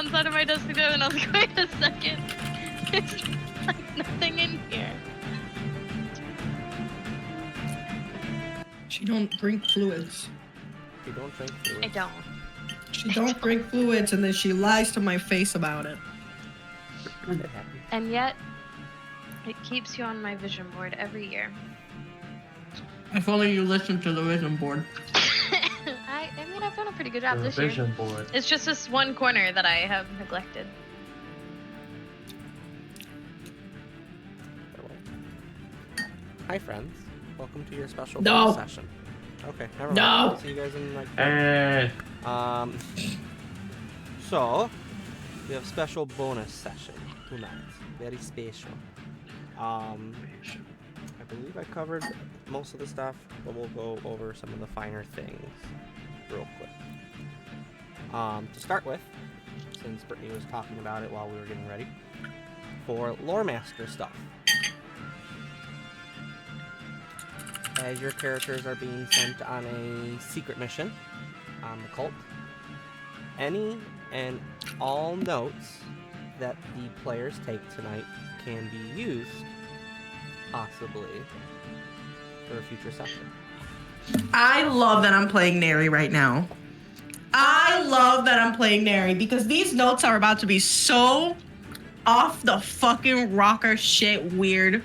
one side of my desk to the other, and I was like, wait a second. There's like nothing in here. She don't drink fluids. You don't drink fluids. I don't. She don't drink fluids, and then she lies to my face about it. It happens. And yet, it keeps you on my vision board every year. If only you listened to the vision board. I mean, I've done a pretty good job this vision year. board. It's just this one corner that I have neglected. Hi, friends. Welcome to your special No. bonus session. Okay, never mind. No. See you guys in like. Eh. So we have special bonus session tonight. Very special. I believe I covered most of the stuff, but we'll go over some of the finer things real quick. To start with, since Brittany was talking about it while we were getting ready, for Lore Master stuff. As your characters are being sent on a secret mission on the cult, any and all notes that the players take tonight can be used, possibly, for a future session. I love that I'm playing Neri right now. I love that I'm playing Neri because these notes are about to be so off the fucking rocker shit weird.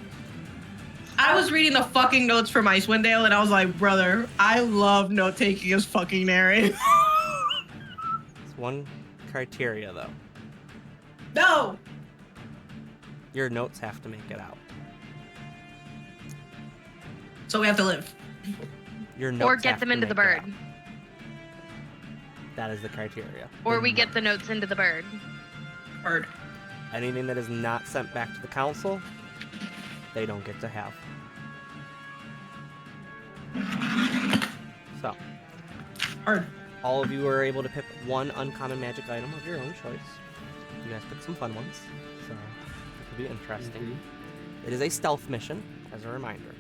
I was reading the fucking notes from Icewind Dale and I was like, brother, I love note taking as fucking Neri. It's one criteria, though. No! Your notes have to make it out. So we have to live. Your notes Or get have them to into the make it bird. out. That is the criteria. Or The we get notes. the notes into the bird. Bird. Anything that is not sent back to the council, they don't get to have. So, Bird. all of you are able to pick one uncommon magic item of your own choice. You guys pick some fun ones, so it could be interesting. Mm-hmm. It is a stealth mission, as a reminder.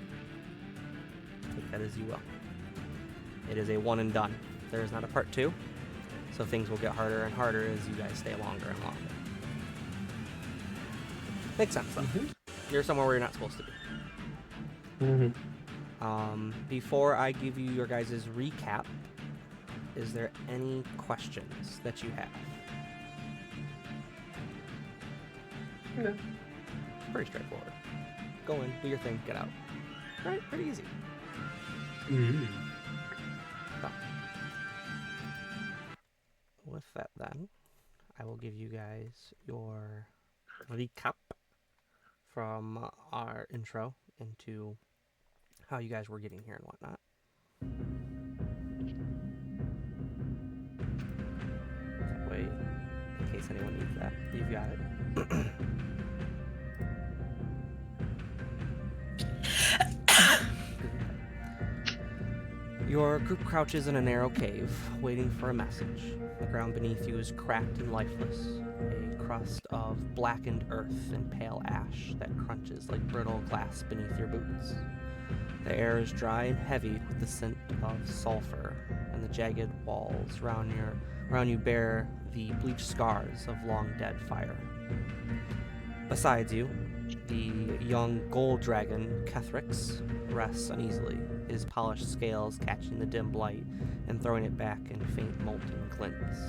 Take that as you will. It is a one and done. There is not a part 2, so things will get harder and harder as you guys stay longer and longer. Makes sense, though. Mm-hmm. You're somewhere where you're not supposed to be. Mm-hmm. Before I give you your guys' recap, is there any questions that you have? No. Pretty straightforward. Go in, do your thing, get out. Right, pretty easy. Mm-hmm. So, with that then, I will give you guys your recap from our intro into how you guys were getting here and whatnot. That way, in case anyone needs that, you've got it. Your group crouches in a narrow cave, waiting for a message. The ground beneath you is cracked and lifeless, a crust of blackened earth and pale ash that crunches like brittle glass beneath your boots. The air is dry and heavy with the scent of sulfur, and the jagged walls around you bear the bleached scars of long-dead fire. Besides you, the young gold dragon, Kethrix, rests uneasily, his polished scales catching the dim light and throwing it back in faint molten glints.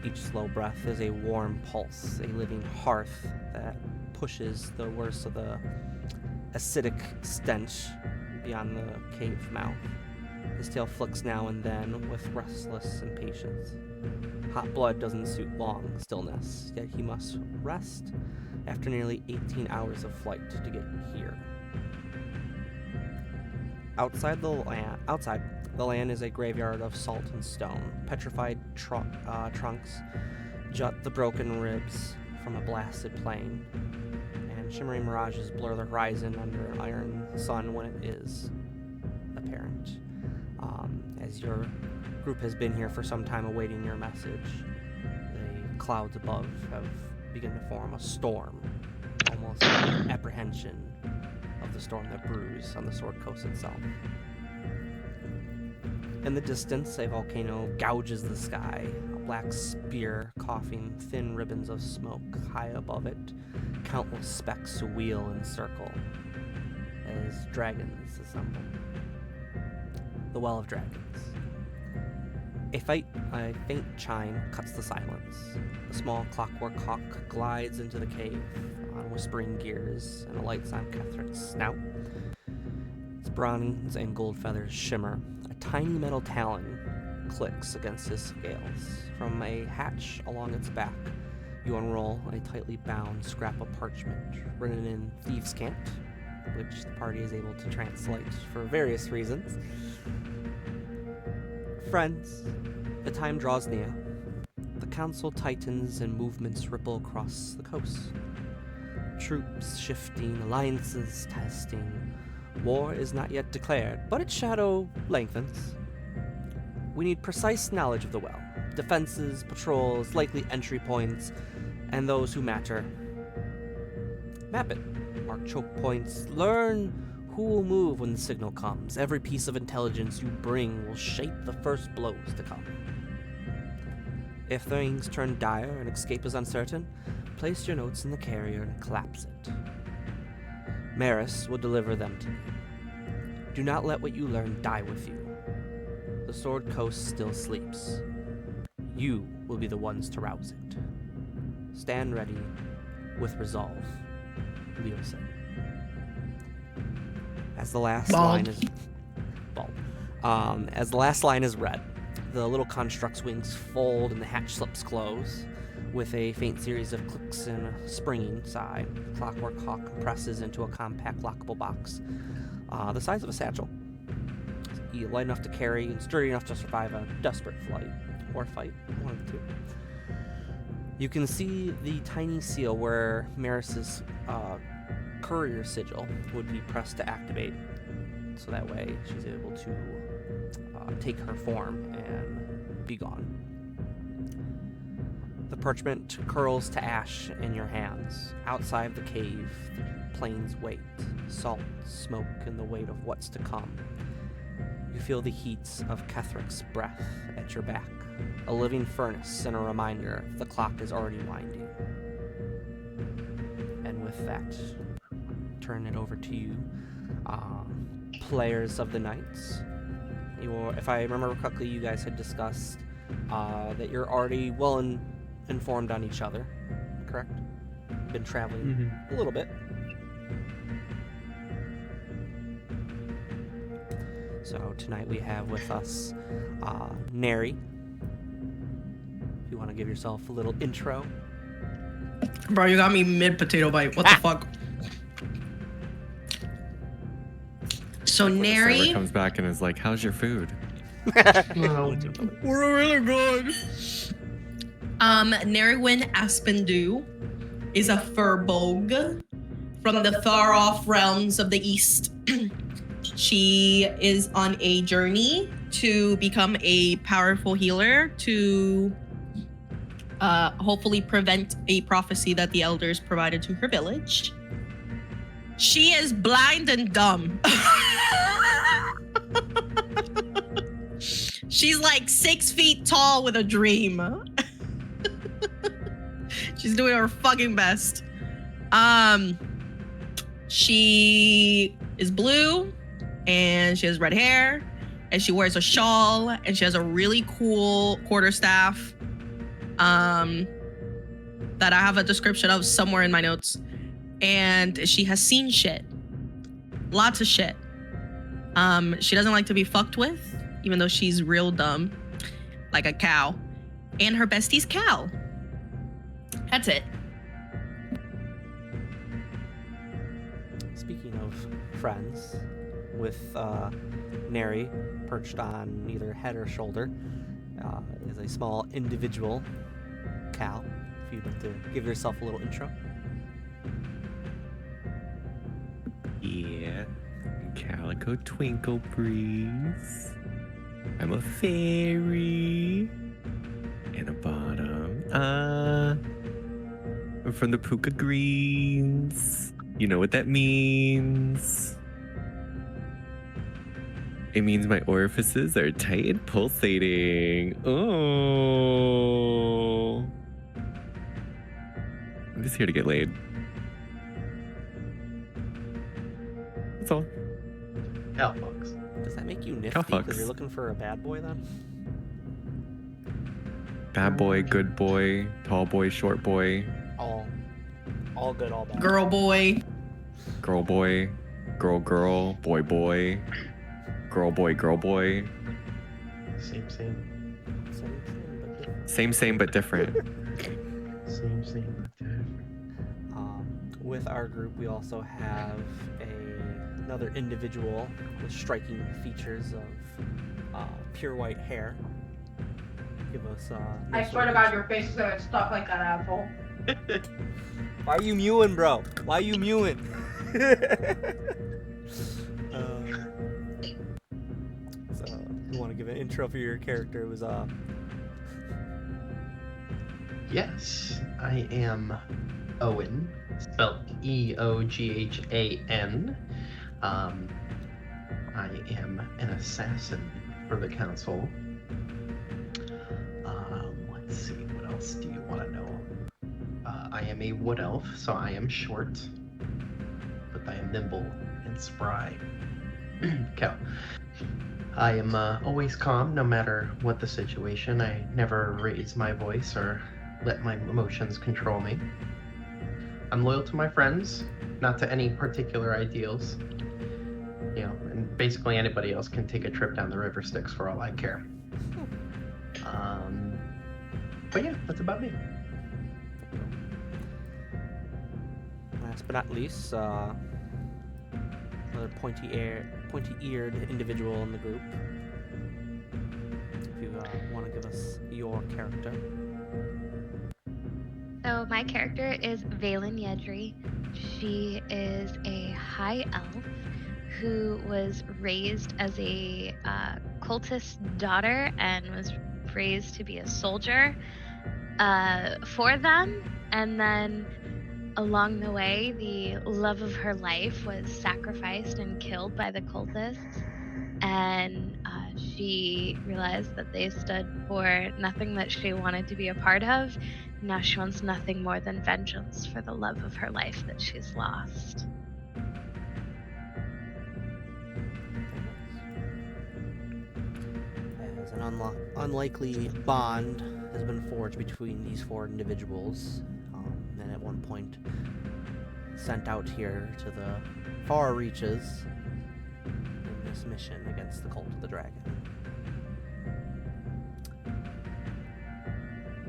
Each slow breath is a warm pulse, a living hearth that pushes the worst of the acidic stench beyond the cave mouth. His tail flicks now and then with restless impatience. Hot blood doesn't suit long stillness, yet he must rest after nearly 18 hours of flight to get here. Outside, the land is a graveyard of salt and stone. Petrified trunks jut the broken ribs from a blasted plain, and shimmering mirages blur the horizon under an iron sun when it is apparent. As your group has been here for some time awaiting your message, the clouds above have begun to form a storm, almost like apprehension of the storm that brews on the Sword Coast itself. In the distance, a volcano gouges the sky, black spear coughing thin ribbons of smoke high above it. Countless specks wheel and circle as dragons assemble. The Well of Dragons. A faint chime cuts the silence. A small clockwork hawk glides into the cave on whispering gears and alights on Kethric's snout. Its bronze and gold feathers shimmer. A tiny metal talon clicks against his scales. From a hatch along its back, you unroll a tightly bound scrap of parchment written in thieves' cant, which the party is able to translate for various reasons. Friends, the time draws near. The council tightens and movements ripple across the coast. Troops shifting, alliances testing. War is not yet declared, but its shadow lengthens. We need precise knowledge of the well. Defenses, patrols, likely entry points, and those who matter. Map it. Mark choke points. Learn who will move when the signal comes. Every piece of intelligence you bring will shape the first blows to come. If things turn dire and escape is uncertain, place your notes in the carrier and collapse it. Maris will deliver them to you. Do not let what you learn die with you. The Sword Coast still sleeps. You will be the ones to rouse it. Stand ready with resolve. Leo said. As the last line is as the last line is read, the little construct's wings fold and the hatch slips close. With a faint series of clicks and a springing sigh, the clockwork hawk compresses into a compact lockable box, the size of a satchel. Light enough to carry and sturdy enough to survive a desperate flight or fight, one of the two. You can see the tiny seal where Maris's courier sigil would be pressed to activate, so that way she's able to take her form and be gone. The parchment curls to ash in your hands. Outside the cave, the plains wait, salt, smoke, and the weight of what's to come. You feel the heat of Kethric's breath at your back, a living furnace and a reminder the clock is already winding. And with that, turn it over to you, players of the nights. If I remember correctly, you guys had discussed that you're already well informed on each other, correct? Been traveling a little bit. So tonight we have with us Neri. If you want to give yourself a little intro. Bro, you got me mid potato bite. What the fuck? So When the Neri, server comes back and is like, "How's your food?" we're really good. Nerywin Aspendu is a furbolg from the far-off realms of the east. She is on a journey to become a powerful healer to hopefully prevent a prophecy that the elders provided to her village. She is blind and dumb. She's like 6 feet tall with a dream. She's doing her fucking best. She is blue and she has red hair and she wears a shawl and she has a really cool quarterstaff that I have a description of somewhere in my notes. And she has seen shit. Lots of shit. She doesn't like to be fucked with, even though she's real dumb, like a cow. And her bestie's Cal. That's it. Speaking of friends, with Neri perched on either head or shoulder, is a small individual, Cal. If you'd like to give yourself a little intro. Yeah, Calico Twinkle Breeze. I'm a fairy. And a bottom. I'm from the Puka Greens. You know what that means. It means my orifices are tight and pulsating. Oh. I'm just here to get laid. That's all. Cowpox. Does that make you nifty? Cowfucks. Because you're looking for a bad boy then? Bad boy, good boy, tall boy, short boy, All good, all bad. Girl boy. girl boy, girl girl, boy boy, girl boy, girl boy. Same, same. Same, but different. Same, but different. Same, same, but different. With our group, we also have another individual with striking features of pure white hair. Give us. I swear to God, your face is gonna stop like that, asshole. Why are you mewing, bro? Why are you mewing? So, you want to give an intro for your character? It was Yes, I am Owen, spelled Eoghan. I am an assassin for the council. Let's see, what else do you want to know? I am a wood elf, so I am short, but I am nimble and spry. Cow. I am always calm, no matter what the situation. I never raise my voice or let my emotions control me. I'm loyal to my friends, not to any particular ideals. You know, and basically anybody else can take a trip down the river Styx for all I care. But yeah, that's about me. last but not least, another pointy-eared individual in the group. If you want to give us your character. So my character is Valen Yedri. She is a high elf who was raised as a cultist daughter and was raised to be a soldier for them. And then along the way, the love of her life was sacrificed and killed by the cultists. And she realized that they stood for nothing that she wanted to be a part of. Now she wants nothing more than vengeance for the love of her life that she's lost. As an unlikely bond has been forged between these four individuals, and at one point sent out here to the far reaches in this mission against the Cult of the Dragon.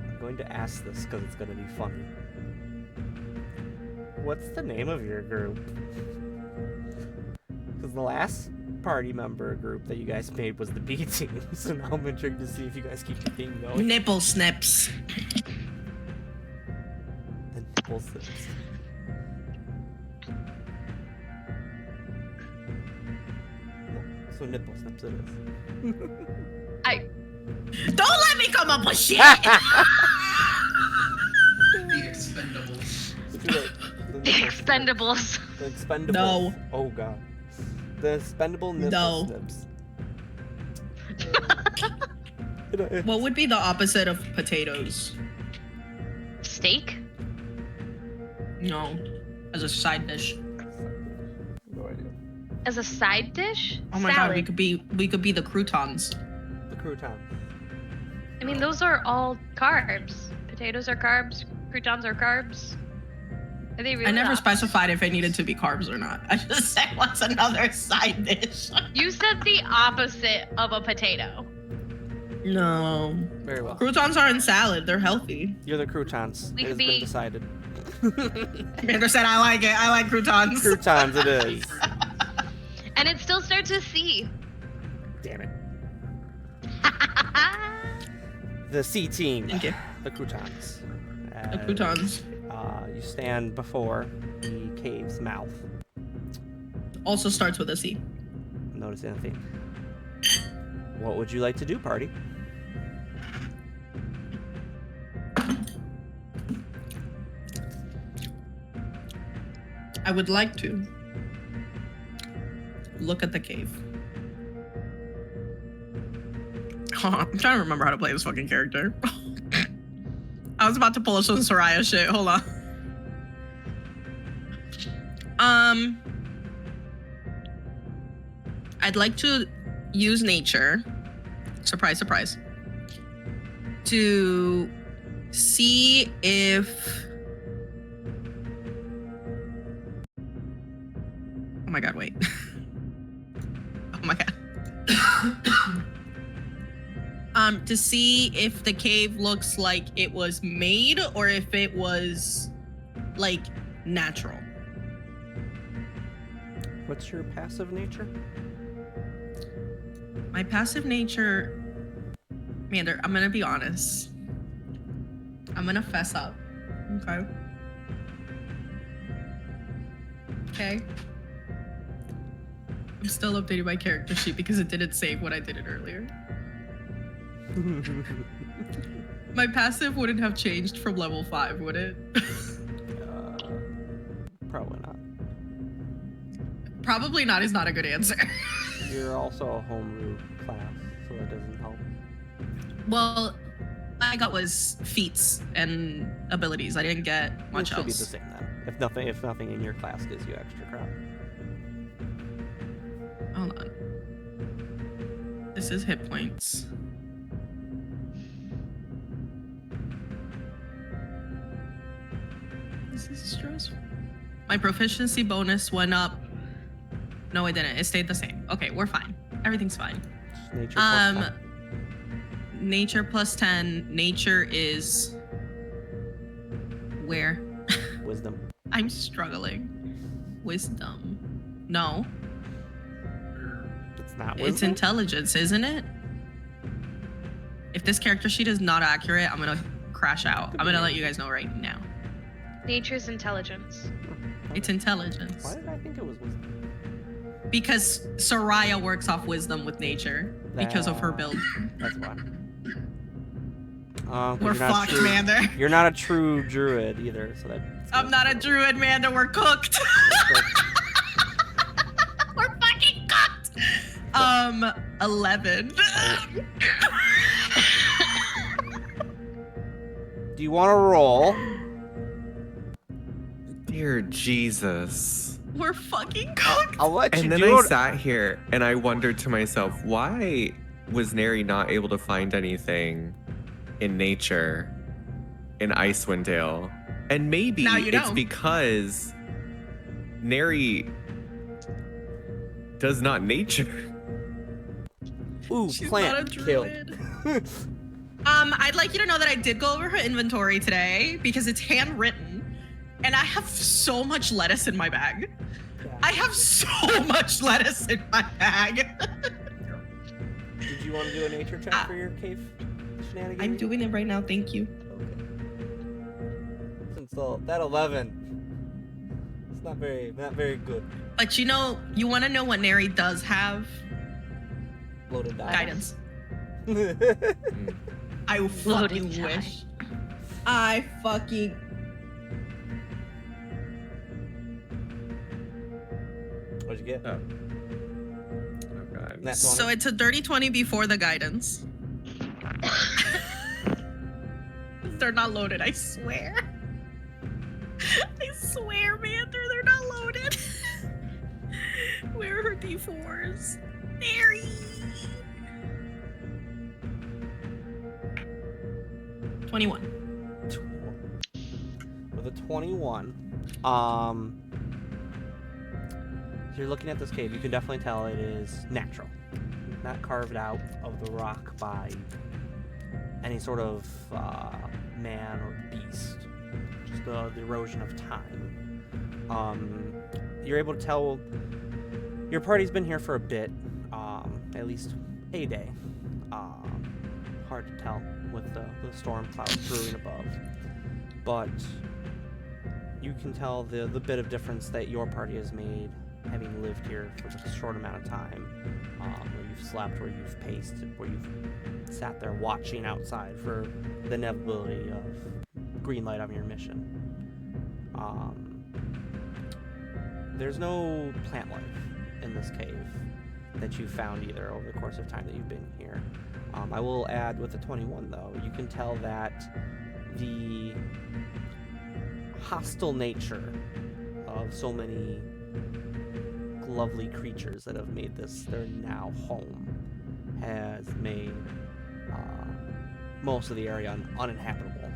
I'm going to ask this because it's going to be funny. What's the name of your group? Because the last party member group that you guys made was the B team, so now I'm intrigued to see if you guys keep the thing going. Nipple snips. The nipple snips. So nipple snips it is. Don't let me come up with shit! The Expendables. It's too late. The Expendables. The expendable. No. Oh god. The expendable nipple No. snips. What would be the opposite of potatoes? Steak? No, as a side dish. No idea. As a side dish? Oh my Salad. god, we could be the croutons. The crouton. I mean, those are all carbs. Potatoes are carbs. Croutons are carbs. Are they really I never opposite? specified if it needed to be carbs or not. I just said what's another side dish. You said the opposite of a potato. No. Very well. Croutons are in salad. They're healthy. You're the croutons. We It has could been be- decided. Amanda said I like it. I like croutons. Croutons it is. And it still starts with C. Damn it. The C team. Thank you. The croutons. The croutons. You stand before the cave's mouth. Also starts with a C. Notice anything. What would you like to do, party? I would like to look at the cave. I'm trying to remember how to play this fucking character. I was about to pull up some Soraya shit. Hold on. I'd like to use nature. Surprise, surprise. To see if. Oh my god, wait. Oh my god. To see if the cave looks like it was made or if it was like natural. What's your passive nature? My passive nature, Mander, I'm gonna be honest. I'm gonna fess up. Okay. Okay. I'm still updating my character sheet because it didn't save when I did it earlier. My passive wouldn't have changed from level 5, would it? Probably not. Probably not is not a good answer. You're also a homebrew class, so that doesn't help. Well, I got was feats and abilities. I didn't get much It should be else. the same then. If nothing in your class gives you extra crap. Hold on. This is hit points. This is stressful. My proficiency bonus went up. No, it didn't. It stayed the same. Okay, we're fine. Everything's fine. Just nature plus 10. Nature plus 10. Nature is where? Wisdom. I'm struggling. Wisdom. No. It's not It's wisdom. intelligence, isn't it? If this character sheet is not accurate, I'm gonna crash out. I'm gonna let you guys know right now. Nature's intelligence. It's intelligence. Why did I think it was wisdom? Because Soraya works off wisdom with nature because of her build. That's why. 'Cause We're you're not fucked, true- Mander. You're not a true druid either, so that. I'm not a druid, Mander. We're cooked. We're fucking cooked. 11. Do you want to roll? Dear Jesus. We're fucking cooked. I'll let you And then do I it. sat here and I wondered to myself, why was Neri not able to find anything in nature in Icewind Dale? And maybe Now you it's know. because Neri does not nature. Ooh, She's plant not a killed. druid. I'd like you to know that I did go over her inventory today because it's handwritten, and I have so much lettuce in my bag. I have so much lettuce in my bag. Did you want to do a nature check for your cave shenanigans? I'm doing it right now. Thank you. Okay. Since that 11, it's not very good. But you know, you want to know what Neri does have? Loaded die. Guidance. Mm. I Loaded fucking die. wish. I fucking. What'd you get? Oh. Oh god. Nat 20? So it's a dirty 20 before the guidance. They're not loaded, I swear. I swear, man, they're not loaded. Where are her D4s? Mary. $21. 21. With a 21, so you're looking at this cave, you can definitely tell it is natural. Not carved out of the rock by any sort of man or beast. Just the erosion of time. You're able to tell your party's been here for a bit, at least a day. Hard to tell with the storm clouds brewing above. But you can tell the bit of difference that your party has made, having lived here for a short amount of time, where you've slept, where you've paced, where you've sat there watching outside for the inevitability of green light on your mission. There's no plant life in this cave that you've found either over the course of time that you've been here. I will add with the 21, though, you can tell that the hostile nature of so many lovely creatures that have made this their now home has made most of the area uninhabitable.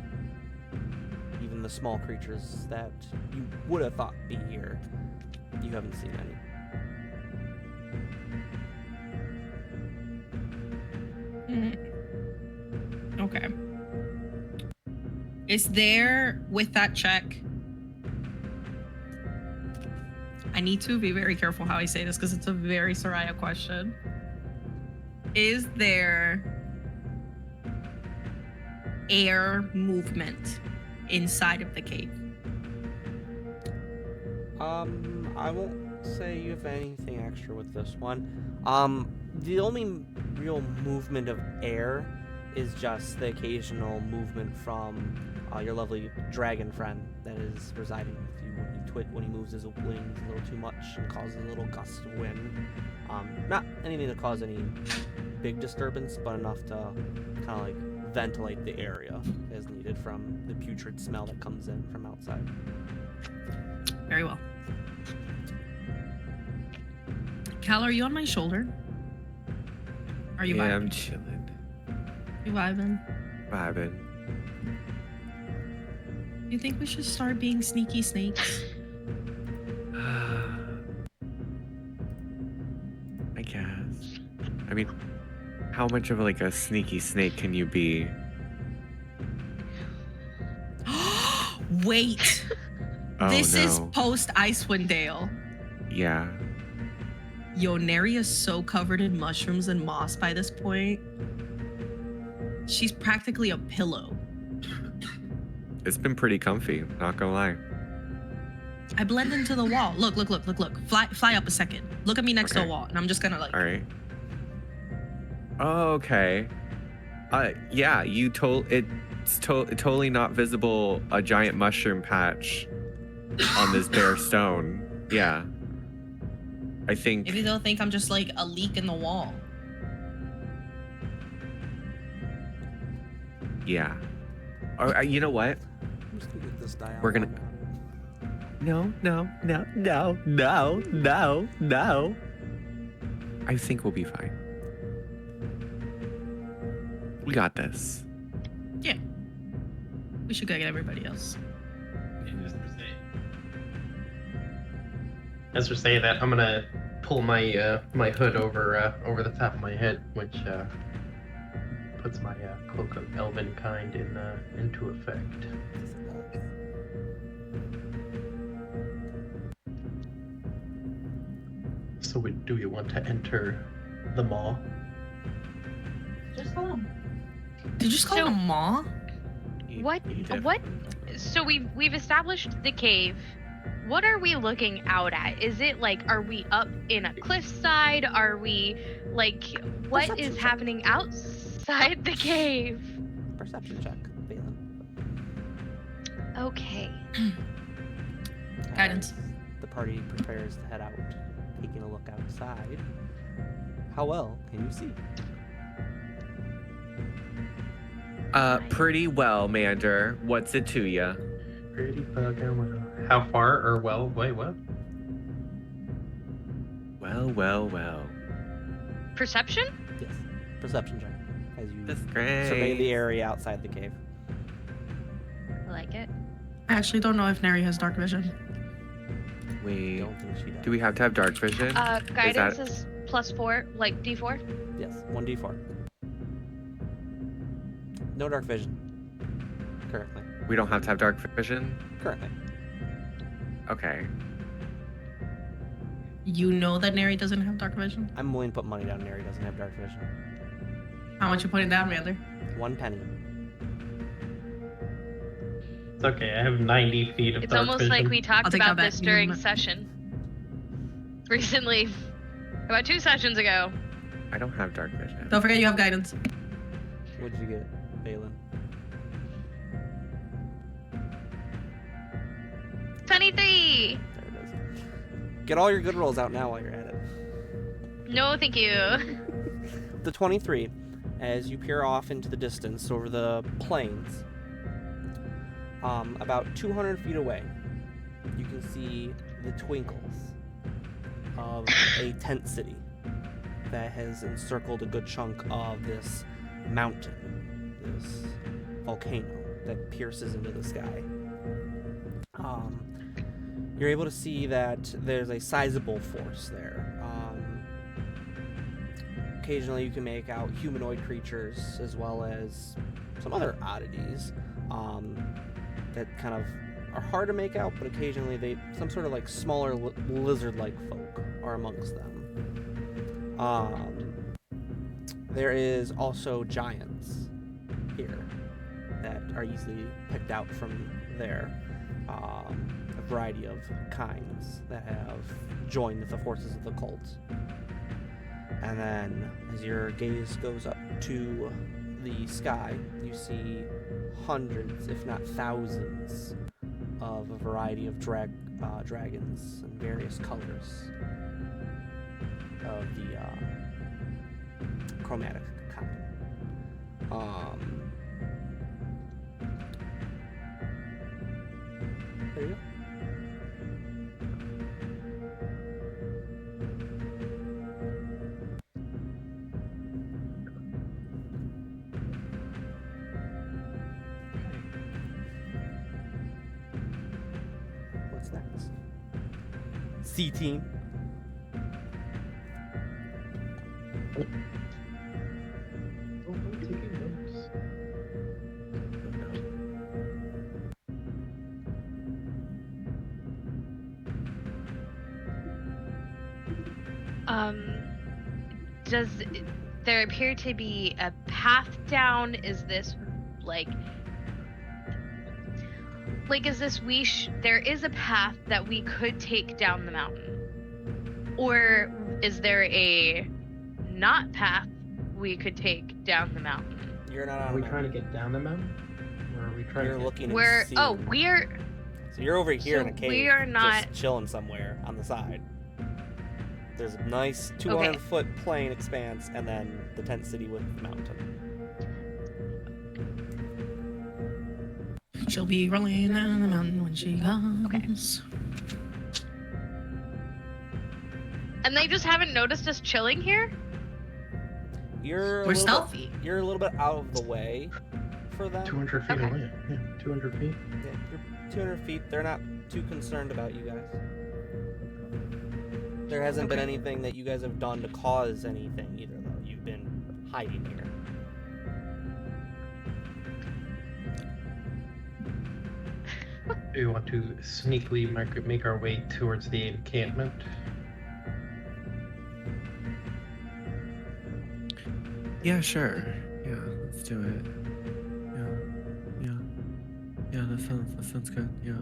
Even the small creatures that you would have thought be here, you haven't seen any. Okay. Is there, with that check, I need to be very careful how I say this because it's a very Soraya question. Is there air movement inside of the cave? I won't say you have anything extra with this one. The only real movement of air is just the occasional movement from your lovely dragon friend that is residing with you when he moves his wings a little too much and causes a little gust of wind. Not anything to cause any big disturbance, but enough to kind of like ventilate the area as needed from the putrid smell that comes in from outside. Very well. Cal, are you on my shoulder? Are you Yeah, vibing? I'm chilling. You vibing? Vibing. You think we should start being sneaky snakes? I guess. I mean, how much of like a sneaky snake can you be? Wait. Oh, This no. is post Icewind Dale. Yeah. Yo, Neri is so covered in mushrooms and moss by this point. She's practically a pillow. It's been pretty comfy, not gonna lie. I blend into the wall. Look. Fly up a second. Look at me next to a Okay. wall, and I'm just gonna like. All right. Oh, okay. Yeah, you it's totally not visible a giant mushroom patch on this bare stone. Yeah. I think Maybe they'll think I'm just like a leak in the wall. yeah. You know what? I'm just gonna get this dialogue We're gonna- out. No. I think we'll be fine. We got this. We should go get everybody else. As we're saying that, I'm gonna pull my my hood over the top of my head, which puts my cloak of elven kind into effect. So, do we want to enter the maw? Just call him. Did you just call So- him a maw? What? You did. What? So we've established the cave. What are we looking out at? Is it like, are we up in a cliffside? Are we like, what Perception is check. happening outside the cave? Perception check, Balin. Okay. Guidance. As the party prepares to head out, taking a look outside. How well can you see? Pretty well, Mander. What's it to ya? Pretty fucking well. How far or well? Wait, what? Well. Perception? Yes. Perception check as you That's great. survey the area outside the cave. I like it. I actually don't know if Neri has dark vision. We Don't think she does. do we have to have dark vision? Guidance is +4, like D4. Yes, 1d4. No dark vision. Currently. We don't have to have dark vision? Currently. Okay. You know that Neri doesn't have dark vision? I'm willing to put money down Neri doesn't have dark vision. How much you putting down, Mander? 1 penny. It's okay. I have 90 feet of It's dark almost vision. like we talked I'll take about that this back. during session. Recently. About 2 sessions ago. I don't have dark vision. Don't forget you have guidance. What'd you get, Balin? 23! There it is. Get all your good rolls out now while you're at it. No, thank you. The 23. As you peer off into the distance over the plains, about 200 feet away, you can see the twinkles of a tent city that has encircled a good chunk of this mountain, this volcano that pierces into the sky. You're able to see that there's a sizable force there. Occasionally you can make out humanoid creatures as well as some other oddities that kind of are hard to make out, but occasionally some sort of like smaller lizard-like folk are amongst them. There is also giants here that are easily picked out from there. A variety of kinds that have joined the forces of the cult. And then, as your gaze goes up to the sky, you see hundreds, if not thousands, of a variety of dragons in various colors of the chromatic kind. There you go. What's next? C-Team. Oh, I'm taking notes. Does there appear to be a path down? Is this like is this there is a path that we could take down the mountain? Or is there a not path we could take down the mountain? You're not on Are we a trying to mountain. get down the mountain? Or are we trying You're to looking We're and seeing. we're So you're over here so in a cave, we are not- just chilling somewhere on the side. There's a nice 200-foot plain expanse, and then the tent city with the mountain. She'll be rolling down the mountain when she comes. Okay. And they just haven't noticed us chilling here? You're We're stealthy. You're a little bit out of the way for them. 200 feet Okay. away? Yeah, 200 feet. Yeah, you're 200 feet. They're not too concerned about you guys. There hasn't been anything that you guys have done to cause anything either, though. You've been hiding here. Do you want to sneakily make our way towards the encampment? Yeah, sure. Yeah, let's do it. Yeah, that sounds good. Yeah.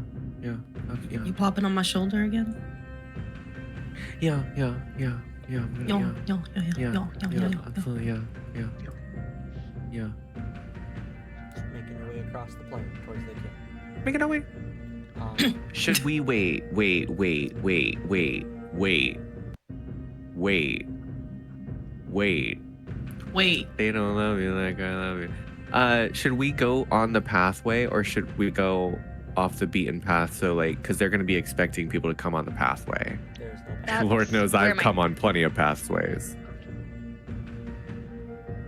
You popping on my shoulder again? Yeah. Yo, Absolutely, yeah. Just making your way across the plain towards the camp. Make it away. Should we wait? Wait. They don't love you like I love you. Should we go on the pathway or should we go off the beaten path? So because they're gonna be expecting people to come on the pathway. There's no That's Lord knows where I've my- come on plenty of pathways.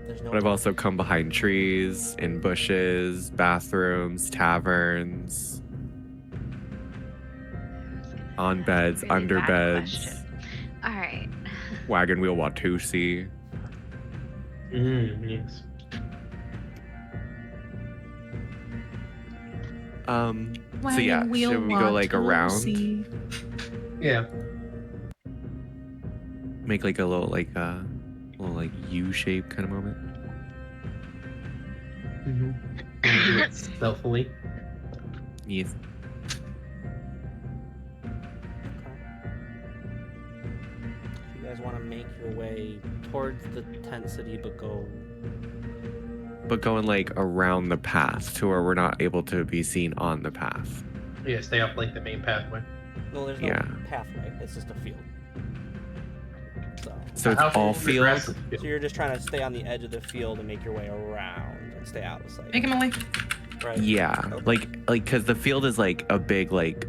There's no But I've also come behind trees, in bushes, bathrooms, taverns, on beds, Really under bad beds, question. All right. wagon wheel Watusi. Yes. So yeah, should we go around? Yeah. Make a little U shape kind of moment. Mm-hmm. Do it stealthily. Yes. You guys want to make your way towards the tent city, but But going around the path to where we're not able to be seen on the path. Yeah, stay off the main pathway. no, there's no Yeah. pathway. It's just a field. So it's all field. So you're just trying to stay on the edge of the field and make your way around and stay out of sight. Making my way. Right. Yeah, Okay. like because the field is like a big like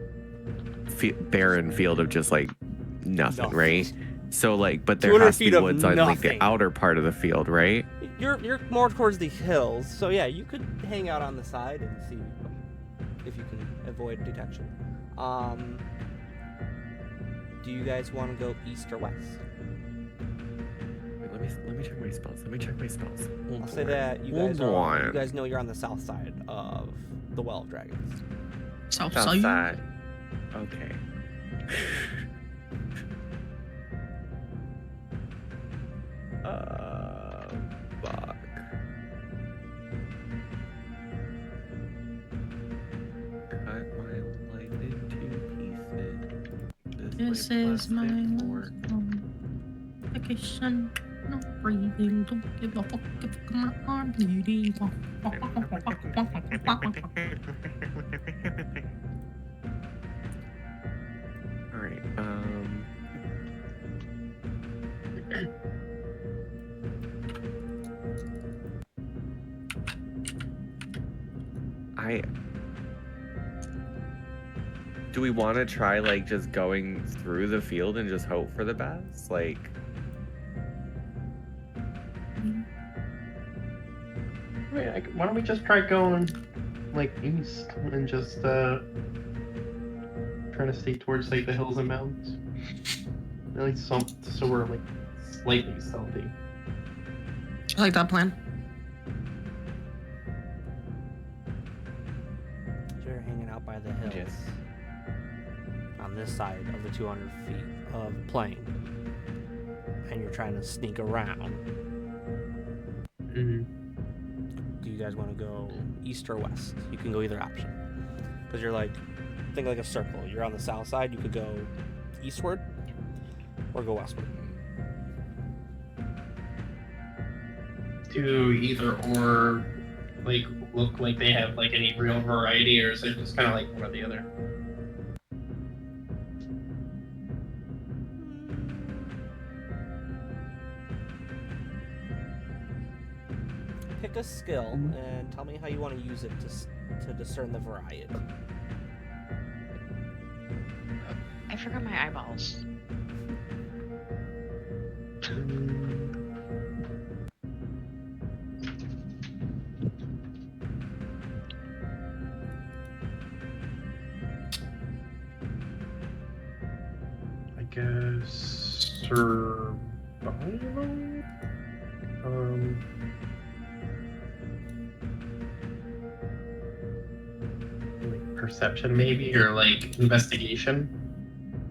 barren field of just like nothing, right? So like, but there 200 has to feet be of woods on like the nothing. outer part of the field, right? You're more towards the hills, so yeah, you could hang out on the side and see if you can avoid detection. Do you guys want to go east or west? Wait, let me check my spells. I'll say that you guys know you're on the south side of the Well of Dragons. South Outside. Okay. Fuck. Cut my life into pieces. This way is my plastic fork. vacation. No breathing. Don't give a fuck if my arm bleeding. All right. Do we want to try like just going through the field and just hope for the best? Like, Wait, why don't we just try going like east and just trying to stay towards like the hills and mountains? At least so we're like slightly stealthy. I like that plan. You're hanging out by the hills. Yes. On this side of the 200 feet of plain. And you're trying to sneak around. Mm-hmm. Do you guys want to go east or west? You can go either option. Because you're like, think like a circle. You're on the south side, you could go eastward or go westward. Do either or like look like they have like any real variety, or is it just kind of like one or the other? Pick a skill and tell me how you want to use it to discern the variety. I forgot my eyeballs. I guess survival. Like perception maybe, or like investigation.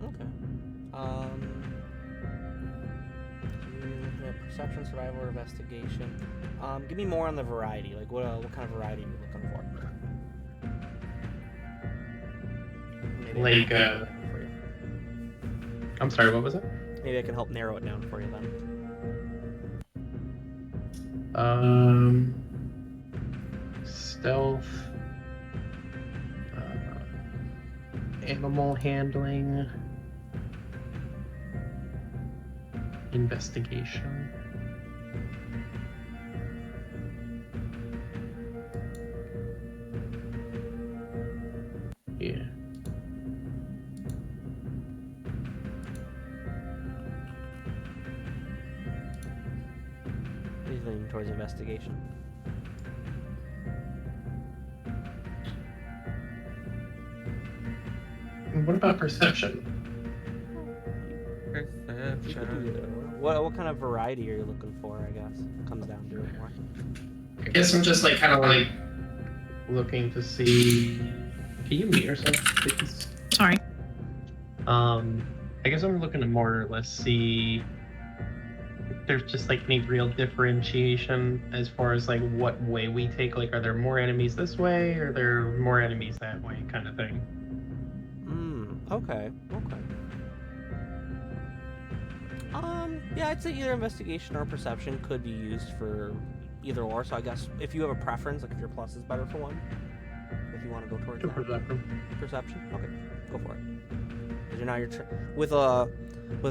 Okay. You're looking at perception, survival, or investigation. Give me more on the variety. Like what kind of variety are you looking for? Maybe I Like, can narrow it down for you. I'm sorry, what was it? Maybe I can help narrow it down for you then. Stealth, animal handling, investigation. Yeah. He's leaning towards investigation. What about perception? You could do either or. What kind of variety are you looking for, I guess? It comes down to it more. I guess I'm just like kind of like Looking to see. Can you mute yourself, please? Sorry. I guess I'm looking to more or less see if there's just like any real differentiation as far as like what way we take. Like, are there more enemies this way, or are there more enemies that way, kind of thing. Okay. Yeah, I'd say either investigation or perception could be used for either or. So I guess if you have a preference, like if your plus is better for one, if you want to go towards that. Perception. Perception? Okay, go for it. With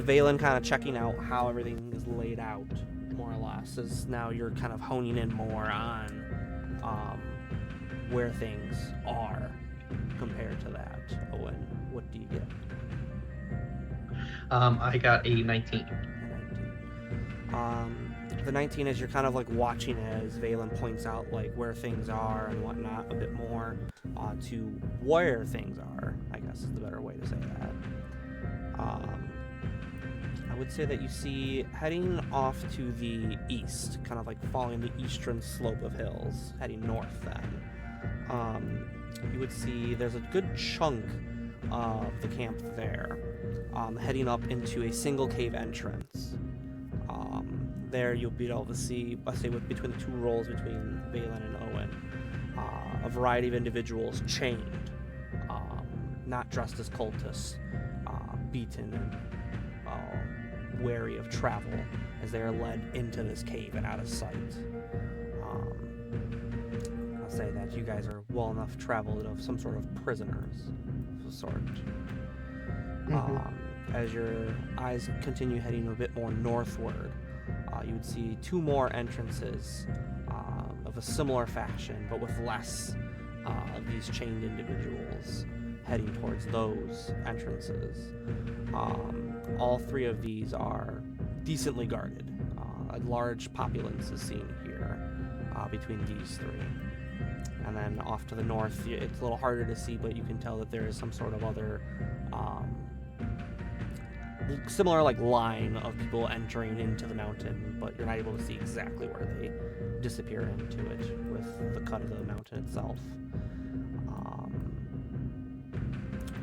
Valen kind of checking out how everything is laid out, more or less, is now you're kind of honing in more on where things are compared to that. Owen, what do you get? I got a 19. The 19 is you're kind of like watching as Valen points out like where things are and whatnot a bit more to where things are, I guess is the better way to say that. I would say that you see heading off to the east, kind of like following the eastern slope of hills, heading north then. You would see there's a good chunk of the camp there, heading up into a single cave entrance. There you'll be able to see, I say between the two roles between Valen and Owen, a variety of individuals chained, not dressed as cultists, beaten and wary of travel as they are led into this cave and out of sight. I'll say that you guys are well enough traveled of some sort of prisoners of a sort. As your eyes continue heading a bit more northward, you would see two more entrances of a similar fashion, but with less of these chained individuals heading towards those entrances. All three of these are decently guarded. A large populace is seen here between these three. And then off to the north, it's a little harder to see, but you can tell that there is some sort of other similar like line of people entering into the mountain, but you're not able to see exactly where they disappear into it with the cut of the mountain itself.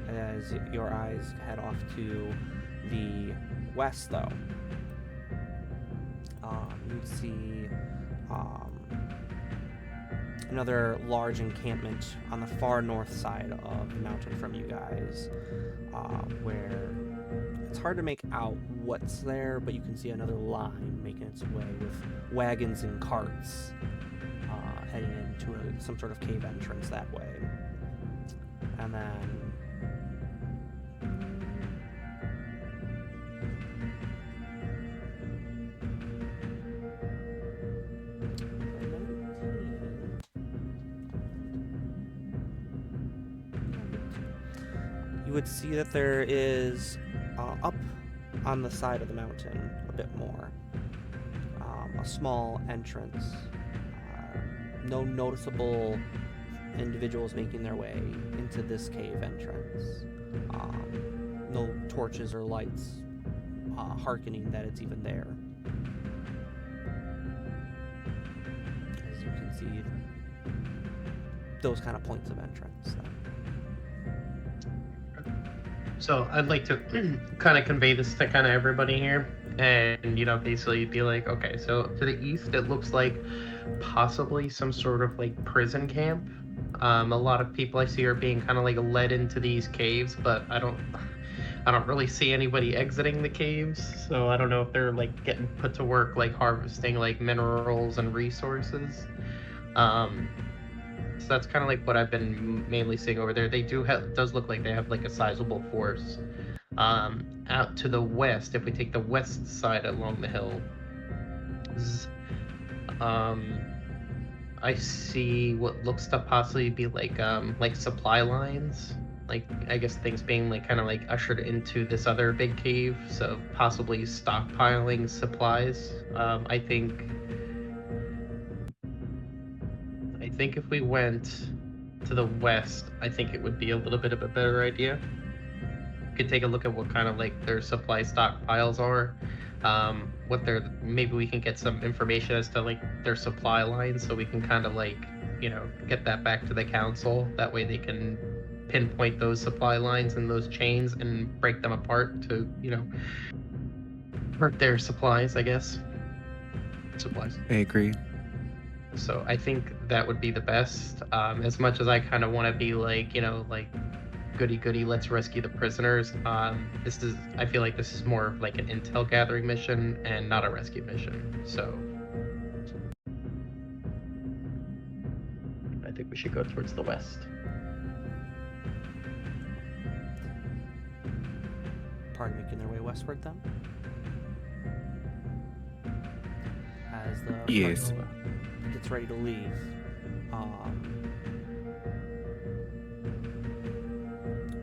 As your eyes head off to the west, though, you'd see another large encampment on the far north side of the mountain from you guys, where it's hard to make out what's there, but you can see another line making its way with wagons and carts heading into some sort of cave entrance that way. And then you would see that there is up on the side of the mountain a bit more, a small entrance. No noticeable individuals making their way into this cave entrance. No torches or lights hearkening that it's even there. As you can see, those kind of points of entrance. So I'd like to kind of convey this to kind of everybody here, and basically be like, okay, so to the east it looks like possibly some sort of like prison camp. A lot of people I see are being kind of like led into these caves, but I don't really see anybody exiting the caves, so I don't know if they're like getting put to work like harvesting like minerals and resources. So that's kind of like what I've been mainly seeing over there. They does look like they have like a sizable force. Out to the west, if we take the west side along the hill, I see what looks to possibly be like supply lines. Like, I guess things being like kind of like ushered into this other big cave, so possibly stockpiling supplies. I think if we went to the west, I think it would be a little bit of a better idea. We could take a look at what kind of like their supply stockpiles are. Maybe we can get some information as to like their supply lines, so we can kind of like, get that back to the council. That way they can pinpoint those supply lines and those chains and break them apart to, hurt their supplies, I guess. Supplies. I agree. So I think that would be the best. As much as I kind of want to be like, like goody, let's rescue the prisoners. I feel like this is more of like an intel gathering mission and not a rescue mission. So I think we should go towards the west. party making their way westward then? As the Yes. party gets ready to leave,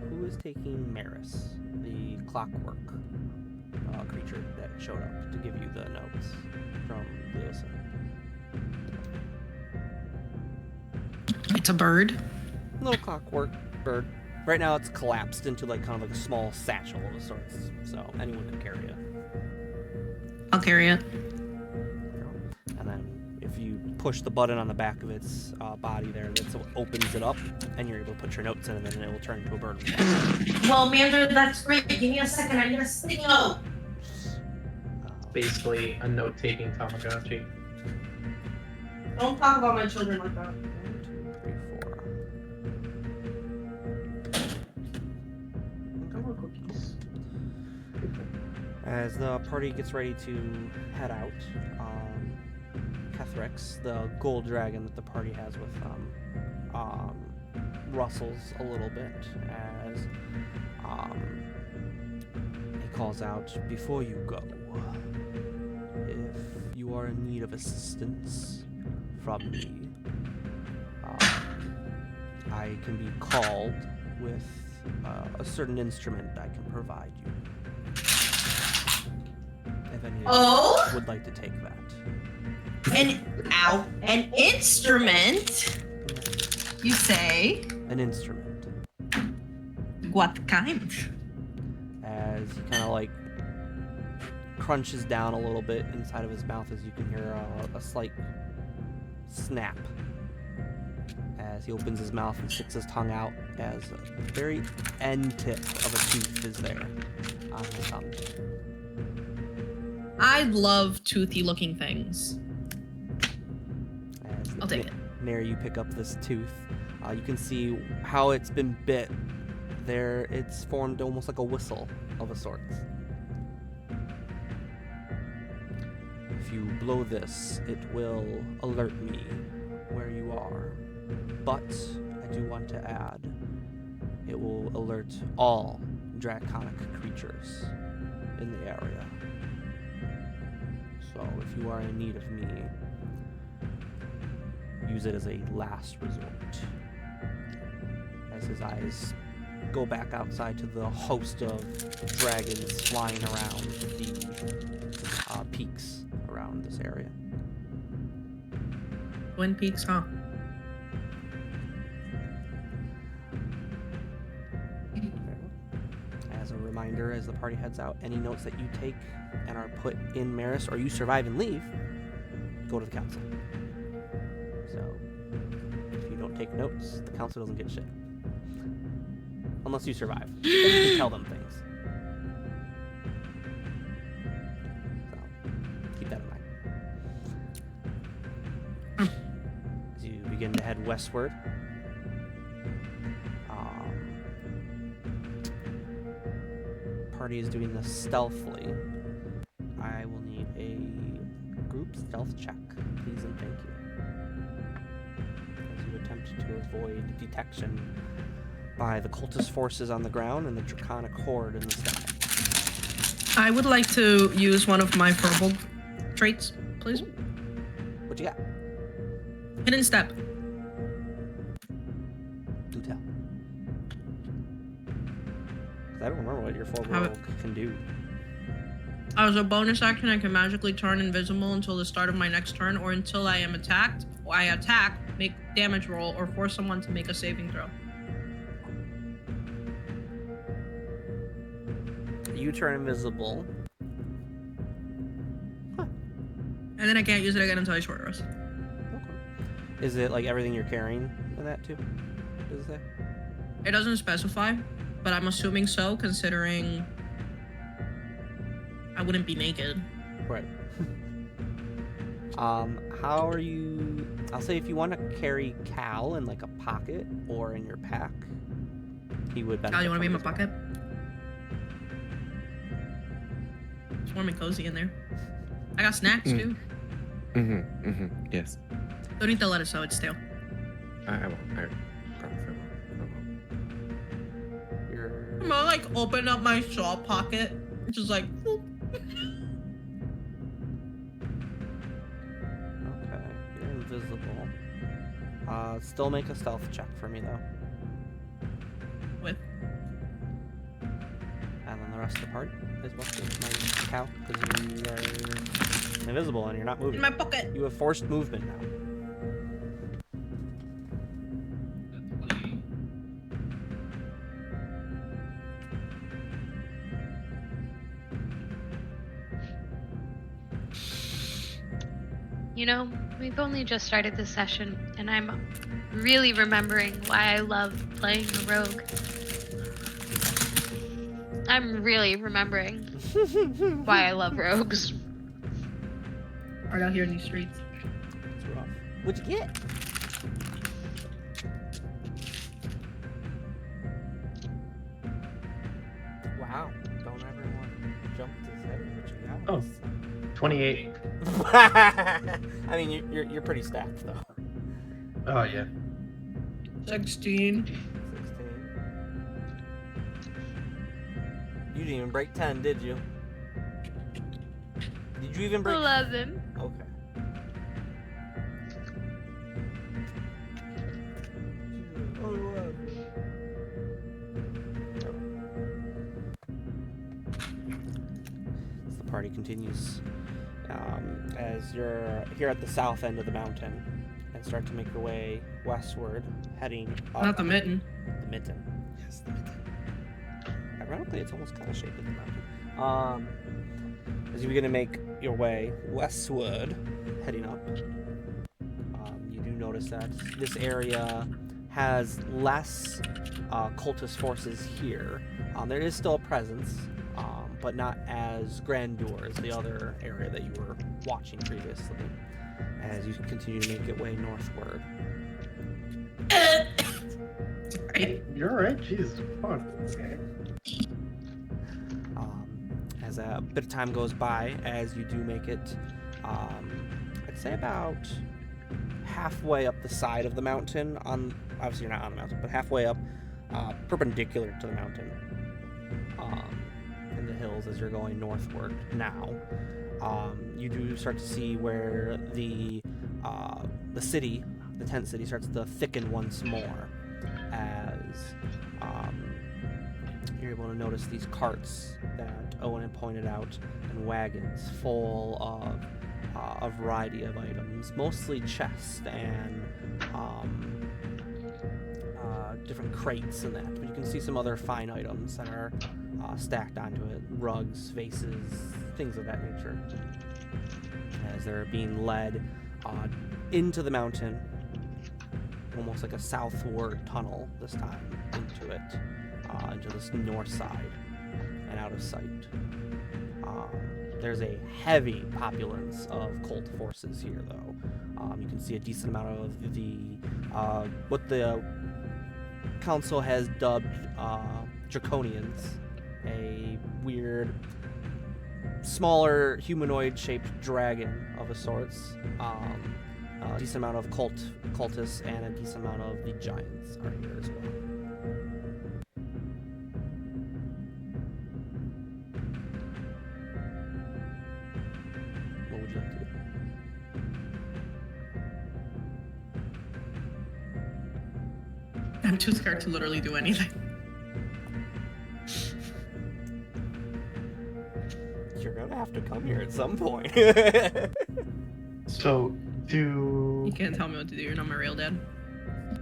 who is taking Maris, the clockwork creature that showed up to give you the notes from Lewison? It's a bird. Little clockwork bird. Right now it's collapsed into like kind of like a small satchel of sorts, so anyone could carry it. I'll carry it. And then if you push the button on the back of its body there, that's what opens it up, and you're able to put your notes in, and then it will turn into a bird. Well, Mander, that's great. Give me a second. I'm gonna stick it out. Basically, a note-taking Tamagotchi. Don't talk about my children like that. 1, 2, 3, 4. Go more cookies. As the party gets ready to head out, Kethrex, the gold dragon that the party has with them, rustles a little bit as he calls out, "Before you go, if you are in need of assistance from me, I can be called with a certain instrument I can provide you. If any of you would like to take that." An instrument? You say? An instrument. What kind? As he kind of like crunches down a little bit inside of his mouth, as you can hear a slight snap as he opens his mouth and sticks his tongue out, as a very end tip of a tooth is there on his tongue. I love toothy looking things. As I'll take it. Nary, you pick up this tooth. You can see how it's been bit. There, it's formed almost like a whistle of a sort. If you blow this, it will alert me where you are. But I do want to add, it will alert all draconic creatures in the area. So if you are in need of me, use it as a last resort. As his eyes go back outside to the host of dragons flying around the peaks around this area. Twin Peaks, huh? As a reminder, as the party heads out, any notes that you take and are put in Maris, or you survive and leave, go to the council. So, if you don't take notes, the council doesn't get shit. Unless you survive. Then you can tell them things. So, keep that in mind. As you begin to head westward, party is doing this stealthily. I will need a group stealth check, please and thank you. As you attempt to avoid detection by the cultist forces on the ground and the draconic horde in the sky. I would like to use one of my verbal traits, please. What you got? Hidden step. Do tell. I don't remember what your full Have rogue can do. As a bonus action, I can magically turn invisible until the start of my next turn, or until I am attacked. I attack, make damage roll, or force someone to make a saving throw. You turn invisible. Huh. And then I can't use it again until I short rest. Okay. Is it like everything you're carrying in that too? Does it say? It doesn't specify, but I'm assuming so, considering I wouldn't be naked. Right. How are you? I'll say if you want to carry Cal in like a pocket or in your pack, he would benefit. Cal, you want to be in my from it as pocket? It's warm and cozy in there. I got snacks too. Yes. Don't eat the lettuce, though. It's stale. I won't. I promise I won't. well. You're I'm gonna like open up my shawl pocket, just like. Whoop. Okay, you're invisible. Still make a stealth check for me though. With And then the rest of the part is what's my cow, because you are invisible and you're not moving. in my pocket. You have forced movement now. You know, we've only just started this session, and I'm really remembering why I love playing a rogue. I'm really remembering why I love rogues. Right out here in these streets. It's rough. What'd you get? Wow. Don't everyone jump to say what you got. Oh. 28. I mean, you're pretty stacked though. Oh yeah. 16. 16. You didn't even break 10, did you? Did you even break? 11. Okay. As the party continues, as you're here at the south end of the mountain, and start to make your way westward, heading up. Not the mitten. The mitten. Yes, the mitten. Ironically, it's almost kind of shaped like the mountain. As you begin to make your way westward, heading up, you do notice that this area has less cultist forces here. There is still a presence, but not as grandeur as the other area that you were watching previously, as you continue to make your way northward. You're alright. Jeez. Fuck. Okay. As a bit of time goes by, as you do make it, I'd say about halfway up the side of the mountain, obviously you're not on the mountain, but halfway up, perpendicular to the mountain, in the hills as you're going northward now, you do start to see where the city, the tent city, starts to thicken once more, as you're able to notice these carts that Owen had pointed out, and wagons full of a variety of items, mostly chests and different crates and that. But you can see some other fine items that are stacked onto it, rugs, vases, things of that nature, as they're being led into the mountain, almost like a southward tunnel this time into it. Into this north side and out of sight. There's a heavy populace of cult forces here, though. You can see a decent amount of the what the council has dubbed draconians, a weird, smaller humanoid-shaped dragon of a sorts. A decent amount of cultists and a decent amount of the giants are here as well. What would you like to do? I'm too scared to literally do anything. You're gonna have to come here at some point. So, You can't tell me what to do. You're not my real dad.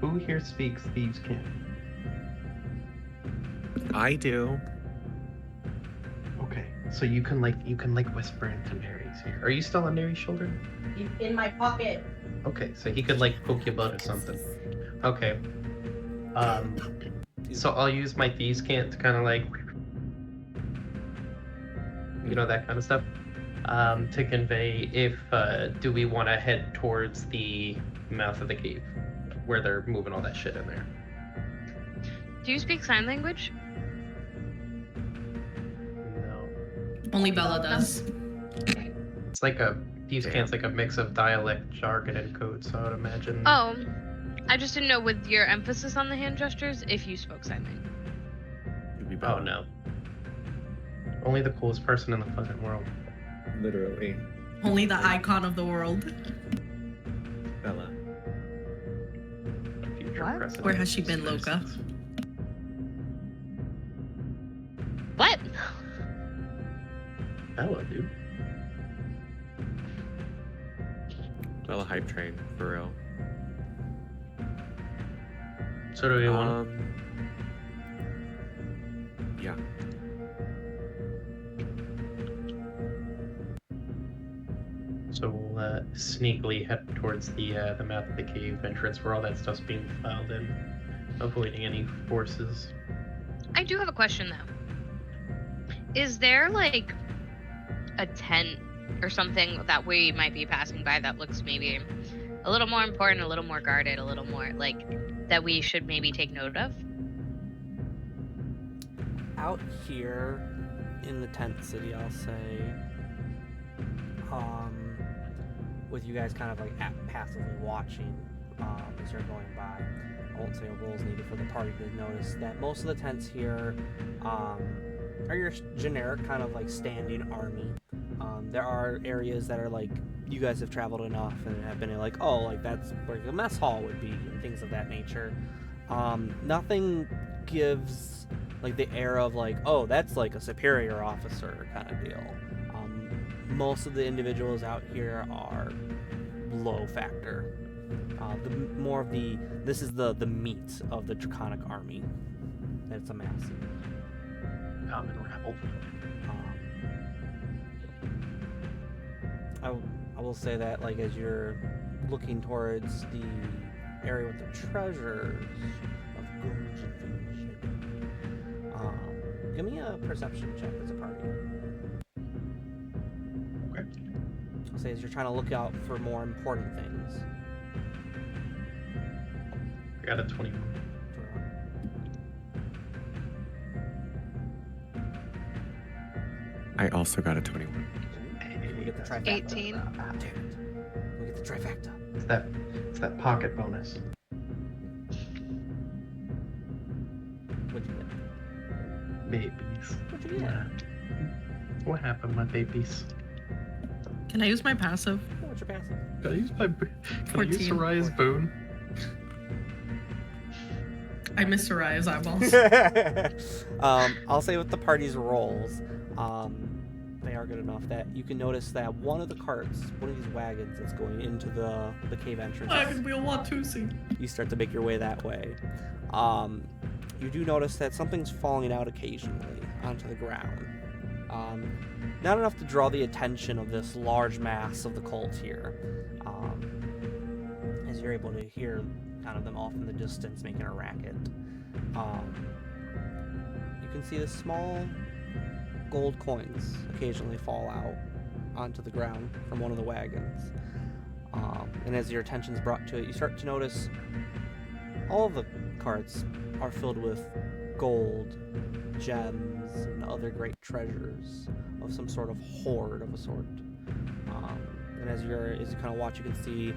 who here speaks thieves' cant? I do. Okay, so you can whisper into Mary's ear. Are you still on Mary's shoulder? He's in my pocket. Okay, so he could poke your butt or something. Okay. So I'll use my thieves' cant to kind of that kind of stuff, to convey if do we want to head towards the mouth of the cave where they're moving all that shit in there. Do you speak sign language? No. Only Bella does. It's like thieves' cant's like a mix of dialect, jargon, and code. So I would imagine. Oh, I just didn't know with your emphasis on the hand gestures if you spoke sign language. It'd be Bella. Oh no. Only the coolest person in the fucking world. Literally. Only the icon of the world. Bella. Future What? president. Where has she been, Loka? What? Bella, dude. Bella hype train, for real. So do we want. Yeah. So we'll sneakily head towards the mouth of the cave entrance where all that stuff's being filed in, avoiding any forces. I do have a question though. Is there like a tent or something that we might be passing by that looks maybe a little more important, a little more guarded, a little more like that we should maybe take note of? Out here in the tent city, I'll say, with you guys kind of like passively watching as you're going by, I won't say a role's needed for the party to notice that most of the tents here are your generic kind of like standing army. There are areas that are like, you guys have traveled enough and have been like, oh, like that's where the mess hall would be and things of that nature. Nothing gives like the air of like, oh, that's like a superior officer kind of deal. Most of the individuals out here are low factor. This is the meat of the draconic army that it's amassing. Common rabble. I will say that like as you're looking towards the area with the treasures of goods and things, give me a perception check as a party. Okay. I'll say as you're trying to look out for more important things. I got a 21. I also got a 21. We get the trifecta. 18. Damn it. We get the trifecta. It's that pocket bonus. What'd you get? Babies. What'd you get? What happened, my babies? Can I use my passive? What's your passive? Can I use my? Can I use 14. Soraya's boon? I miss Soraya's eyeballs. I'll say with the party's rolls, they are good enough that you can notice that one of the carts, one of these wagons that's going into the cave entrance, We'll want to see. you start to make your way that way. You do notice that something's falling out occasionally onto the ground. Not enough to draw the attention of this large mass of the cult here. As you're able to hear kind of them off in the distance making a racket. You can see the small gold coins occasionally fall out onto the ground from one of the wagons. And as your attention's brought to it, you start to notice all of the carts are filled with gold, gems, and other great treasures of some sort of hoard of a sort. And as you kind of watch, you can see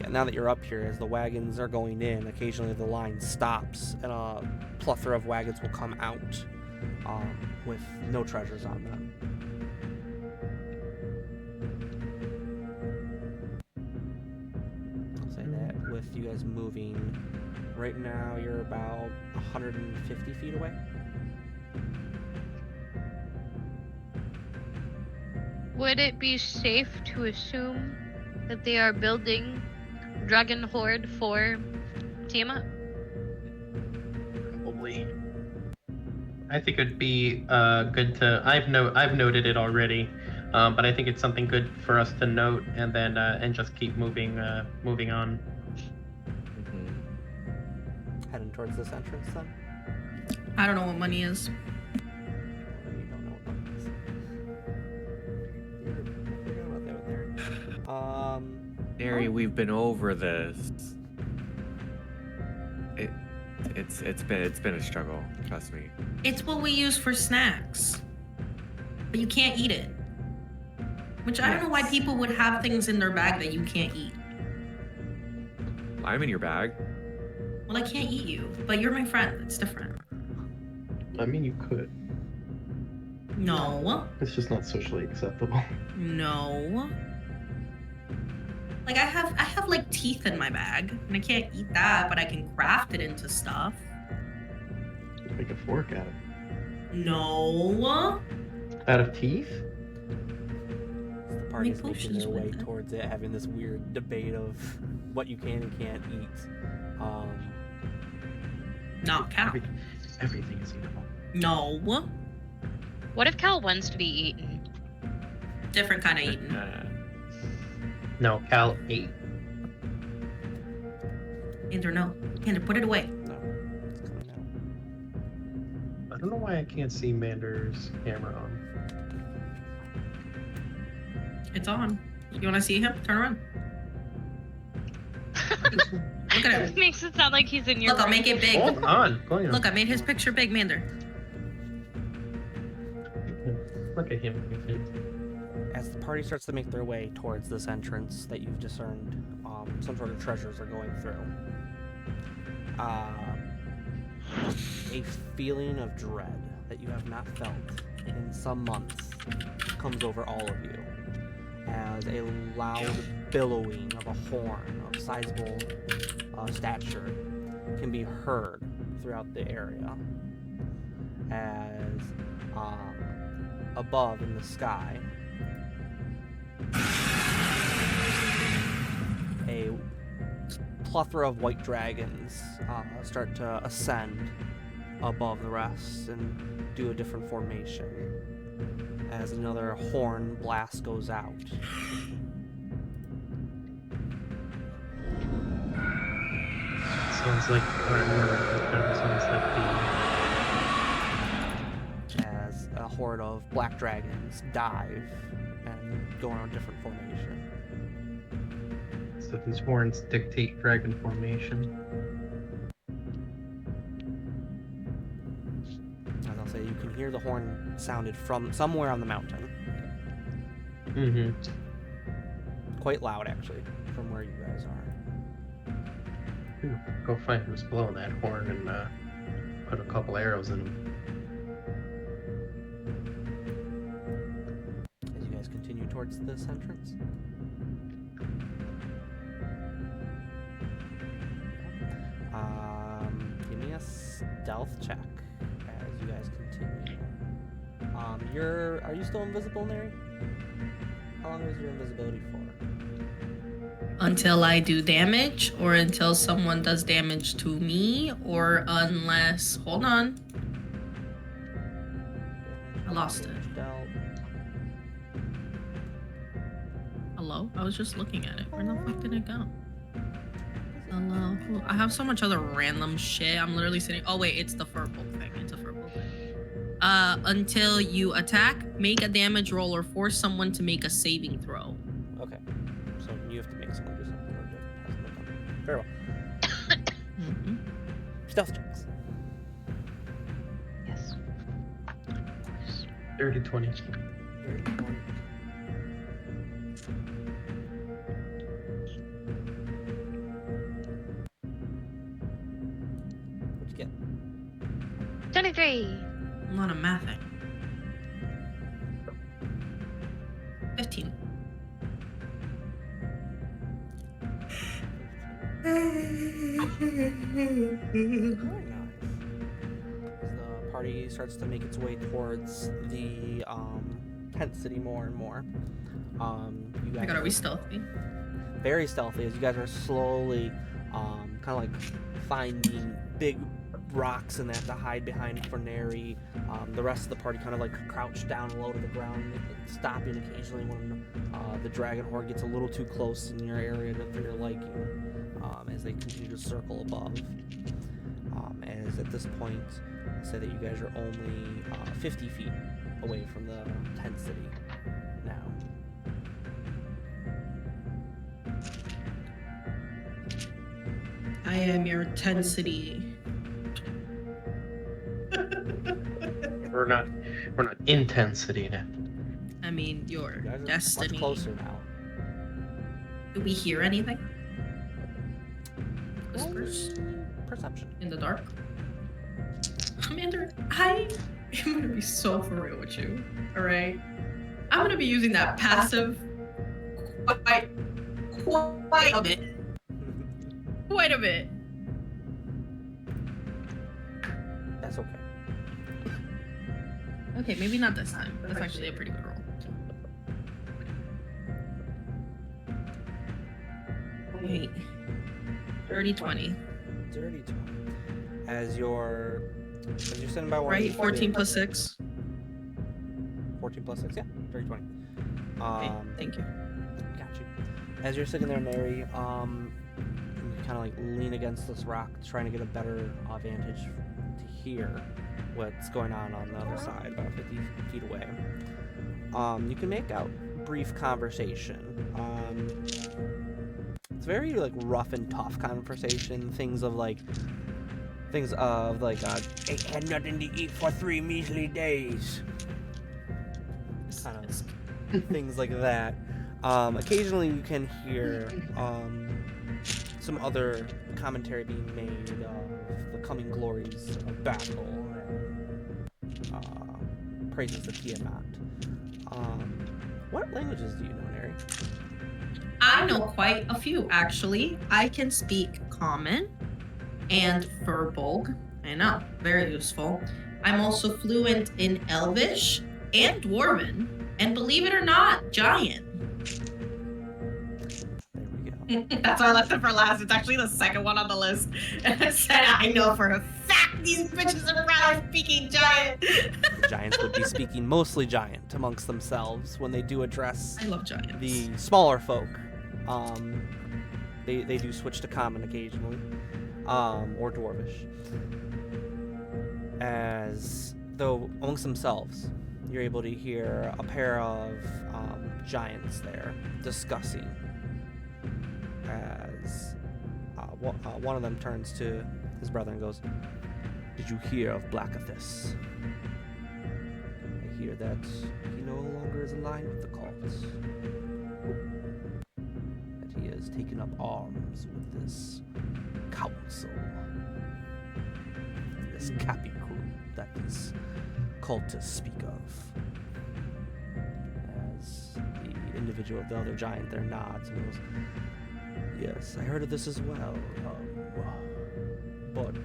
now that you're up here, as the wagons are going in, occasionally the line stops and a plethora of wagons will come out with no treasures on them. I'll say that with you guys moving, right now you're about 150 feet away. Would it be safe to assume that they are building Dragon Horde for Tiamat? Probably. I think it'd be good to. I've noted it already, but I think it's something good for us to note and then and just keep moving on. Mm-hmm. Heading towards this entrance then? I don't know what money is. You don't know what money is. I forgot about that one there. Neri, we've been over this. It's been a struggle, trust me. It's what we use for snacks. But you can't eat it. Which I don't know why people would have things in their bag that you can't eat. I'm in your bag. Well, I can't eat you, but you're my friend. It's different. I mean, you could. No. It's just not socially acceptable. No. Like I have like teeth in my bag, and I can't eat that, but I can craft it into stuff. Just make a fork out of it. No. Out of teeth? The party's making potions their way with it. towards it, having this weird debate of what you can and can't eat. Not cow. Everything is eatable. No. What if Cal wants to be eaten? Different kind of eating. No, Cal ate. Andrew, no. Andrew, put it away. No, it's coming out. I don't know why I can't see Mander's camera on. It's on. You want to see him? Turn around. Look at him. It makes it sound like he's in your Look, I'll make it big. Hold on. Going on. Look, I made his picture big, Mander. Look at him. As the party starts to make their way towards this entrance that you've discerned, some sort of treasures are going through. A feeling of dread that you have not felt in some months comes over all of you, as a loud billowing of a horn of sizable stature can be heard throughout the area, as above in the sky, a plethora of white dragons start to ascend above the rest and do a different formation as another horn blast goes out. Sounds like, I remember, it kind of sounds like As a horde of black dragons dive and go on a different formation. So these horns dictate dragon formation. As I'll say, you can hear the horn sounded from somewhere on the mountain. Mm-hmm. Quite loud, actually, from where you guys are. Go find who's blowing that horn and put a couple arrows in him. As you guys continue towards this entrance. Give me a stealth check as you guys continue. Are you still invisible, Neri? How long is your invisibility for? Until I do damage, or until someone does damage to me, or unless... Hold on. I lost it. Hello? I was just looking at it. Where the fuck did it go? Hello? I have so much other random shit. I'm literally sitting... Oh, wait. It's the purple thing. It's a purple thing. Until you attack, make a damage roll, or force someone to make a saving throw. Okay. So you have to make someone do something or it has to look up. Very well. Mm-hmm. Stealth checks. Yes. Dirty 20. What'd you get? 23. I'm not a mathing. 15. Very nice. As the party starts to make its way towards the tent city more and more, you Oh guys my god, are we stealthy? very stealthy as you guys are slowly kind of like finding big rocks and that to hide behind for Neri. The rest of the party kind of like crouched down low to the ground, stopping occasionally when the dragon horde gets a little too close in your area for your liking, as they continue to circle above. As at this point, say that you guys are only 50 feet away from the tent city now. I am your intensity. We're not intensity now. I mean, You your guys are destiny. much closer now. Do we hear anything? Whispers Perception. in the dark. Commander, I am gonna be so for real with you. All right, I'm gonna be using that passive quite a bit. Quite a bit. That's okay. Okay, maybe not this time, but that's actually a pretty good roll. Wait. 30-20. Dirty 20. As you're sitting by one. Right? 14 plus 6. 14 plus 6, yeah. Dirty 20. Okay, thank you. Got you. As you're sitting there, Neri, you kind of like lean against this rock, trying to get a better vantage to hear what's going on the other side, about 50 feet away. You can make out brief conversation. It's very like rough and tough conversation. Things of like, ain't had nothing to eat for 3 measly days. Kind of things like that. Occasionally you can hear some other commentary being made of the coming glories of battle and praises of Tiamat. What languages do you know, Neri? I know quite a few, actually. I can speak Common and Furbolg. I know, very useful. I'm also fluent in Elvish and Dwarven, and believe it or not, Giant. There we go. That's our lesson for last. It's actually the second one on the list. And it said, I know for a fact these bitches are probably speaking Giant. The Giants would be speaking mostly Giant amongst themselves when they do address I love Giants. the smaller folk. They do switch to Common occasionally, or Dwarvish. As though amongst themselves, you're able to hear a pair of giants there discussing. As one of them turns to his brother and goes, "Did you hear of Blackathis? I hear that he no longer is in line with the cult. That he has taken up arms with this council, this Cappy crew that these cultists speak of." As the individual, the other giant there nods and goes, "Yes, I heard of this as well. But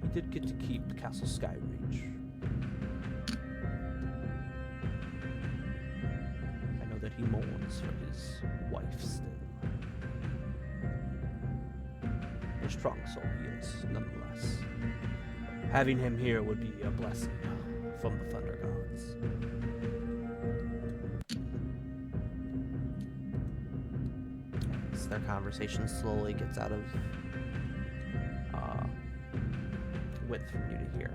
he did get to keep Castle Skyreach. I know that he mourns for his wife still. A strong soul he is, nonetheless. Having him here would be a blessing from the Thunder Gods." As their conversation slowly gets out of width from you to hear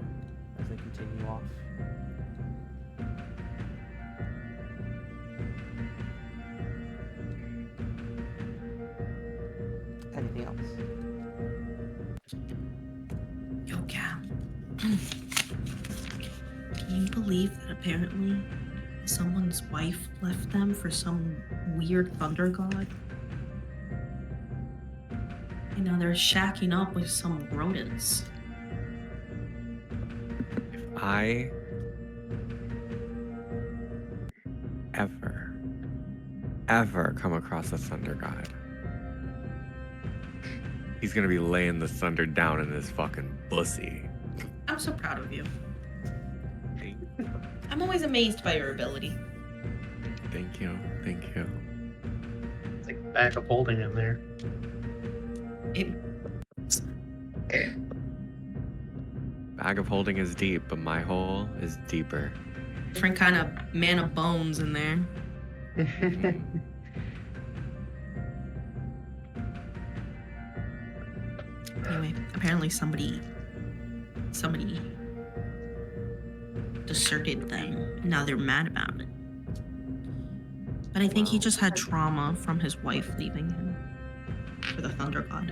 as they continue off. Anything else? Yo, Cal. Can you believe that apparently someone's wife left them for some weird thunder god? And now they're shacking up with some rodents. If I ever come across a thunder god, he's gonna be laying the thunder down in his fucking pussy. I'm so proud of you. I'm always amazed by your ability. Thank you. It's like a bag of holding in there. Bag of holding is deep, but my hole is deeper. Different kind of man of bones in there. Anyway, apparently somebody deserted them. Now they're mad about it. But I think he just had trauma from his wife leaving him for the Thunder God.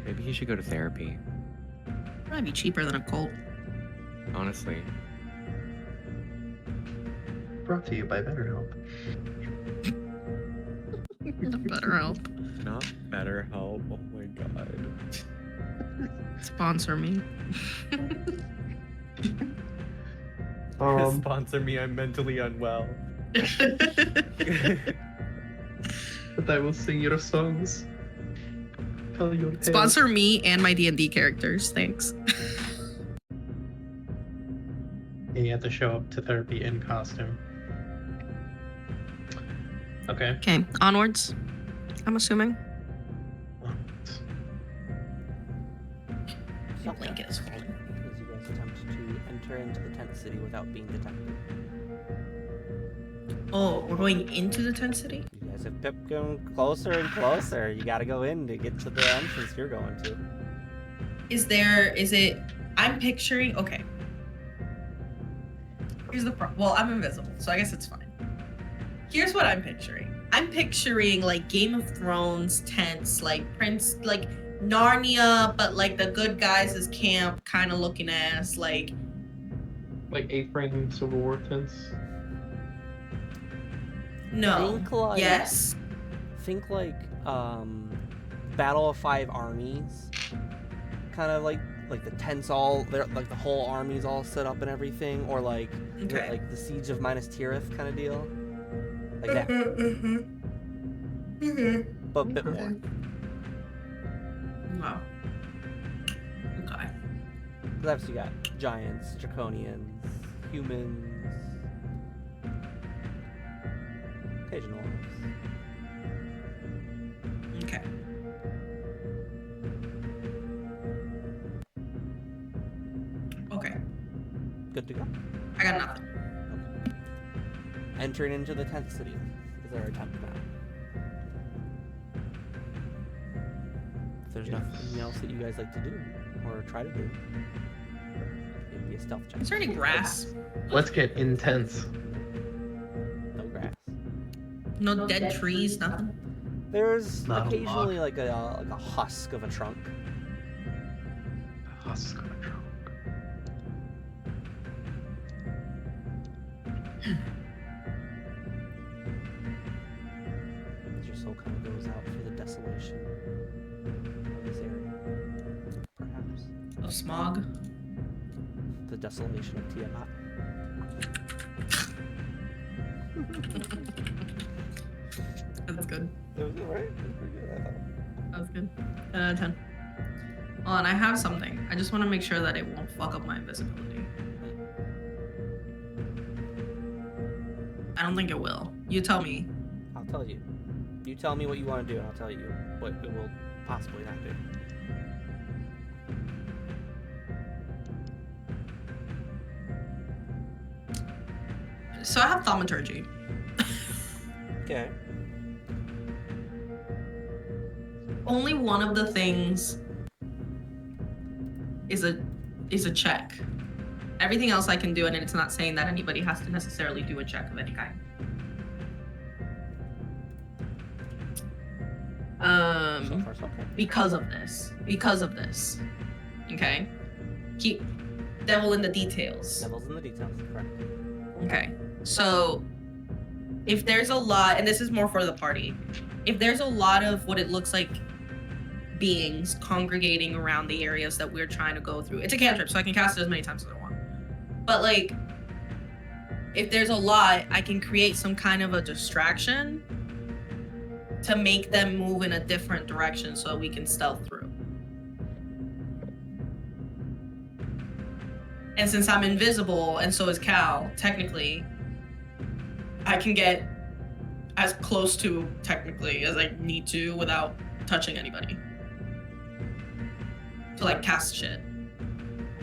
Maybe he should go to therapy. Probably be cheaper than a cult. Honestly. Brought to you by BetterHelp. Better help. Not BetterHelp. Oh my god. Sponsor me. Sponsor me. I'm mentally unwell. But I will sing your songs. Tell your tales. Sponsor me and my D&D characters. Thanks. And you have to show up to therapy in costume. Okay. Okay, onwards. I'm assuming. So, Link is full. as you guys attempt to enter into the tent city without being detected. Oh, we're going into the tent city? You guys have kept going closer and closer. You gotta go in to get to the entrance you're going to. I'm picturing, okay. Here's the well, I'm invisible, so I guess it's fine. Here's what I'm picturing. I'm picturing like Game of Thrones tents, like like Narnia, but like the good guys' camp kind of looking ass, like A-frame Civil War tents. no. Think like, Yes. Think like Battle of Five Armies. Kind of like the tents all, they're like the whole army's all set up and everything, or like Okay. like the Siege of Minas Tirith kind of deal. Like that, but a bit more. Wow. Okay. Because obviously you got giants, draconians, humans, occasional elves. Okay. Okay. Good to go. I got nothing. Entering into the tent city is our attempt now. If there's nothing else that you guys like to do or try to do, it'd be a stealth check. Is there any grass? Let's get intense. No grass. No dead trees, nothing? There's Not a occasionally like a husk of a trunk. Husk of a trunk. Your soul kind of goes out for the desolation of this area. Perhaps. Of smog? The desolation of Tiamat. That's good. It was right? It was pretty good, I thought. That was good. 10 out of 10. Oh, and I have something. I just want to make sure that it won't fuck up my invisibility. I don't think it will. You tell me. I'll tell you. You tell me what you want to do, and I'll tell you what it will possibly not do. So I have thaumaturgy. Okay. Only one of the things is a check. Everything else I can do, and it's not saying that anybody has to necessarily do a check of any kind. So far, so good. Because of this. Okay? Keep devil in the details. Devil's in the details, correct. Okay. So if there's a lot, and this is more for the party, if there's a lot of what it looks like beings congregating around the areas that we're trying to go through, it's a cantrip, so I can cast it as many times as I want. But like, if there's a lot, I can create some kind of a distraction to make them move in a different direction so we can stealth through. And since I'm invisible, and so is Cal, technically, I can get as close to, technically, as I need to without touching anybody. To, like, cast shit.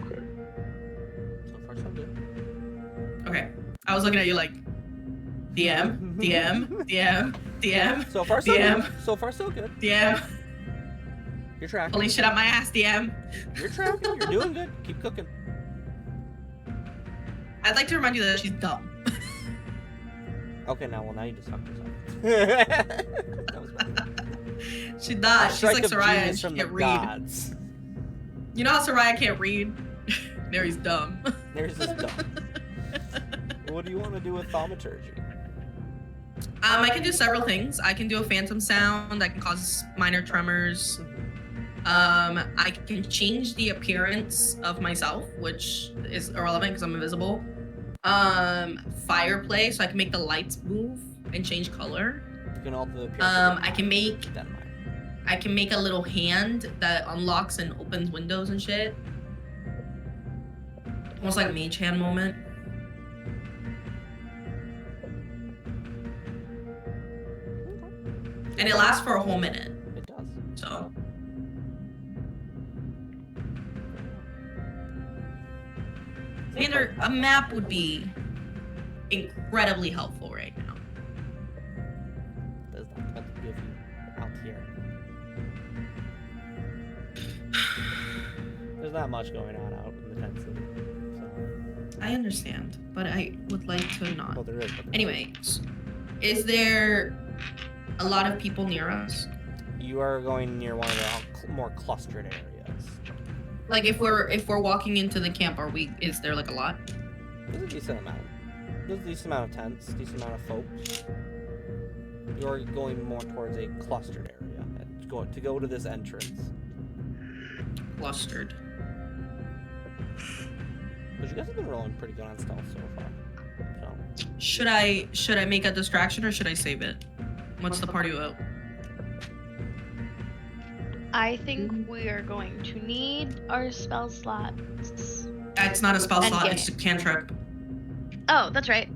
Okay. So far, so good. Okay. I was looking at you like, DM, DM, DM, DM, So far, so DM. good. So far, so good. DM. You're tracking. Pulling shit out my ass, DM. You're tracking. You're doing good. Keep cooking. I'd like to remind you that she's dumb. Okay, now you just fucked yourself. That was bad. She died. She's like Strike of Soraya and genius she from can't the read. gods. You know how Soraya can't read? Mary's dumb. There's this dumb. What do you want to do with thaumaturgy? I can do several things. I can do a phantom sound. I can cause minor tremors. I can change the appearance of myself, which is irrelevant because I'm invisible. Fire play, so I can make the lights move and change color. You can alter the appearance. I can make a little hand that unlocks and opens windows and shit. Almost like a mage hand moment. And it lasts for a whole minute. It does. So. Xander, a map would be incredibly helpful right now. Does that give you out here? There's not much going on out in the tent city. So. I understand, but I would like to not. Well, there is. Anyway, is there a lot of people near us? You are going near one of the more clustered areas. Like if we're walking into the camp, is there like a lot? There's a decent amount. There's a decent amount of tents, decent amount of folks. You're going more towards a clustered area to go to this entrance. Clustered. But you guys have been rolling pretty good on stealth so far. So. Should I make a distraction or should I save it? What's the party vote? I think we are going to need our spell slots. It's not a spell slot, Endgame. it's a cantrip. Oh, that's right.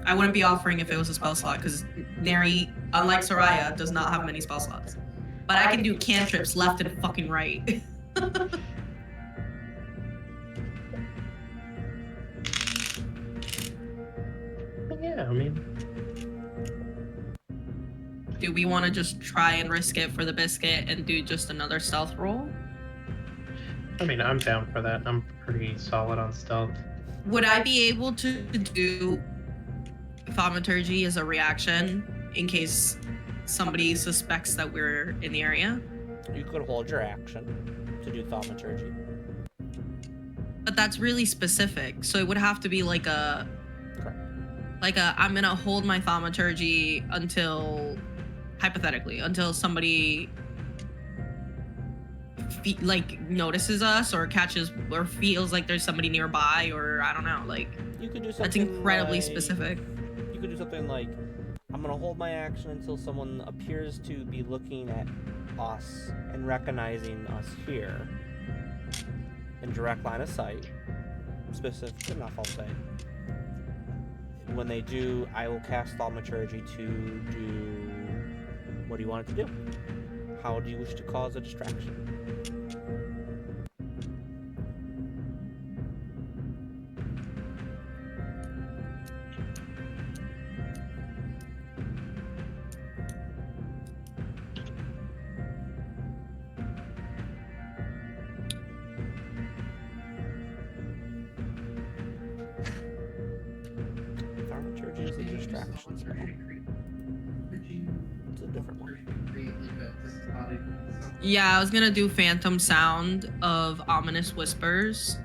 I wouldn't be offering if it was a spell slot, because Neri, unlike Soraya, does not have many spell slots. But I can do cantrips left and fucking right. Yeah, I mean, Do we want to just try and risk it for the biscuit and do just another stealth roll? I'm down for that. I'm pretty solid on stealth. Would I be able to do thaumaturgy as a reaction in case somebody suspects that we're in the area? You could hold your action to do thaumaturgy. But that's really specific, so it would have to be like a... Correct. I'm gonna hold my thaumaturgy until... Hypothetically, until somebody... notices us or catches or feels like there's somebody nearby, or I don't know, You could do something that's incredibly like- specific. You could do something like, I'm gonna hold my action until someone appears to be looking at us and recognizing us here in direct line of sight. Specific enough, I'll say. When they do, I will cast thaumaturgy to do... What do you want it to do? How do you wish to cause a distraction? Thaumaturgy is a distraction spell. It's a different one. Yeah, I was gonna do phantom sound of ominous whispers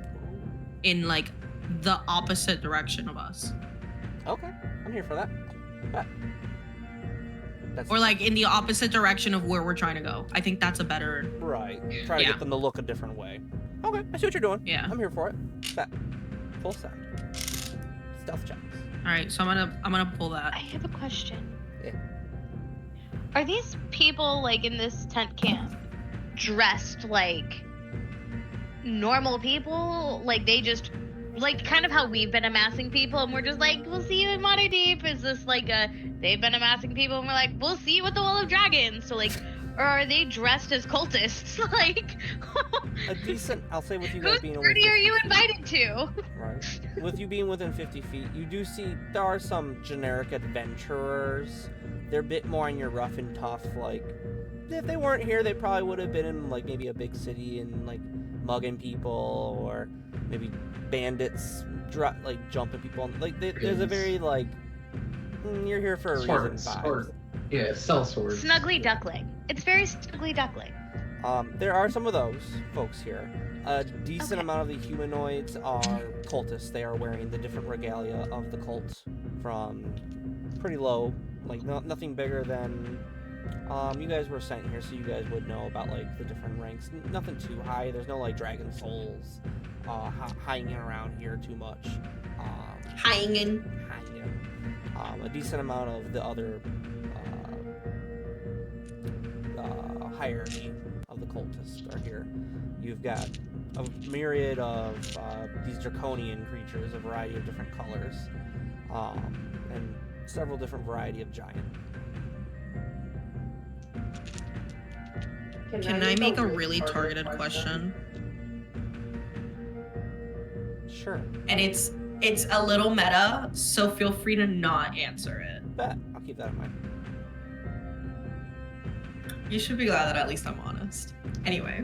in the opposite direction of us. Okay, I'm here for that. That's Or in the opposite direction of where we're trying to go. I think that's a better... right. Try to Yeah. get them to look a different way. Okay, I see what you're doing. Yeah. I'm here for it. Set. Full set. Stealth checks. Alright, so I'm gonna pull that. I have a question. Yeah. Are these people in this tent camp dressed like normal people? Like they just kind of how we've been amassing people and we're just we'll see you in Monte Deep? Is this they've been amassing people and we're we'll see you at the Wall of Dragons? So or are they dressed as cultists? A decent, I'll say with you whose guys being party are you 50 feet, invited to? right? With you being within 50 feet, you do see there are some generic adventurers. They're a bit more on your rough and tough. If they weren't here, they probably would have been in maybe a big city and mugging people, or maybe bandits jumping people. There's a very you're here for a reason vibe. Yeah, sell swords. Snuggly duckling. It's very snuggly duckling. There are some of those folks here. A decent Okay. amount of the humanoids are cultists. They are wearing the different regalia of the cult from pretty low, like nothing bigger than. You guys were sent here, so you guys would know about like the different ranks. Nothing too high. There's no like dragon souls hanging around here too much. Hanging. A decent amount of the other hierarchy of the cultists are here. You've got a myriad of these draconian creatures, a variety of different colors, and several different variety of giant. Can I make a really targeted question? Sure. And it's a little meta, so feel free to not answer it. Bet. I'll keep that in mind. You should be glad that at least I'm honest. Anyway.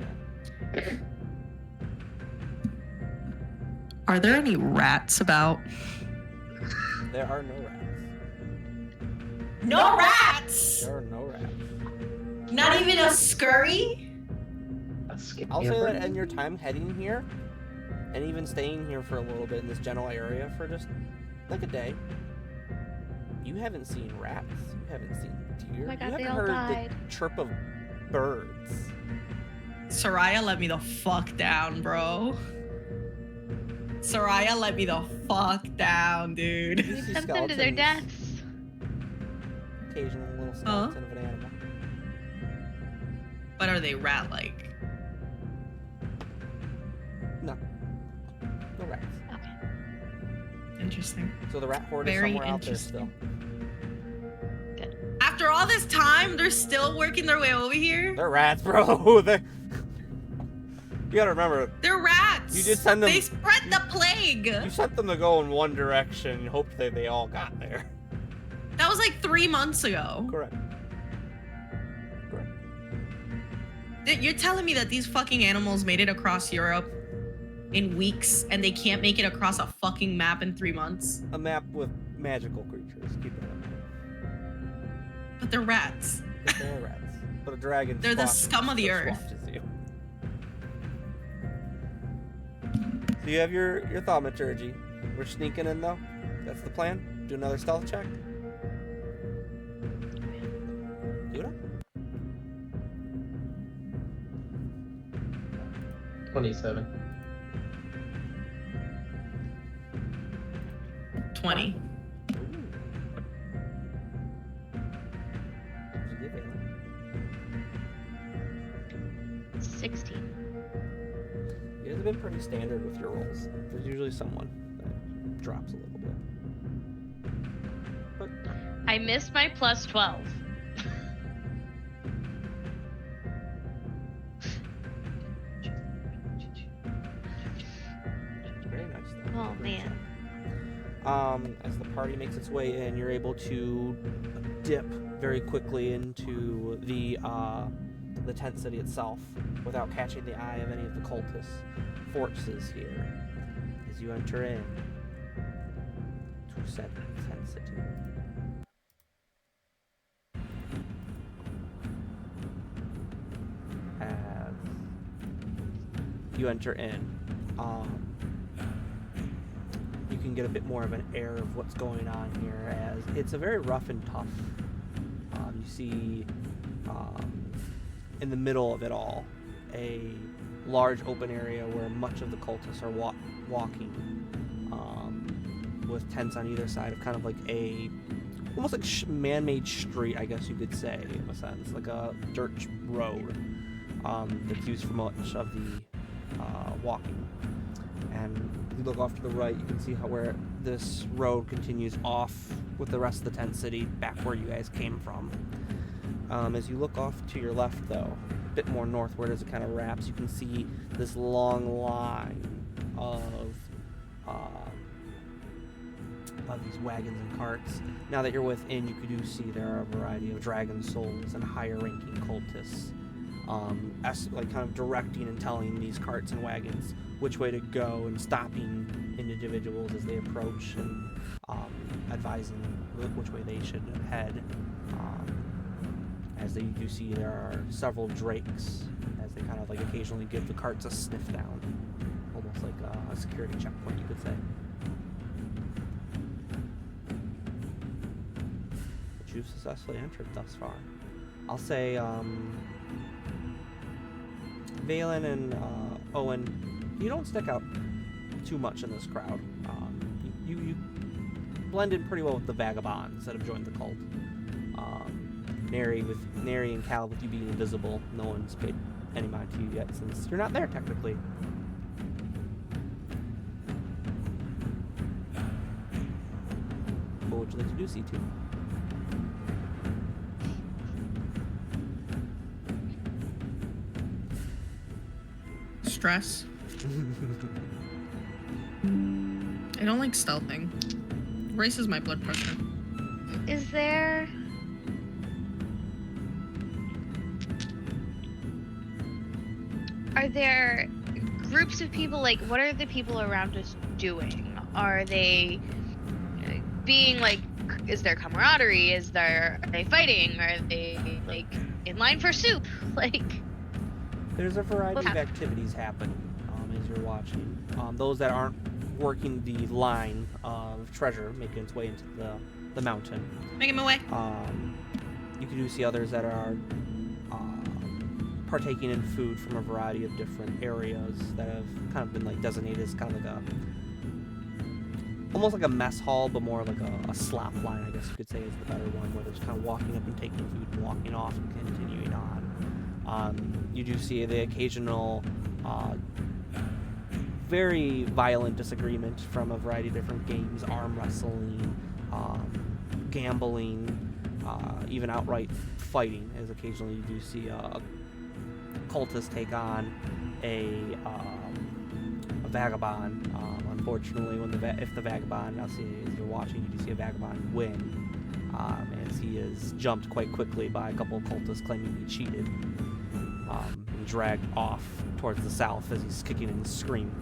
Are there any rats about? There are no rats. No rats! There are no rats. Not even a scurry? I'll say that in your time heading here, and even staying here for a little bit in this general area for just like a day, you haven't seen rats. You haven't seen deer. Oh my God, you they haven't all heard died. the chirp of birds. Soraya, let me the fuck down, bro. Soraya, let me the fuck down, dude. You see Sent them to their skeletons, deaths. occasional little skeleton of an animal. But are they rat-like? No rats. Okay. Interesting. So the rat horde Very is somewhere out there interesting. still. After all this time, they're still working their way over here? They're rats, bro. You gotta remember, They're rats! You just send them- They spread the plague! you sent them to go in one direction and hoped that they all got there. That was like 3 months ago. Correct. You're telling me that these fucking animals made it across Europe in weeks and they can't make it across a fucking map in 3 months? A map with magical creatures. Keep that in mind. But they're rats. They're rats. But a dragon. They're the scum of the earth. You. So you have your thaumaturgy. We're sneaking in though. That's the plan. Do another stealth check. Do it. 27. 20. What'd you get, Bailey? 16. You guys have been pretty standard with your rolls. There's usually someone that drops a little bit. But I missed my plus 12. very nice though. Oh, Great man. job. As the party makes its way in, you're able to dip very quickly into the tent city itself without catching the eye of any of the cultist forces here. As you enter in to said tent city. As you enter in, you can get a bit more of an air of what's going on here, as it's a very rough and tough. You see in the middle of it all a large open area where much of the cultists are walking, with tents on either side of kind of like a almost like man-made street, I guess you could say, in a sense, like a dirt road that's used for much of the walking. And if you look off to the right, you can see how where this road continues off with the rest of the tent city back where you guys came from. As you look off to your left, though, a bit more northward as it kind of wraps, you can see this long line of these wagons and carts. Now that you're within, you do see there are a variety of dragon souls and higher-ranking cultists, like kind of directing and telling these carts and wagons which way to go and stopping individuals as they approach and advising which way they should head. As they do see, there are several drakes as they kind of like occasionally give the carts a sniff down, almost like a security checkpoint, you could say. you've successfully entered thus far. I'll say, Valen and Owen, you don't stick out too much in this crowd. You blend in pretty well with the vagabonds that have joined the cult. Neri and Cal, with you being invisible, no one's paid any mind to you yet since you're not there technically. What would you like to do, C2? Stress. I don't like stealthing. Raises my blood pressure. Is there... Are there groups of people, like, what are the people around us doing? Are they being, like, is there camaraderie? Are they fighting? Are they, like, in line for soup? Like... There's a variety of activities happening as you're watching. Those that aren't working the line of treasure making its way into the mountain. Making my way. You do see others that are partaking in food from a variety of different areas that have kind of been like designated as kind of like almost like a mess hall, but more like a slop line, I guess you could say is the better one, where there's kind of walking up and taking food and walking off and continuing on. You do see the occasional very violent disagreement from a variety of different games, arm wrestling, gambling, even outright fighting, as occasionally you do see a cultist take on a vagabond. Unfortunately, if the vagabond, now see as you're watching, you do see a vagabond win, as he is jumped quite quickly by a couple of cultists claiming he cheated, and dragged off towards the south as he's kicking and screaming.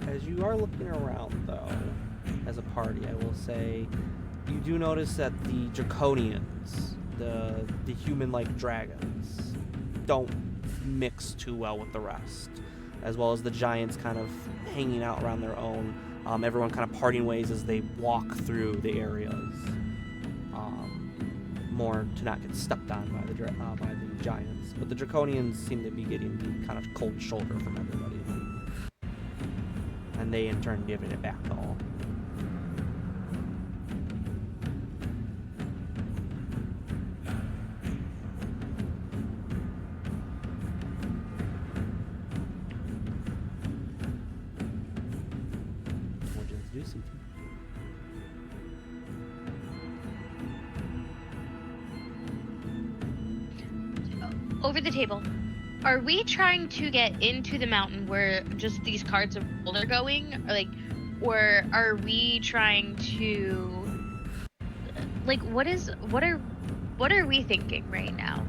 As you are looking around, though, as a party, I will say, you do notice that the draconians, the human-like dragons, don't mix too well with the rest, as well as the giants kind of hanging out around their own, everyone kind of parting ways as they walk through the areas, more to not get stepped on by the giants. But the draconians seem to be getting the kind of cold shoulder from everybody, and they in turn giving it back to all. What did you do, Over the table, are we trying to get into the mountain where just these cards of gold are going, or are we trying to, like, what are we thinking right now?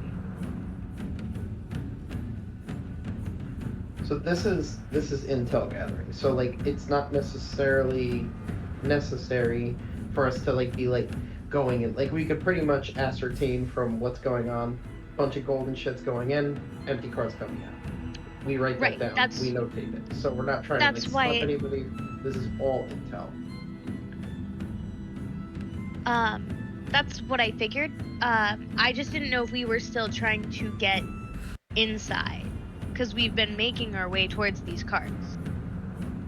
So this is intel gathering. So like it's not necessarily necessary for us to like be like going in. Like we could pretty much ascertain from what's going on. Bunch of golden shits going in, empty cards coming out. We write that down. We notate it. So we're not trying to like slap anybody. This is all intel. That's what I figured. I just didn't know if we were still trying to get inside, because we've been making our way towards these cards,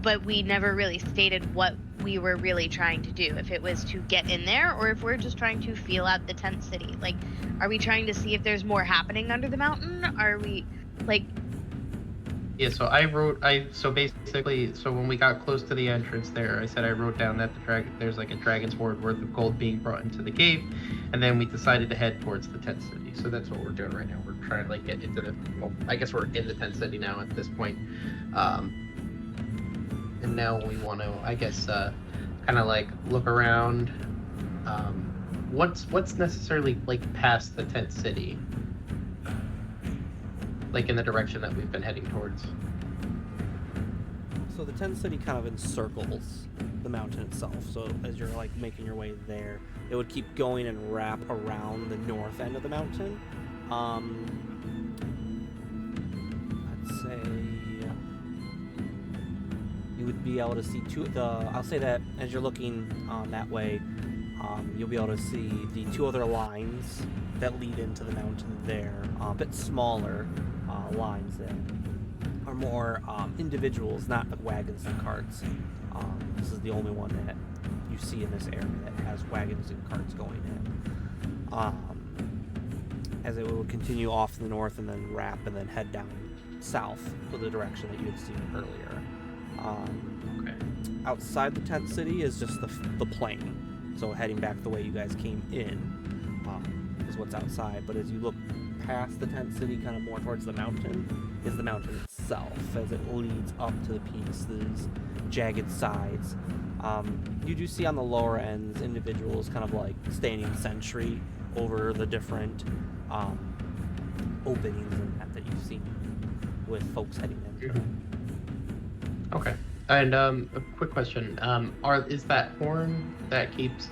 but we never really stated what we were really trying to do, if it was to get in there or if we're just trying to feel out the tent city. Like, are we trying to see if there's more happening under the mountain? Are we like... Yeah, so so basically, when we got close to the entrance there, I said I wrote down that there's like a dragon's hoard worth of gold being brought into the cave, and then we decided to head towards the tent city. So that's what we're doing right now. We're trying to like get into I guess we're in the tent city now at this point. And now we want to, I guess, kind of like look around. What's necessarily like past the tent city, like in the direction that we've been heading towards? So the tent city kind of encircles the mountain itself. So as you're like making your way there, it would keep going and wrap around the north end of the mountain. I'd say you would be able to see I'll say that as you're looking that way, you'll be able to see the two other lines that lead into the mountain there, a bit smaller lines that are more individuals, not like wagons and carts. This is the only one that you see in this area that has wagons and carts going in. As it will continue off to the north and then wrap and then head down south to the direction that you had seen earlier. Okay. Outside the tent city is just the plain. So heading back the way you guys came in is what's outside. But as you look past the tent city, kind of more towards the mountain, is the mountain itself as it leads up to the peaks, these jagged sides. You do see on the lower ends individuals kind of like standing sentry over the different openings in that you've seen with folks heading in. Mm-hmm. Okay. And a quick question: is that horn that keeps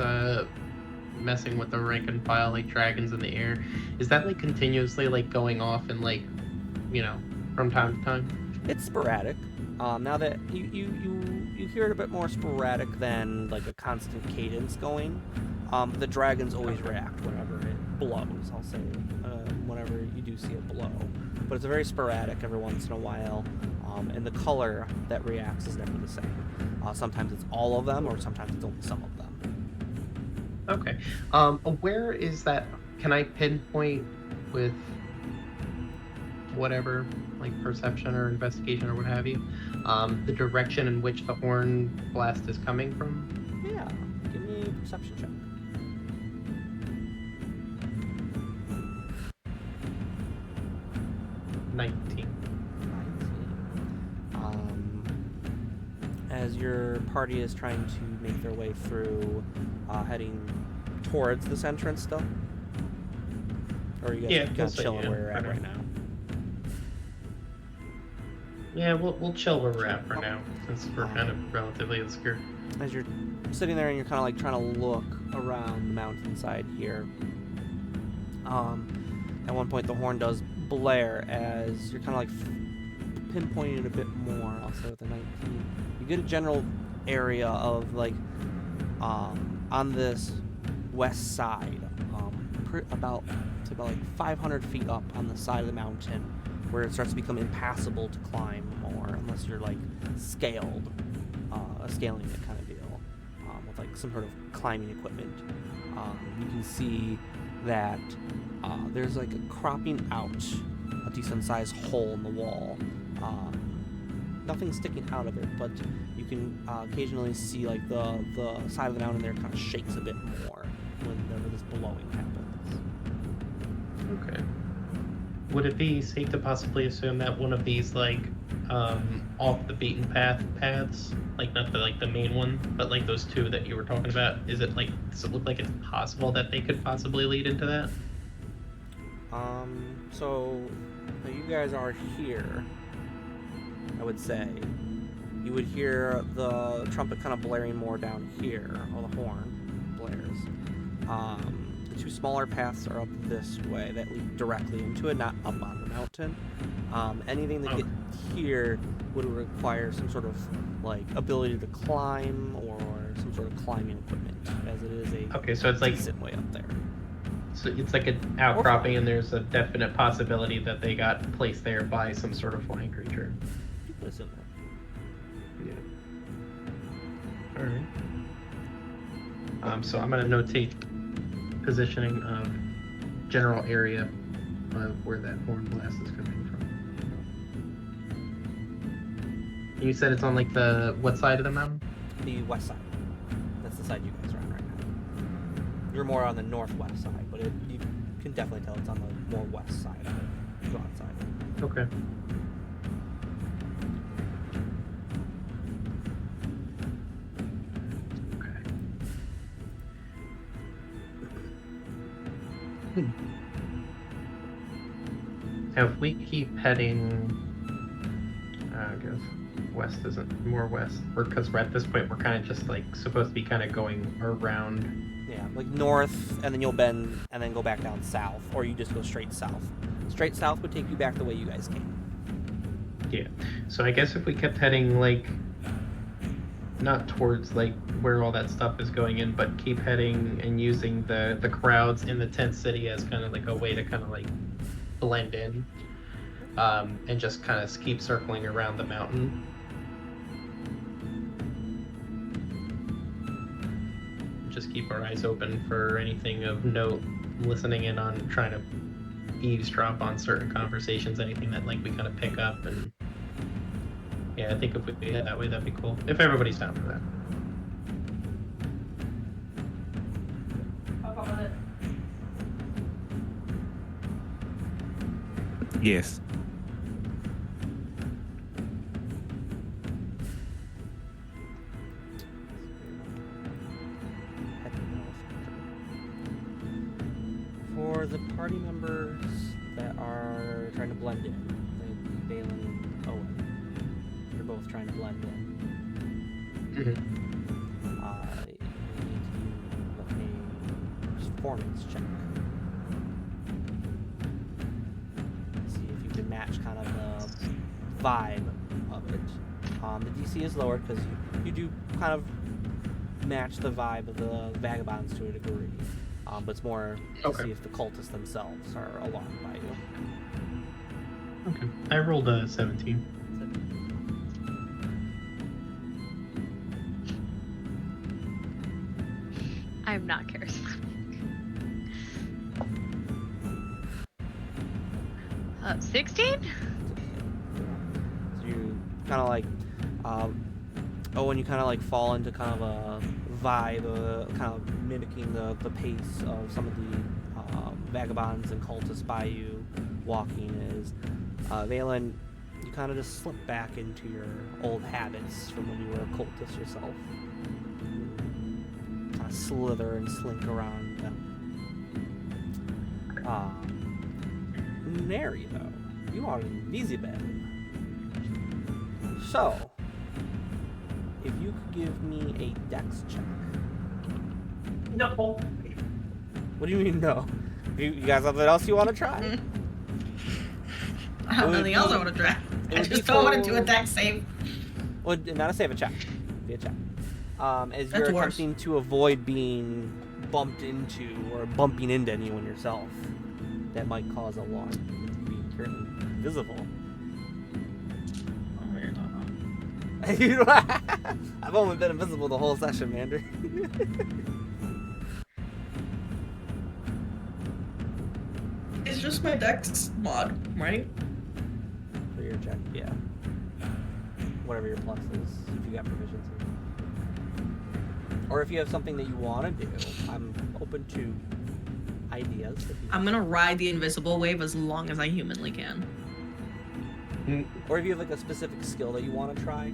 messing with the rank and file like dragons in the air? Is that like continuously like going off and like, from time to time? It's sporadic. Now that you hear it a bit more sporadic than like a constant cadence going. But the dragons always react whenever it blows. I'll say whenever you do see it blow. But it's very sporadic every once in a while. And the color that reacts is never the same. Sometimes it's all of them, or sometimes it's only some of them. Okay. Where is that? Can I pinpoint with whatever, like perception or investigation or what have you, the direction in which the horn blast is coming from? Yeah. Give me a perception check. 19. As your party is trying to make their way through, heading towards this entrance still? Or are you guys kind of chilling where you're at right now? Yeah, we'll chill where we're at for now, since we're kind of relatively obscure. As you're sitting there and you're kind of like trying to look around the mountainside here, at one point the horn does blare as you're kind of like pinpointing it a bit more. I'll say with the 19. You get a general area of like on this west side, about like 500 feet up on the side of the mountain, where it starts to become impassable to climb more unless you're like scaling it kind of deal, with like some sort of climbing equipment. You can see that there's like a cropping out a decent sized hole in the wall. Nothing sticking out of it, but you can occasionally see like the side of the mountain there kind of shakes a bit more whenever this blowing happens. Okay. Would it be safe to possibly assume that one of these like off the beaten paths, like not the main one, but like those two that you were talking about, does it look like it's possible that they could possibly lead into that? So you guys are here. I would say you would hear the trumpet kind of blaring more down here, or the horn blares. The two smaller paths are up this way that lead directly into it, not up on the mountain. Anything that get here would require some sort of like ability to climb or some sort of climbing equipment, as it is a so it's like decent way up there. So it's like an outcropping, and there's a definite possibility that they got placed there by some sort of flying creature. You can assume that. Yeah. All right. So I'm gonna notate positioning of general area of where that horn blast is coming from. You said it's on like the what side of the mountain? The west side. That's the side you guys are on right now. You're more on the northwest side, but you can definitely tell it's on the more west side of it, John side. Okay. Now, if we keep heading, I guess west isn't more west, because we're at this point we're kind of just like supposed to be kind of going around. Yeah, like north, and then you'll bend, and then go back down south, or you just go straight south. Straight south would take you back the way you guys came. Yeah. So I guess if we kept heading like not towards like where all that stuff is going in, but keep heading and using the crowds in the tent city as kind of like a way to kind of like blend in, and just kind of keep circling around the mountain. Just keep our eyes open for anything of note, listening in on, trying to eavesdrop on certain conversations, anything that like we kind of pick up. And yeah, I think if we do it that way, that'd be cool. If everybody's down for that. Yes. For the party members that are trying to blend in, like Balin and Owen, you're both trying to blend in. You need to do a performance check. See if you can match kind of the vibe of it. The DC is lowered because you do kind of match the vibe of the vagabonds to a degree. But it's more to see if the cultists themselves are alarmed by you. Okay. I rolled a 17. I'm not charismatic. 16? So you kind of like, when you kind of like fall into kind of a vibe, kind of mimicking the pace of some of the vagabonds and cultists by you walking is, Valen, you kind of just slip back into your old habits from when you were a cultist yourself. Kind of slither and slink around them. Nary, though, you are invisible. So, if you could give me a dex check. No. What do you mean no? You guys have something else you want to try? I have nothing else I want to try. I just don't want to do a dex save. Well, not a save, a check. Be a check. As That's you're worse. attempting to avoid being bumped into or bumping into anyone yourself, that might cause alarm. Being currently visible. I've only been invisible the whole session, Mander. It's just my dex mod, right? For your check, yeah. Whatever your plus is, if you got proficiency. Or if you have something that you want to do, I'm open to ideas. I'm gonna ride the invisible wave as long as I humanly can. Or if you have like a specific skill that you want to try,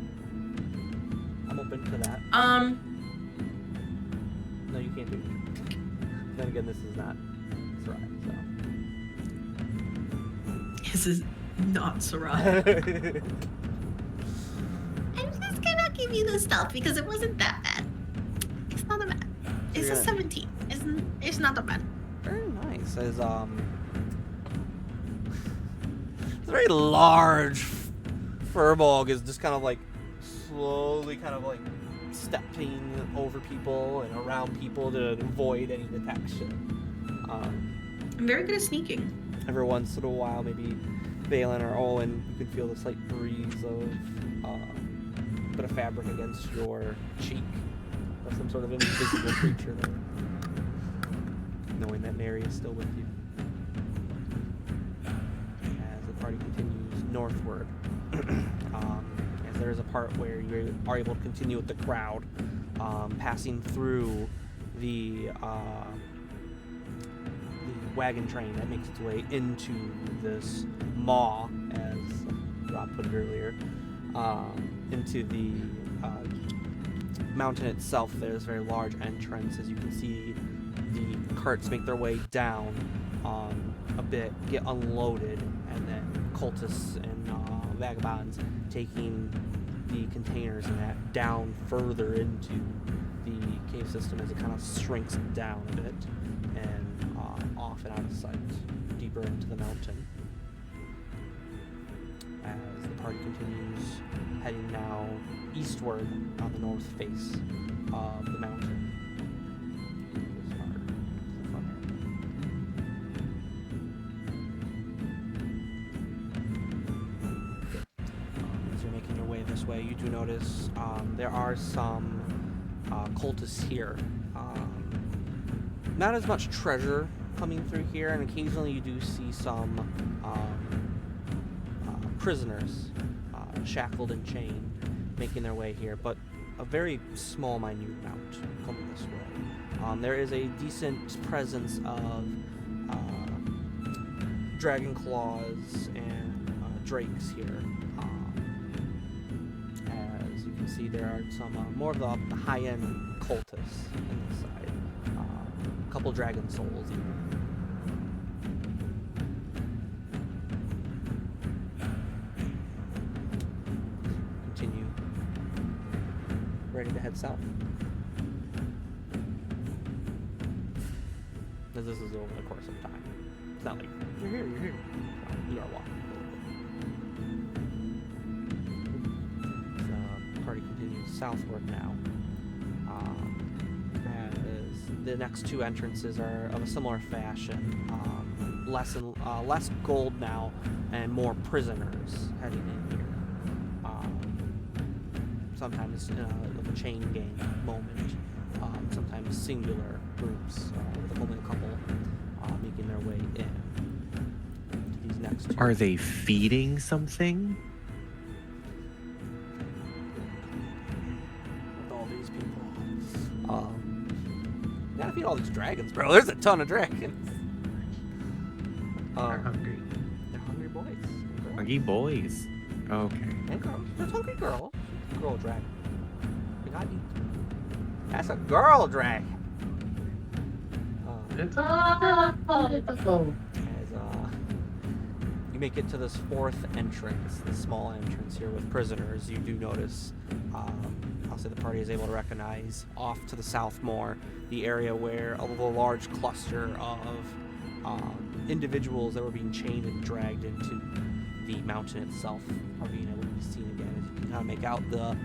I'm open to that. No, you can't do it. Then again, this is not Sarai, so. This is not Sarai. I'm just gonna give you the stuff because it wasn't that bad. It's not that bad. It's a 17. It's not that bad. Very nice. As it's a very large furbog is just kind of like slowly kind of like stepping over people and around people to avoid any detection. I'm very good at sneaking. Every once in a while, maybe Valen or Owen, you can feel the slight breeze of a bit of fabric against your cheek of some sort of invisible creature there, knowing that Mary is still with you. As the party continues northward, as there is a part where you are able to continue with the crowd, passing through the wagon train that makes its way into this maw, as Rob put it earlier, into the mountain itself. There's a very large entrance. As you can see, the carts make their way down a bit, get unloaded, and then cultists and vagabonds taking the containers and that down further into the cave system as it kind of shrinks down a bit and off and out of sight, deeper into the mountain. As the party continues heading now eastward on the north face of the mountain. As far as the front end. As you're making your way this way, you do notice there are some cultists here. Not as much treasure coming through here, and occasionally you do see some prisoners shackled and chained making their way here, but a very small, minute amount coming this way. There is a decent presence of dragon claws and drakes here. As you can see, there are some more of the high-end cultists on this side. A couple dragon souls even. Continue. Ready to head south. As this is over the course of time. It's not like you're here. No, you are walking a little bit. The party continues southward now. As the next two entrances are of a similar fashion. Less gold now and more prisoners heading in here. Sometimes like a chain gang moment. Sometimes singular groups with only a couple making their way in to these next two. Are they feeding something? With all these people. Gotta feed all these dragons, bro. There's a ton of dragons. They're hungry. They're hungry boys. and girls. Hungry boys. Okay. And girls. There's hungry girls. Girl dragon. You gotta eat. That's a girl dragon. It's As you make it to this fourth entrance, the small entrance here with prisoners, you do notice, I'll say the party is able to recognize off to the south more, the area where a large cluster of individuals that were being chained and dragged into the mountain itself are being able to be seen again. As you can kind of make out the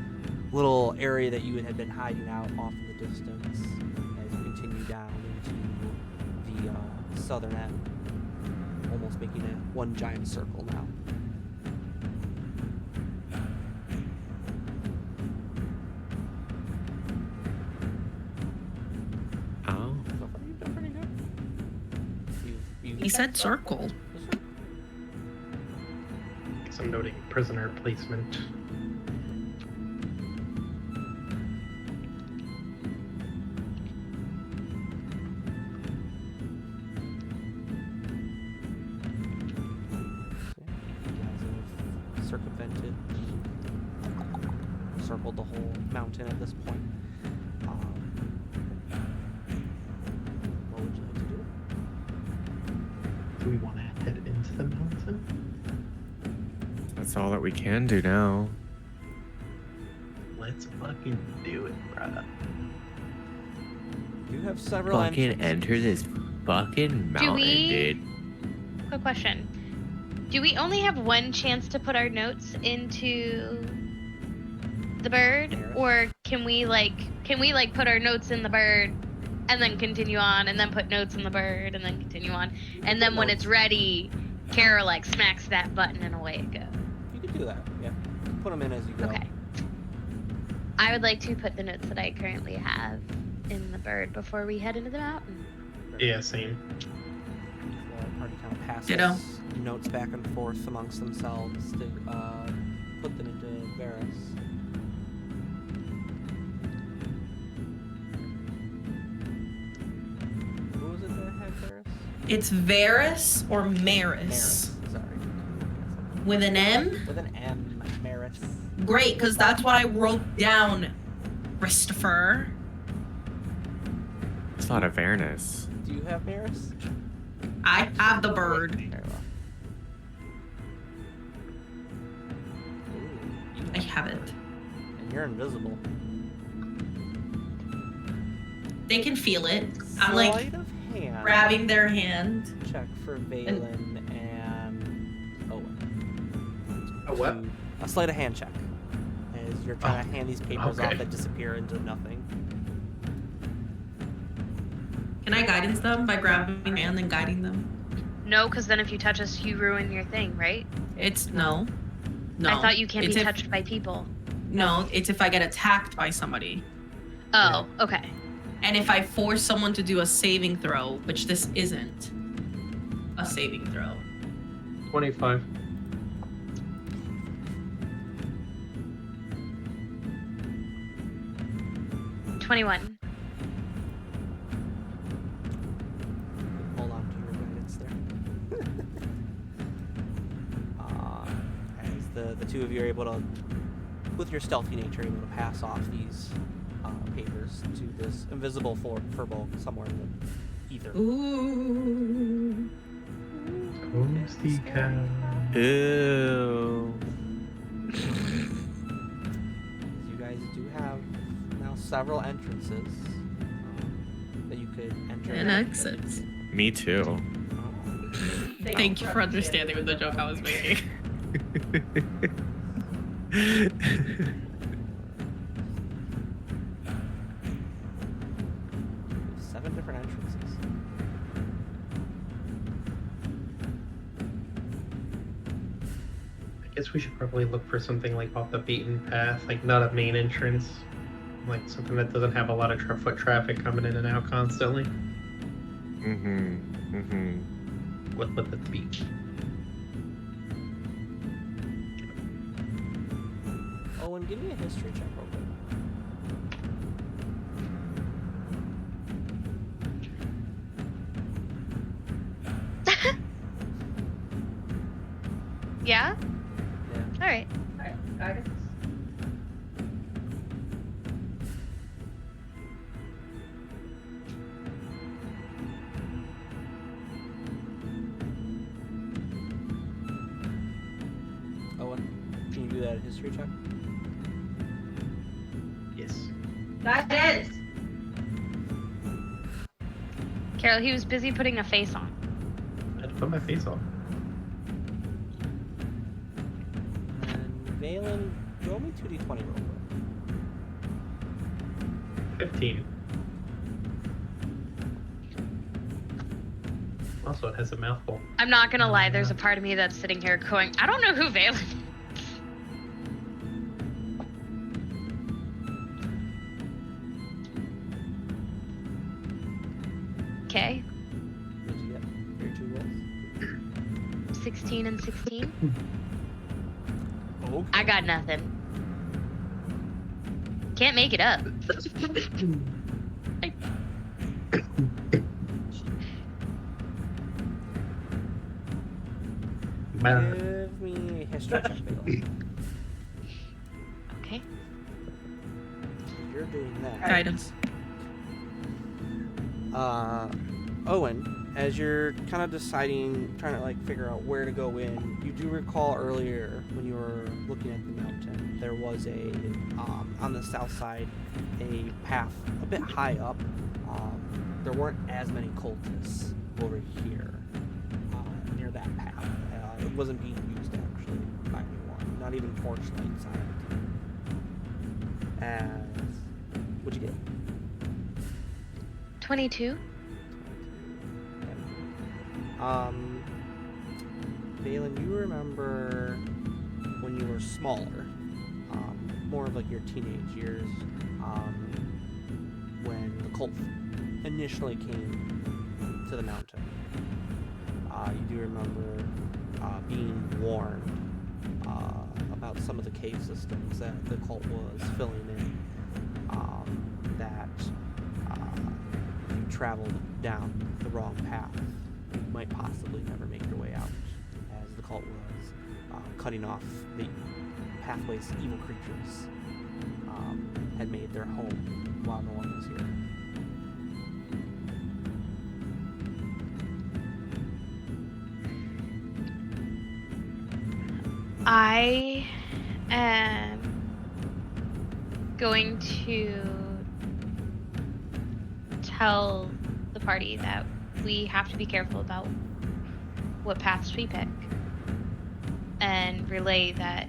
little area that you had been hiding out off in the distance as you continue down into the southern end, almost making it one giant circle now. Oh. So far, you've done pretty good. He said circle. some noting prisoner placement. Circumvented, circled the whole mountain at this point. What would you like to do? Do we want to head into the mountain? That's all that we can do now. Let's fucking do it, bruh. You have several Fucking entrances. enter this fucking mountain, we- dude. Quick question. Do we only have one chance to put our notes into the bird, or can we put our notes in the bird and then continue on, and then put notes in the bird and then continue on, and then when it's ready, Kara like smacks that button and away it goes. You could do that, yeah. Put them in as you go. Okay. I would like to put the notes that I currently have in the bird before we head into the mountain. Yeah, same. The party kind of passes Ditto. notes back and forth amongst themselves to put them into Varus. Who was it that had Varus? It's Varus or Maris. Sorry. With an M? With an M, Maris. Great, because that's what I wrote down, Christopher. It's not awareness. Do you have Maris? I have the bird. Very well. Ooh, you I have it. And you're invisible. They can feel it. I'm like Sleight of hand. grabbing their hand. Check for Valen and Owen. A what? A sleight of hand check. As you're trying to hand these papers okay. off that disappear into nothing. Can I guidance them by grabbing my hand and guiding them? No, because then if you touch us, you ruin your thing, right? It's no. I thought you can't It's be if- touched by people. No, it's if I get attacked by somebody. Oh, okay. And if I force someone to do a saving throw, which this isn't a saving throw. 25. $21. Hold on to your guidance there. As the two of you are able to, with your stealthy nature, able to pass off these papers to this invisible furball somewhere in the ether. Ooh. Toasty cow. Ew. You guys do have now several entrances that you could enter. And exits. Me too. Thank you for understanding the joke I was making. 7 different entrances. I guess we should probably look for something like off the beaten path, like not a main entrance, like something that doesn't have a lot of foot traffic coming in and out constantly. With the beach. Owen, give me a history check real quick. Yeah? Yeah. All right. Owen, can you do that history check? Yes. Guidance. Carol, he was busy putting a face on. I had to put my face on. And Valen, roll me 2d20 real quick. 15. Also, it has a mouthful. I'm not gonna lie, there's a part of me that's sitting here going, I don't know who Valen is. Okay, What'd you get for your 2 rolls? 16 and 16. Oh. I got nothing. Can't make it up. Give me a history check, Valen. Okay. You're doing that. Guidance. Owen, as you're kind of deciding, trying to like figure out where to go in, you do recall earlier when you were looking at the mountain, there was a, on the south side, a path a bit high up. There weren't as many cultists over here, near that path. It wasn't being used actually by anyone, not even torchlights on it. As, what'd you get? 22. Valen, you remember when you were smaller, more of like your teenage years, when the cult initially came to the mountain. You do remember being warned about some of the cave systems that the cult was filling in, that if you traveled down the wrong path, you might possibly never make your way out, as the cult was cutting off the pathways evil creatures had made their home while no one was here. I am going to tell the party that we have to be careful about what paths we pick, and relay that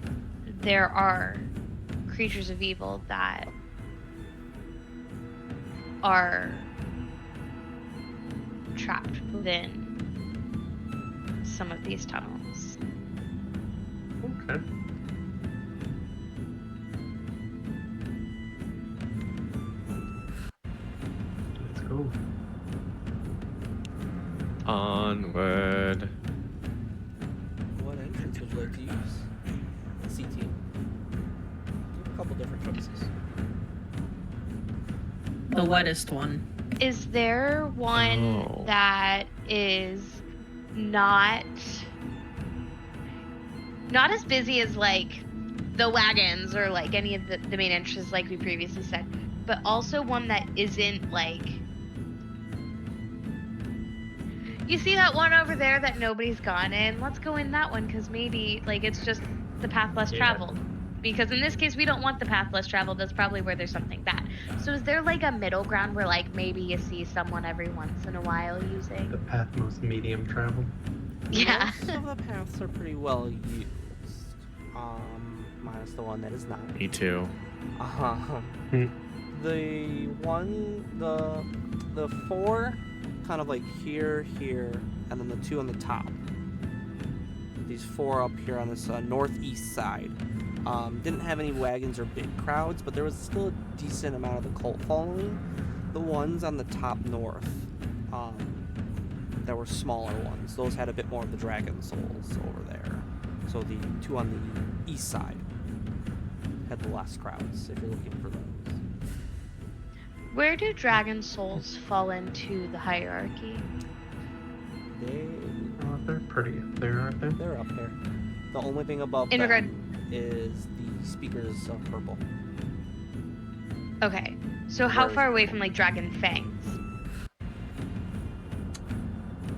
there are creatures of evil that are trapped within some of these tunnels. Okay. Let's go. Onward. What entrance would you like to use? C team. You have a couple different choices. The wettest one. Is there one Oh. that is not as busy as like the wagons or like any of the main entrances like we previously said, but also one that isn't like, you see that one over there that nobody's gone in? Let's go in that one because maybe like it's just the path less traveled. Because in this case, we don't want the path less traveled. That's probably where there's something bad. So is there like a middle ground where like maybe you see someone every once in a while using? The path most medium travel. Yeah. Most of the paths are pretty well used. Minus the one that is not. Me too. The one, the four, kind of like here, and then the two on the top. These four up here on this northeast side. Didn't have any wagons or big crowds, but there was still a decent amount of the cult following. The ones on the top north, that were smaller ones, those had a bit more of the dragon souls over there. So the two on the east side had the less crowds, if you're looking for those. Where do dragon souls fall into the hierarchy? They're pretty up there, aren't they? They're up there. The only thing above In them regard- is the speakers of purple. Okay. So how Where- far away from like dragon fangs?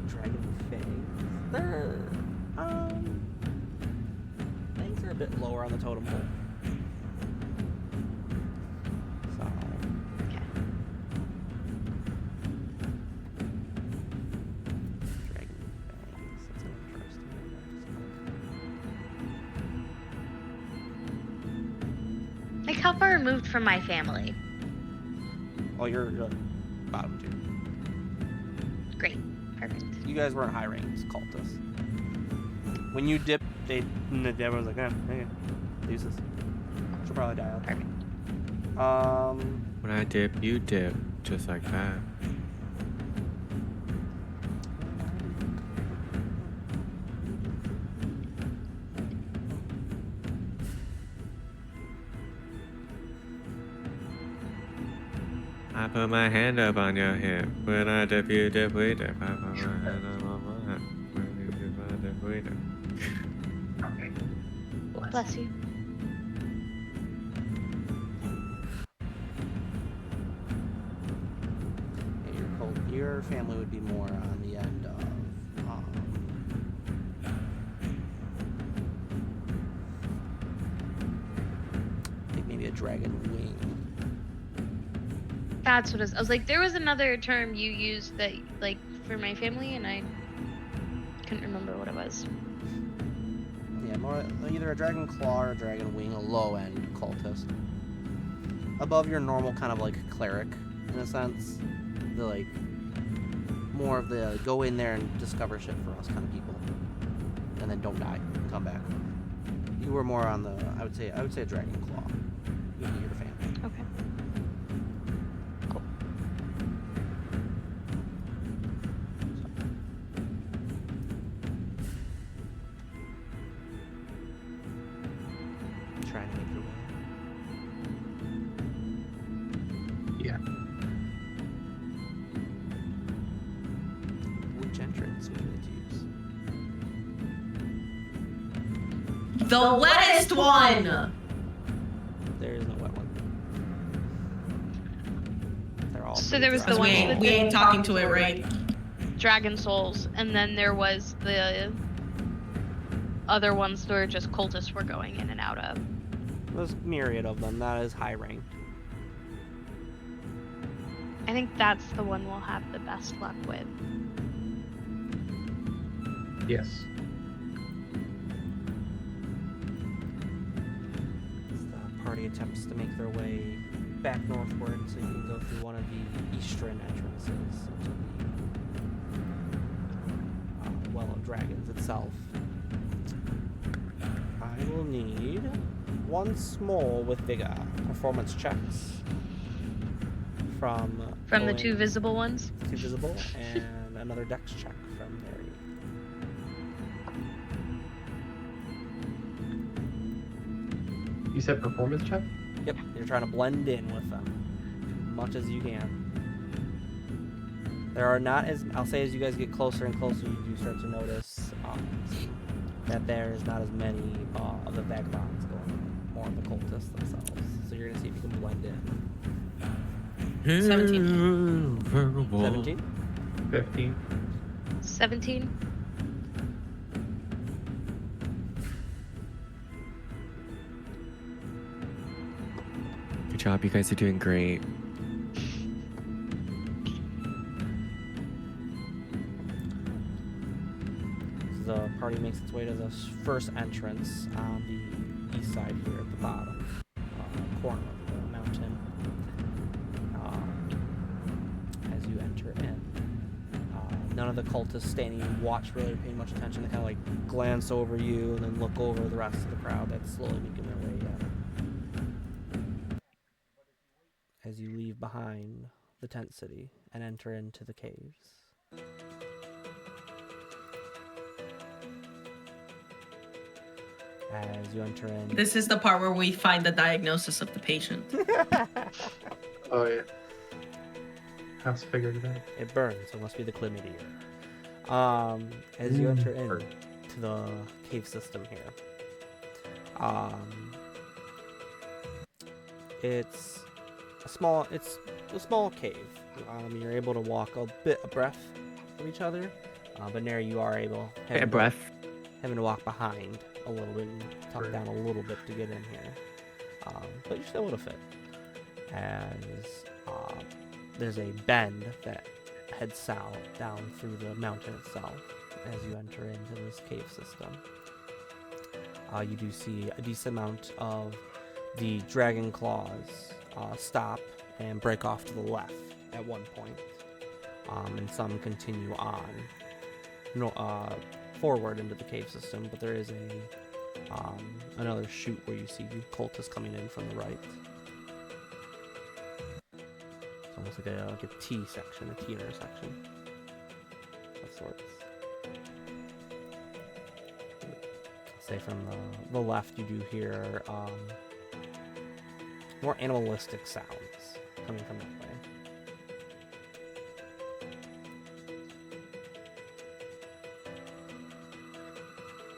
Dragon fangs. They're fangs are a bit lower on the totem pole. So Okay. dragon fangs. That's an interesting one. Like how far removed from my family? Oh, you're bottom two. Great. Perfect. You guys weren't high ranked cultists. When you dipped, everyone's like, okay, use this. She'll probably die out. Perfect. When I dip, you dip. Just like that. I put my hand up on your hip. When I dip, you dip, we dip. I put my hand up on my hip. When you dip, I dip, we dip. Okay. Bless you. Yeah, your family would be more on the end of I think maybe a dragon wing. That's what it was. I was like, there was another term you used that like for my family, and I couldn't remember what it was. Yeah, more either a dragon claw or a dragon wing, a low end cultist. Above your normal kind of like cleric, in a sense. The like more of the go in there and discover shit for us kind of people, and then don't die and come back. You were more on the I would say a dragon claw. Would be your family. Okay. Trying to make your way. Yeah. Which entrance would you like to use? The wettest one. There is no wet one. They're all. So pretty there was dry. the We one ain't, with we the ain't talking to it, right? dragon souls, and then there was the other ones that were just cultists were going in and out of. There's a myriad of them, not as high ranked. I think that's the one we'll have the best luck with. Yes. It's the party attempts to make their way back northward so you can go through one of the eastern entrances into the Well of Dragons itself. I will need once more with vigor performance checks from the two visible ones. Two visible, and another dex check from Mary. You said performance check? Yep, you're trying to blend in with them as much as you can. There are not as, I'll say as you guys get closer and closer, you do start to notice that there is not as many of the vagabonds going on, more of the cultists themselves. So you're going to see if you can blend in. 17. 17? 15. 17. Good job, you guys are doing great. The party makes its way to the first entrance on the east side here at the bottom corner of the mountain. As you enter in, none of the cultists standing and watch really paying much attention. They kind of like glance over you and then look over the rest of the crowd that's slowly making their way in. As you leave behind the tent city and enter into the caves. As you enter in. This is the part where we find the diagnosis of the patient. Oh, yeah. House figured it out. It burns, so it must be the chlamydia. As you enter in to the cave system here. It's a small cave. You're able to walk a bit abreast of each other, but Neri, you are able having to walk behind a little bit and tuck down a little bit to get in here. But you're still able to fit. As there's a bend that heads south down through the mountain itself as you enter into this cave system. You do see a decent amount of the dragon claws stop and break off to the left at one point. And some continue on forward into the cave system, but there is another chute where you see cultists coming in from the right. It's almost like a T section, a T intersection of sorts. Say from the left, you do hear more animalistic sounds coming from that way.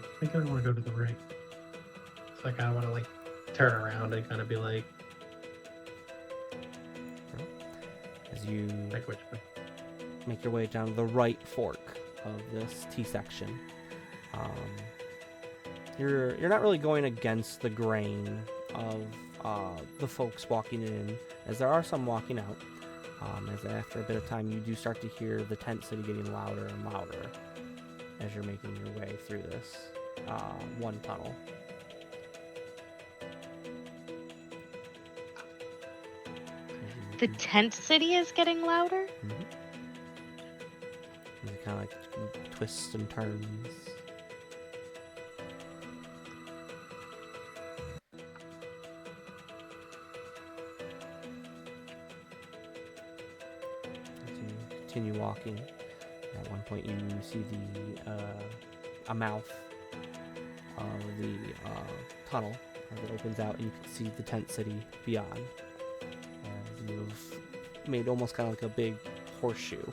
I think I want to go to the right. So I kind of want to like turn around and kind of be like, As you like which way? make your way down the right fork of this T section, you're not really going against the grain of the folks walking in, as there are some walking out. As after a bit of time, you do start to hear the tent city getting louder and louder as you're making your way through this one tunnel. The tent city is getting louder? Mm-hmm. It kind of like twists and turns. As you continue walking, at one point you see a mouth of the tunnel as it opens out, and you can see the tent city beyond. As you've made almost kind of like a big horseshoe,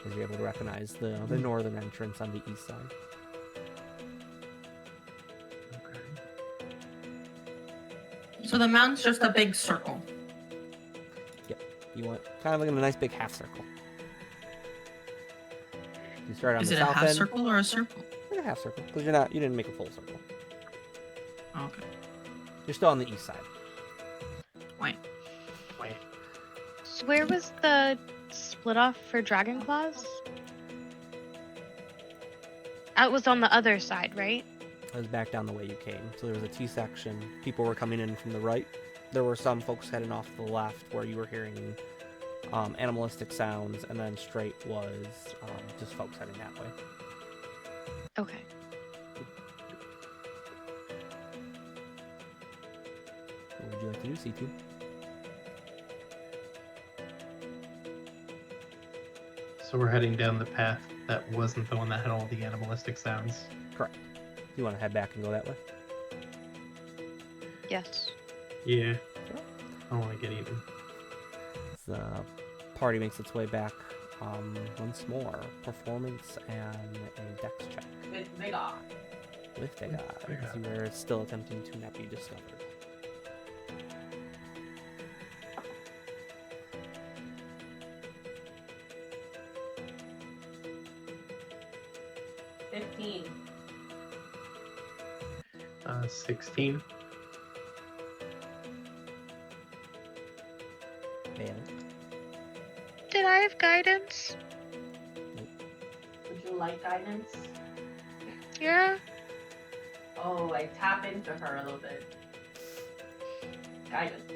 as you're able to recognize the northern entrance on the east side. Okay. So the mountain's just a big circle. You want kind of like in a nice big half circle. You start on Is the it a south half end. circle or a circle? Like a half circle, because you didn't make a full circle. Okay. You're still on the east side. Wait. So where was the split off for dragon claws? It was on the other side, right? It was back down the way you came. So there was a T-section. People were coming in from the right. There were some folks heading off to the left where you were hearing animalistic sounds, and then straight was just folks heading that way. Okay. What would you like to do, C2? So we're heading down the path that wasn't the one that had all the animalistic sounds. Correct. You want to head back and go that way? Yes. Yeah. I don't want to get eaten. The party makes its way back once more. Performance and a dex check. With vigor. With vigor. As you are still attempting to not be discovered. $15. 16. Bailey. Did I have guidance? Would you like guidance? Yeah. Oh, I tap into her a little bit. Guidance.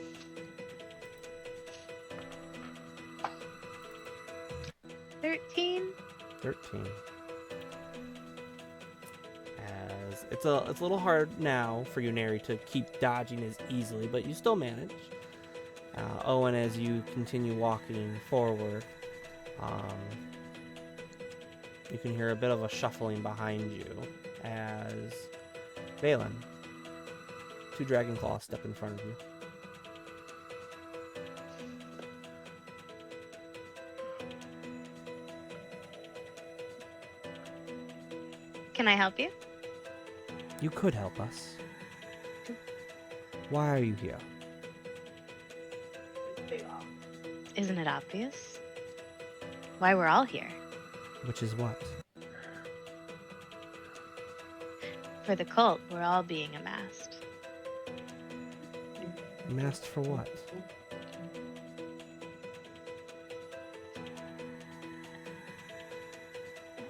$13. 13. As it's a little hard now for you, Neri, to keep dodging as easily, but you still manage. Owen, as you continue walking forward, you can hear a bit of a shuffling behind you as Valen, 2 dragon claws step in front of you. Can I help you? You could help us. Why are you here? Isn't it obvious? Why we're all here? Which is what? For the cult, we're all being amassed. Masked for what?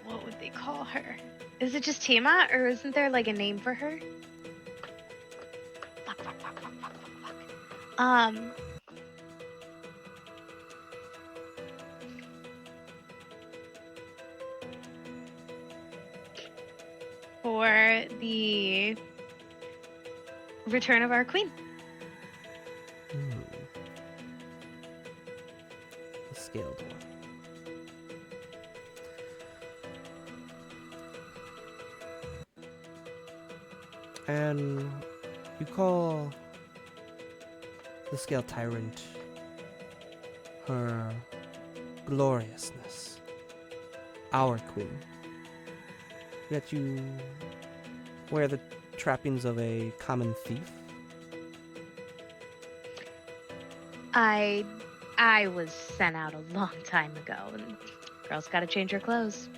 What would they call her? Is it just Tiamat, or isn't there like a name for her? Fuck. For the return of our queen. The scaled one. And you call the scaled tyrant her gloriousness, our queen. Yet you wear the trappings of a common thief? I was sent out a long time ago, and girl's gotta change her clothes.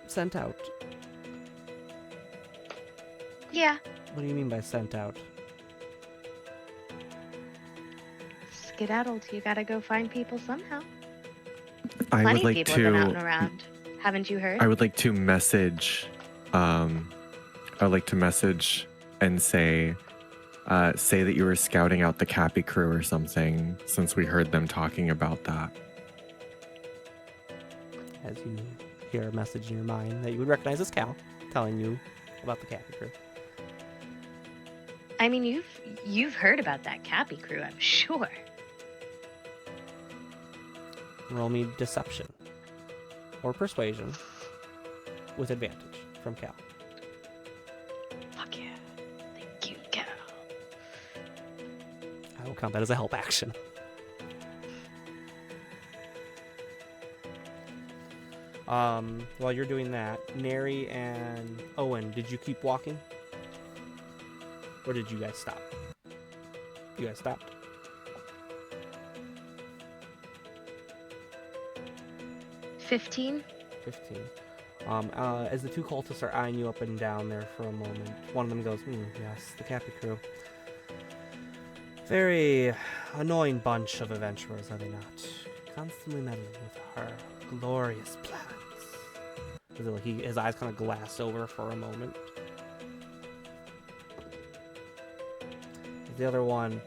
Sent out? Yeah. What do you mean by sent out? Skedaddled. You gotta go find people somehow. I Plenty would of like people have been out and to. around. Haven't you heard? I would like to message. I'd like to message and say that you were scouting out the Cappy crew or something, since we heard them talking about that. As you hear a message in your mind that you would recognize as Cal, telling you about the Cappy crew. I mean, you've heard about that Cappy crew, I'm sure. Roll me deception or persuasion with advantage from Cal. Fuck yeah. Thank you, Cal. I will count that as a help action. While you're doing that, Neri and Owen, did you keep walking? Or did you guys stop? You guys stopped? $15. 15. As the 2 cultists are eyeing you up and down there for a moment, one of them goes, yes, the Cappy crew. Very annoying bunch of adventurers, are they not? Constantly meddling with her glorious plans. His eyes kind of glass over for a moment. The other one,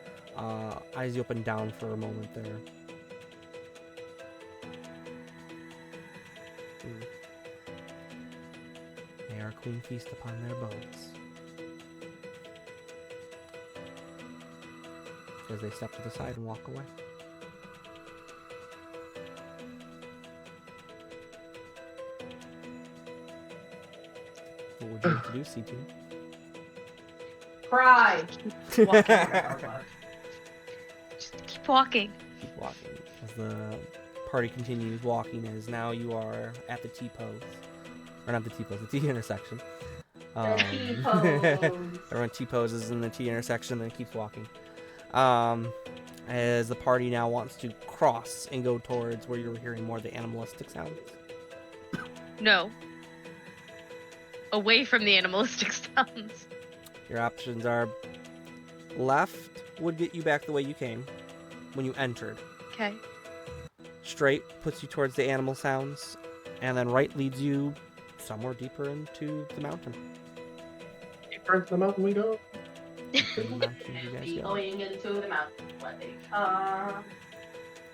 eyes open down for a moment there. May our queen feast upon their bones. As they step to the side and walk away. What would you like to do, C2? Cry. Just keep walking. Keep walking. As the party continues walking, as now you are at the T-pose. Or not the T-pose, the T-intersection. Everyone T-poses in the T-intersection and then keeps walking. As the party now wants to cross and go towards where you're hearing more of the animalistic sounds. No. Away from the animalistic sounds. Your options are left would get you back the way you came when you entered. Okay. Straight puts you towards the animal sounds, and then right leads you somewhere deeper into the mountain. Deeper into the mountain we go. The mountain you guys go. Going into the mountain one day.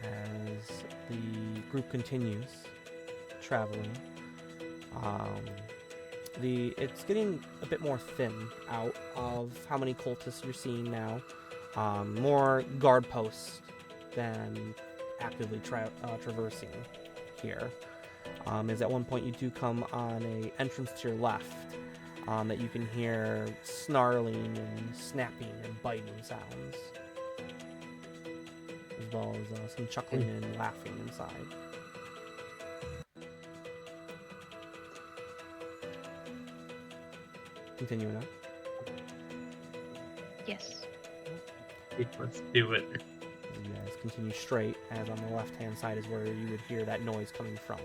As the group continues traveling, it's getting a bit more thin out of how many cultists you're seeing now. More guard posts than actively traversing here. As at one point you do come on a entrance to your left that you can hear snarling and snapping and biting sounds, as well as some chuckling and laughing inside. Continuing on. Yes. Let's do it. You guys continue straight, as on the left-hand side is where you would hear that noise coming from.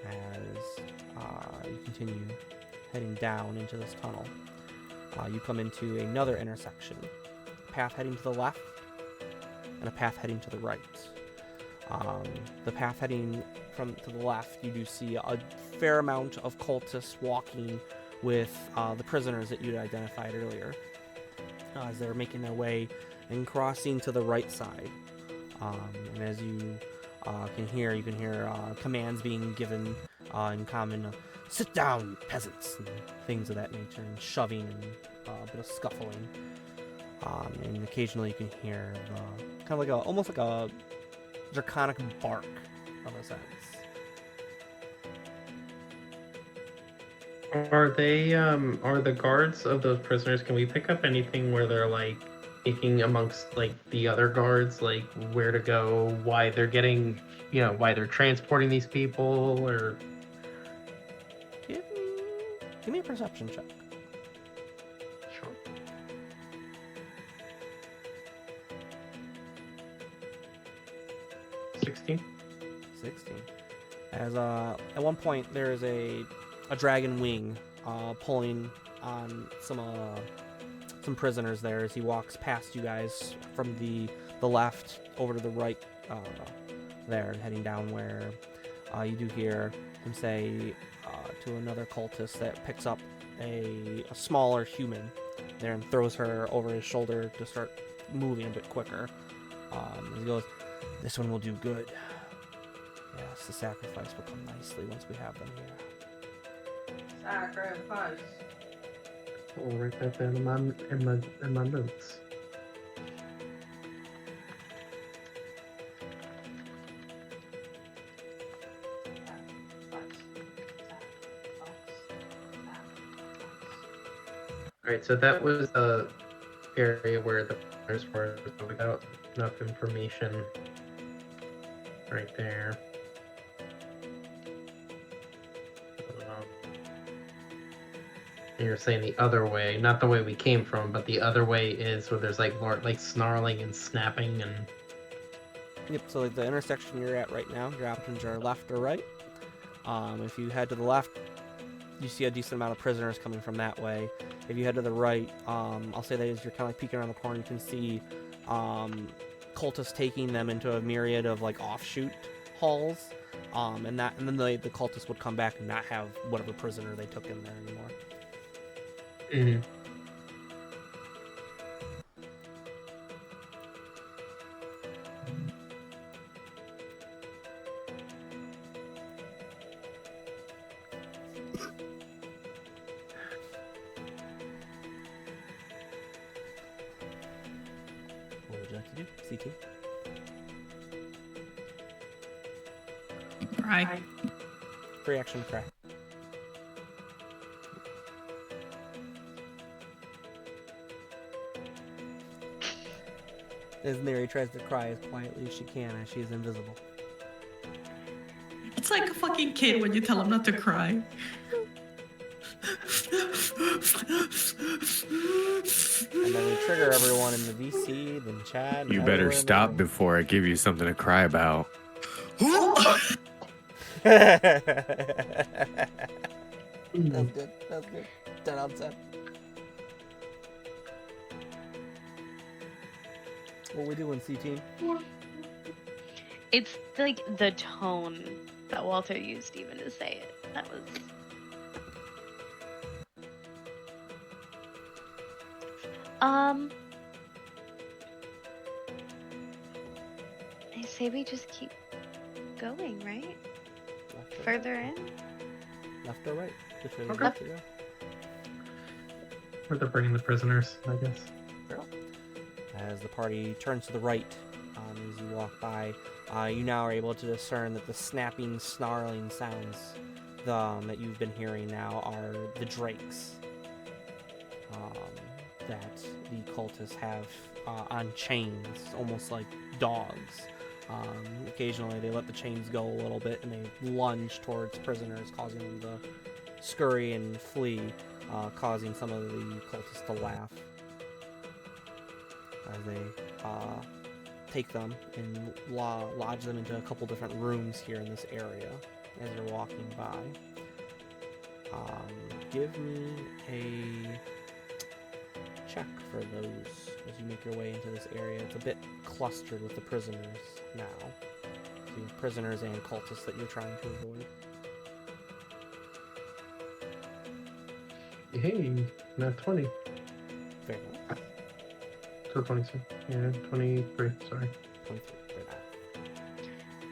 As you continue heading down into this tunnel, you come into another intersection. A path heading to the left, and a path heading to the right. The path heading to the left, you do see a fair amount of cultists walking with the prisoners that you'd identified earlier, as they're making their way and crossing to the right side. And as you can hear commands being given in common, sit down, peasants, and things of that nature, and shoving and a bit of scuffling. And occasionally you can hear almost like a draconic bark of a sense. Are the guards of those prisoners, can we pick up anything where they're like speaking amongst like the other guards, like where to go, why they're getting, why they're transporting these people, or Give me a perception check. sure. $16. 16. As at one point there is a dragon wing pulling on some prisoners there as he walks past you guys from the left over to the right there, heading down where you do hear him say to another cultist that picks up a smaller human there and throws her over his shoulder to start moving a bit quicker. He goes, "This one will do good. Yes, the sacrifice will come nicely once we have them here." Sacrifice. I'll write that down in my notes. Alright, so that was the area where the prisoners were, so we got enough information right there. And you're saying the other way, not the way we came from, but the other way is where there's like snarling and snapping and. Yep, so like the intersection you're at right now, your options are left or right. If you head to the left, you see a decent amount of prisoners coming from that way. If you head to the right, I'll say that as you're kind of like peeking around the corner, you can see cultists taking them into a myriad of like offshoot halls, and then the cultists would come back and not have whatever prisoner they took in there anymore. Mm-hmm. CT. Cry. Free action cry. As Neri tries to cry as quietly as she can as she is invisible. It's like a fucking kid when you tell him not to cry. And then we trigger everyone in the VC, then Chad. You and better everyone in the stop room. before I give you something to cry about. That's good. That's good. 10 out of 10. What we doing, C-Team? It's like the tone that Walter used even to say it. That was. I say we just keep going, right? Left or, Further in? left or right? Which way would Okay. you like to go? Or they're bringing the prisoners, I guess. As the party turns to the right, as you walk by, you now are able to discern that the snapping, snarling sounds that you've been hearing now are the drakes that the cultists have on chains, almost like dogs. Occasionally they let the chains go a little bit and they lunge towards prisoners, causing them to scurry and flee, causing some of the cultists to laugh as they take them and lodge them into a couple different rooms here in this area as you're walking by. Give me a check for those as you make your way into this area. It's a bit clustered with the prisoners now. So you have prisoners and cultists that you're trying to avoid. Hey, not 20. Very nice. So 22. Yeah, 23. Sorry. 23.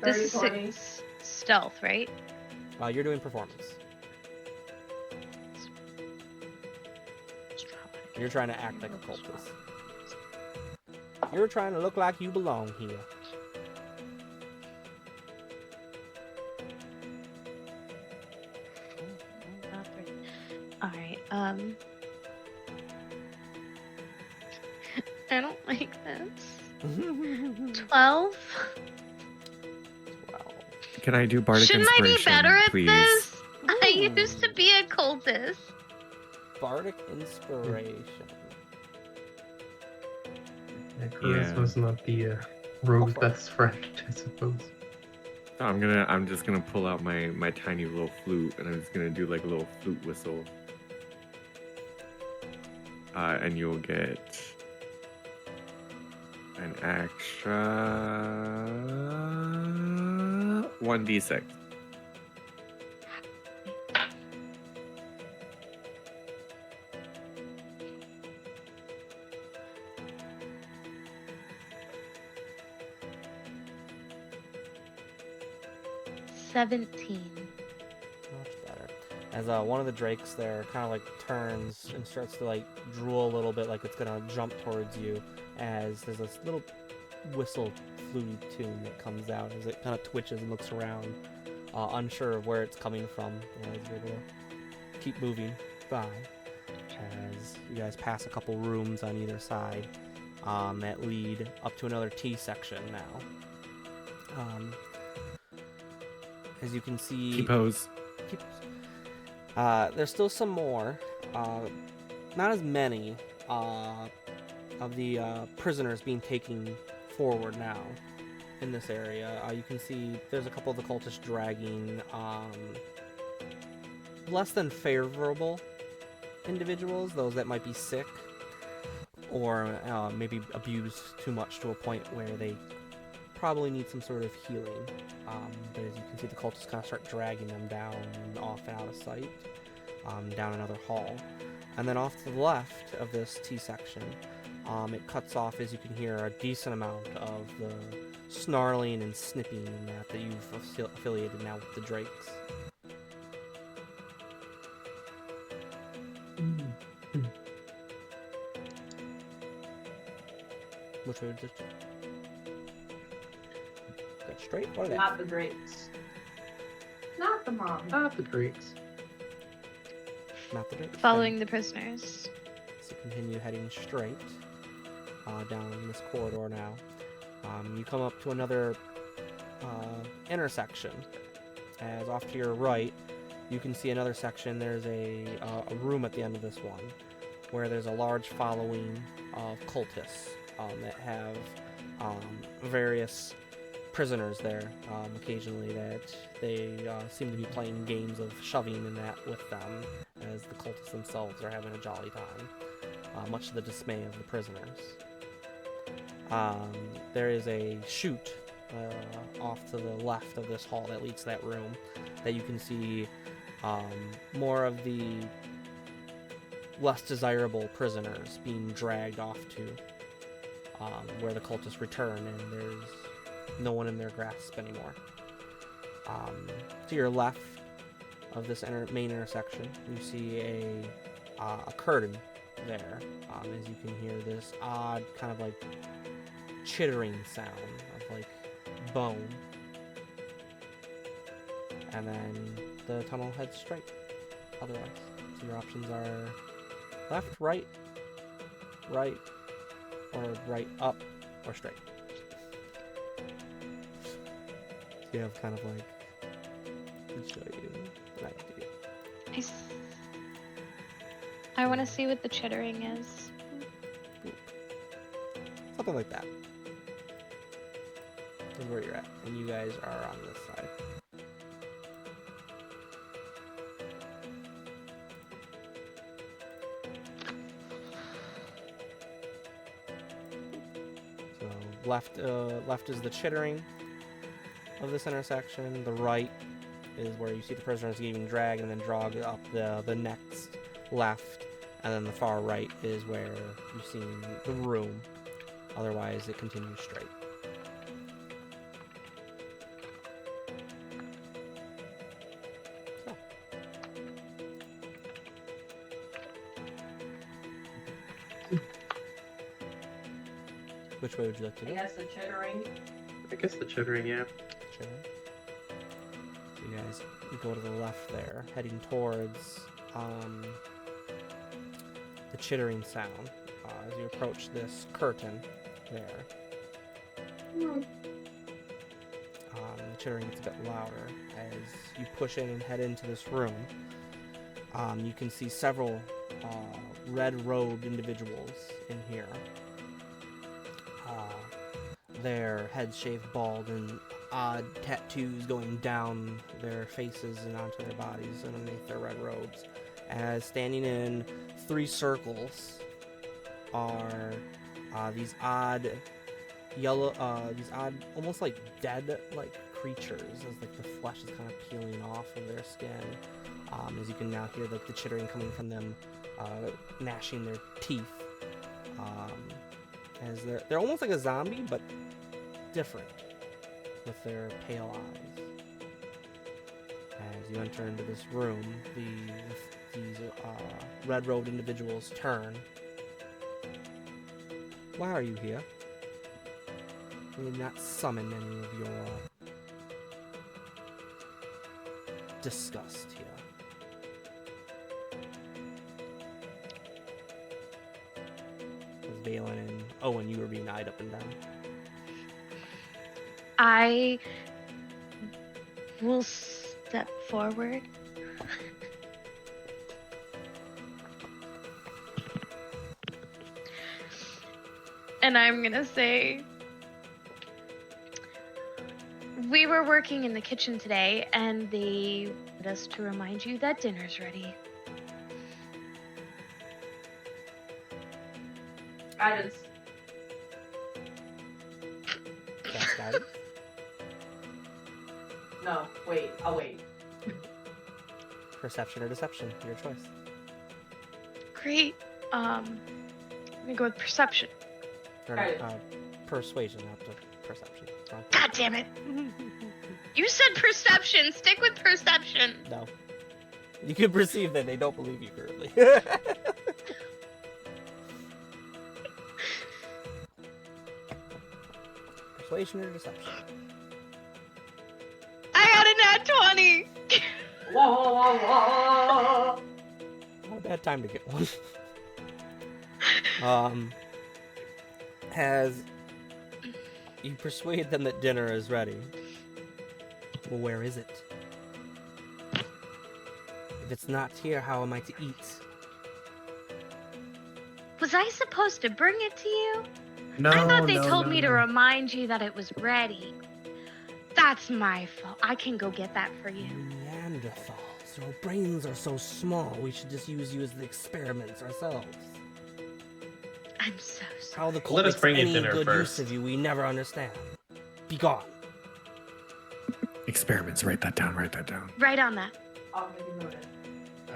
Very nice. This is stealth, right? You're doing performance. You're trying to act like a cultist. You're trying to look like you belong here. Alright, I don't like this. 12? Wow. Can I do bardic Shouldn't I be inspiration, better at please? this? I Ooh. used to be a cultist. Bardic inspiration. Yeah, charisma's not the rogue's best friend, I suppose. I'm just gonna pull out my tiny little flute and I'm just gonna do like a little flute whistle. And you'll get an extra 1d6. $17. Much better. As one of the drakes there kind of like turns and starts to like drool a little bit, like it's gonna jump towards you, as there's this little whistle fluty tune that comes out as it kind of twitches and looks around, unsure of where it's coming from. As you're able to keep moving by, as you guys pass a couple rooms on either side that lead up to another T section now. As you can see, T-pose. there's still some more. Not as many of the prisoners being taken forward now in this area. You can see there's a couple of the cultists dragging less than favorable individuals, those that might be sick or maybe abused too much to a point where they probably need some sort of healing. But as you can see, the cultists kind of start dragging them down and off and out of sight, down another hall. And then off to the left of this T section, it cuts off, as you can hear, a decent amount of the snarling and snipping and that you've affiliated now with the drakes. Which way would you? Straight? What are they? Not the drakes. Not the mom. Not the Drakes. Not the Drakes. Following the prisoners. So continue heading straight down this corridor now. You come up to another intersection. As off to your right, you can see another section. There's a room at the end of this one where there's a large following of cultists that have various prisoners there. Occasionally that they seem to be playing games of shoving and that with them, as the cultists themselves are having a jolly time, much to the dismay of the prisoners. There is a chute off to the left of this hall that leads to that room that you can see more of the less desirable prisoners being dragged off to where the cultists return, and there's no one in their grasp anymore. To your left of this main intersection, you see a curtain there, as you can hear this odd kind of like chittering sound of like bone, and then the tunnel heads straight otherwise. So your options are left, right, or right, up, or straight. You have kind of like, to show you an idea. I want to see what the chittering is. Something like that. Is where you're at, and you guys are on this side. So left is the chittering of this intersection. The right is where you see the prisoners getting dragged and then dragged up the next left, and then the far right is where you see the room. Otherwise, it continues straight. Which way would you like to go? I guess the chittering. I guess the chittering, yeah. Chittering. So you guys go to the left there, heading towards the chittering sound as you approach this curtain there. The chittering gets a bit louder as you push in and head into this room. You can see several red-robed individuals in here. Their heads shaved bald and odd tattoos going down their faces and onto their bodies underneath their red robes. As standing in 3 circles are these odd yellow, almost like dead-like creatures, as like the flesh is kind of peeling off of their skin. As you can now hear like the chittering coming from them, gnashing their teeth. As they're almost like a zombie, but different with their pale eyes. As you enter into this room, these red-robed individuals turn. Why are you here? We did not summon any of your disgust here. Valen and Owen, you were being eyed up and down. I will step forward. And I'm gonna say, we were working in the kitchen today, and they wanted us to remind you that dinner's ready. Guidance. That's guidance. No, wait. I'll wait. Perception or deception, your choice. Great. I'm gonna go with perception. Or not, persuasion, not perception. Wrong. God damn it. You said perception. Stick with perception. No. You can perceive that they don't believe you currently. Persuasion or deception? Not a bad time to get one. As you persuade them that dinner is ready. Well, where is it? If it's not here, how am I to eat? Was I supposed to bring it to you? No, I thought they no, told no, me to no. remind you that it was ready. That's my fault. I can go get that for you. Neanderthals. Your brains are so small, we should just use you as the experiments ourselves. I'm so sorry. How the cult Let us makes bring you any dinner good first. use of you, we never understand. Be gone. Experiments. Write that down. Write that down. Right on that. I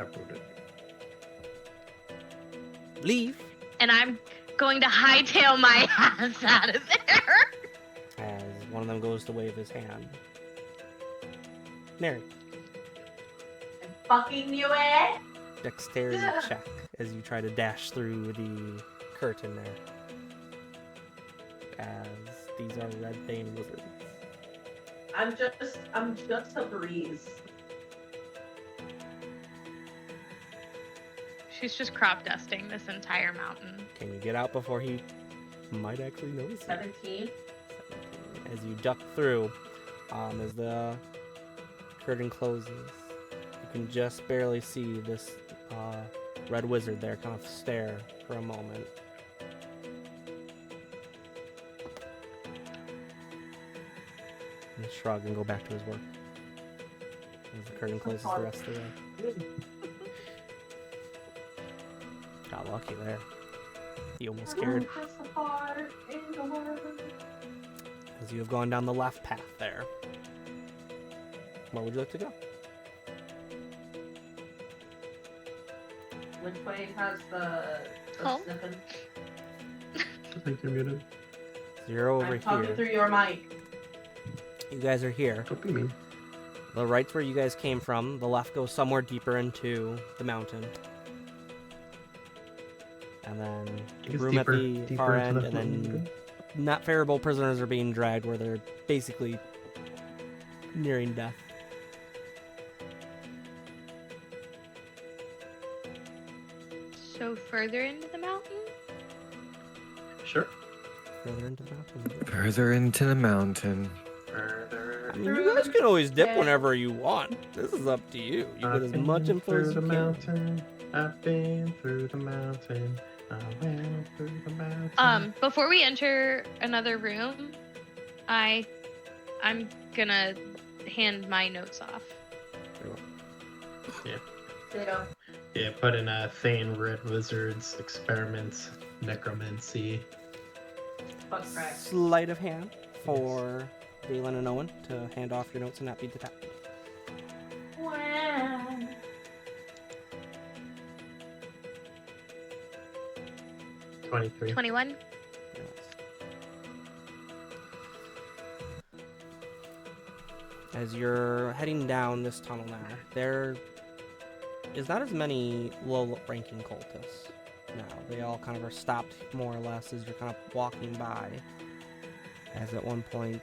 wrote it. Leave. And I'm going to hightail my ass out of there. As one of them goes to wave his hand. Nary, Fucking knew it. dexterity check as you try to dash through the curtain there. As these are red thane wizards. I'm just a breeze. She's just crop dusting this entire mountain. Can you get out before he might actually notice you? 17. As you duck through, as the curtain closes, you can just barely see this red wizard there kind of stare for a moment. And shrug and go back to his work. As the curtain closes the rest of the way. Got lucky there. He almost scared. As you have gone down the left path there. Where would you like to go? Which way has the Home? sniffing? I think you're muted. So you're over I'm talking here. through your mic. You guys are here. Don't be mean. The right's where you guys came from. The left goes somewhere deeper into the mountain. And then Take us room deeper- at the deeper far into end, the and then mountain. not favorable prisoners are being dragged where they're basically nearing death. So further into the mountain? Sure. Further into the mountain. Further into the mountain. Further. I mean, you guys can always dip whenever you want. This is up to you. You I've get as been much info through as you the can. mountain. I've been through the mountain. I went through the mountain. Before we enter another room, I'm gonna hand my notes off. Yeah. Yeah, put in Thane Red Wizards, Experiments, Necromancy. Fuck crack. Sleight of hand for Valen and Owen to hand off your notes and not be detected. Wow. 23. 21. As you're heading down this tunnel now, there is not as many low-ranking cultists now. They all kind of are stopped more or less as you're kind of walking by. As at one point,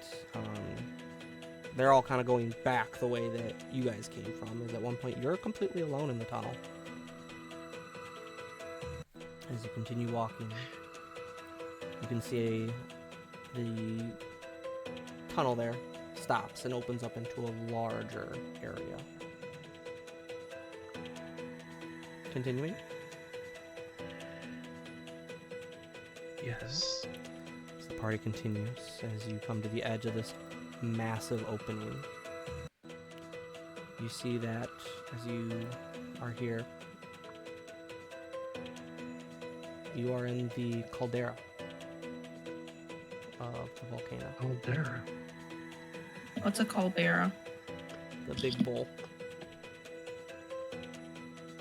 they're all kind of going back the way that you guys came from. As at one point, you're completely alone in the tunnel. As you continue walking, you can see the tunnel there stops and opens up into a larger area. Continuing. Yes. As the party continues, as you come to the edge of this massive opening, you see that as you are here, you are in the caldera of the volcano. Oh, there. What's a caldera? The big bowl.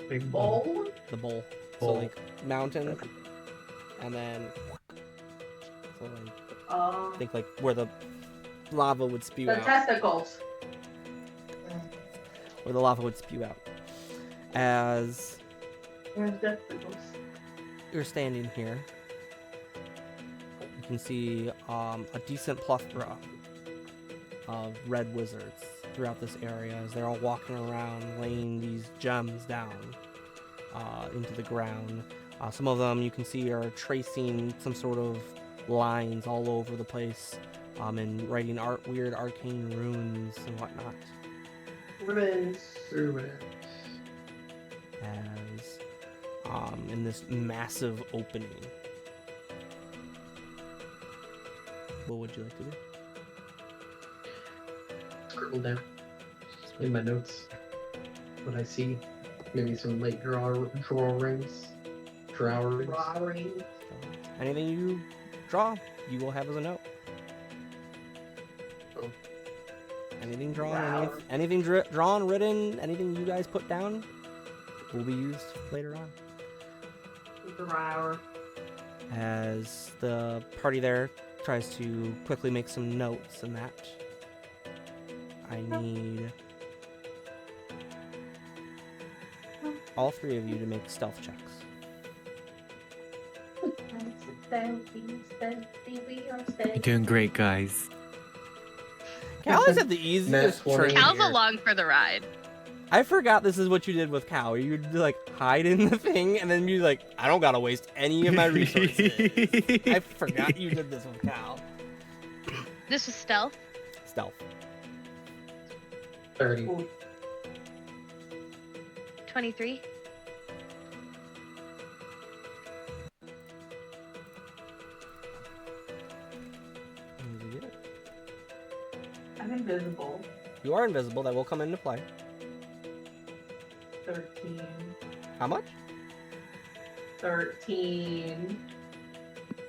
Big bowl. Bowl? The bowl. So Bowl. like mountain, and then so like think like where the lava would spew The out. testicles. Where the lava would spew out. As Where's testicles? you're standing here, you can see a decent plethora of red wizards throughout this area as they're all walking around, laying these gems down into the ground. Some of them you can see are tracing some sort of lines all over the place, and writing weird arcane runes and whatnot. Ruins. As in this massive opening. What would you like to do? Scribble down in my notes what I see. Maybe some late drawings. Anything you draw, you will have as a note. Oh. Anything drawn, anything drawn, written, anything you guys put down will be used later on. As the party there tries to quickly make some notes in that, I need all three of you to make stealth checks. You're doing great, guys. Cal is at the easiest trick. Cal's here. along for the ride. I forgot this is what you did with Cal. You would like hide in the thing, and then you like, I don't gotta waste any of my resources. I forgot you did this with Cal. This was stealth. Stealth. 30. 23. What did you get? I'm invisible. You are invisible. That will come into play. 13. How much? 13.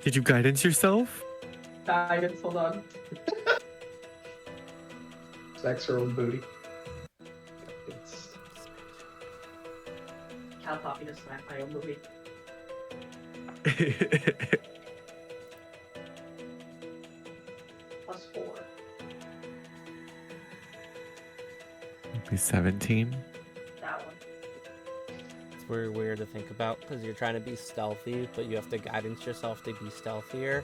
Did you guidance yourself? Guidance, hold on. Sex her own booty. It's Cal taught me to smack my own movie. Plus 4. Be 17. That one. It's very weird to think about because you're trying to be stealthy, but you have to guidance yourself to be stealthier.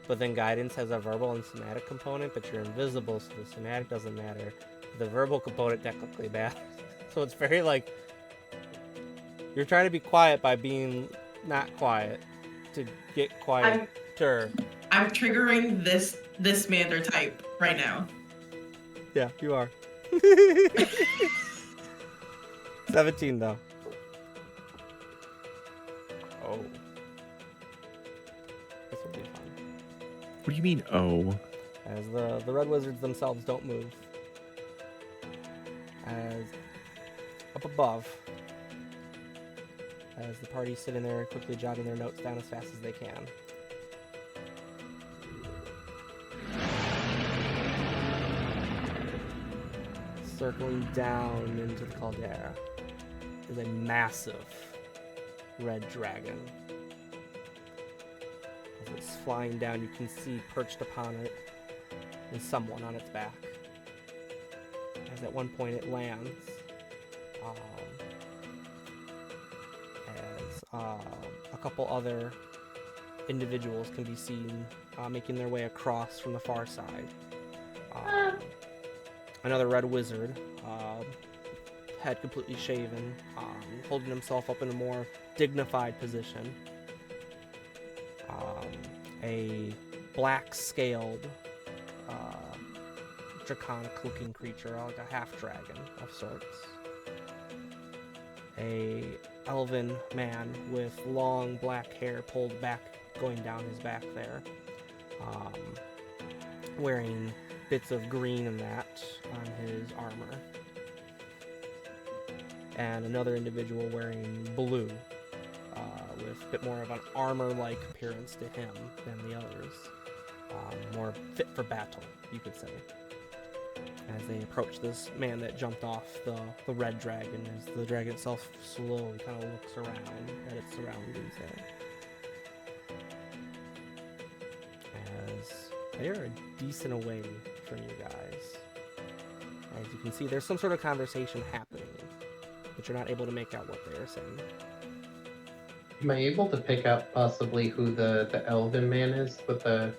But then guidance has a verbal and somatic component, but you're invisible, so the somatic doesn't matter. The verbal component technically matters. So it's very like you're trying to be quiet by being not quiet to get quieter. I'm triggering this Mander type right now. Yeah, you are. 17 though. Oh. This will be fun. What do you mean, oh? As the red wizards themselves don't move. As up above, as the party's sitting there quickly jotting their notes down as fast as they can. Circling down into the caldera is a massive red dragon. As it's flying down, you can see perched upon it is someone on its back. As at one point it lands, as a couple other individuals can be seen making their way across from the far side. Another red wizard, head completely shaven, holding himself up in a more dignified position. A black-scaled, draconic-looking creature, like a half-dragon of sorts. A elven man with long black hair pulled back, going down his back there, wearing bits of green and that on his armor. And another individual wearing blue, with a bit more of an armor-like appearance to him than the others. More fit for battle, you could say. As they approach this man that jumped off the red dragon, as the dragon itself slowly kind of looks around at its surroundings there. As they are a decent away from you guys. As you can see, there's some sort of conversation happening, but you're not able to make out what they are saying. Am I able to pick out possibly who the elven man is with the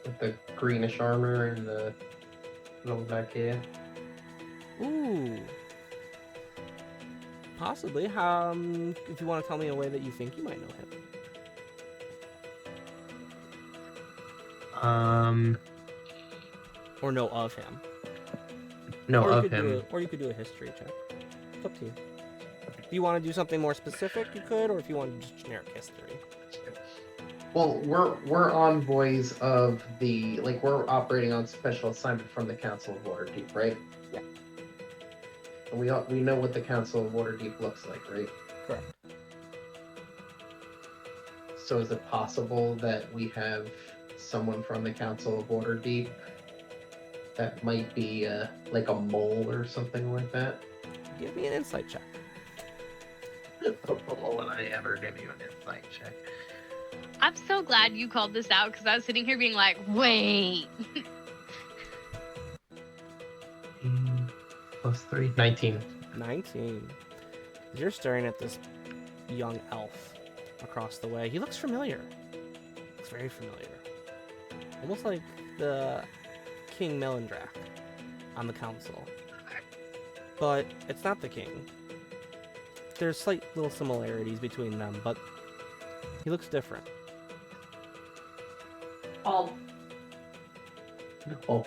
greenish armor and the long black hair? Ooh. Possibly. If you want to tell me a way that you think you might know him. Or know of him. No, Or you of could him. or you could do a history check. It's up to you. If you want to do something more specific, you could, or if you want just generic history. Well, we're envoys of the we're operating on special assignment from the Council of Waterdeep, right? Yeah. And we know what the Council of Waterdeep looks like, right? Correct. So is it possible that we have someone from the Council of Waterdeep that might be like a mole or something like that? Give me an insight check. Would I ever give you an insight check? I'm so glad you called this out because I was sitting here being like, wait. +3, 19. 19. You're staring at this young elf across the way. He looks familiar. Looks very familiar. Almost like the King Melindrak on the council. But it's not the king. There's slight little similarities between them, but he looks different. Oh. Some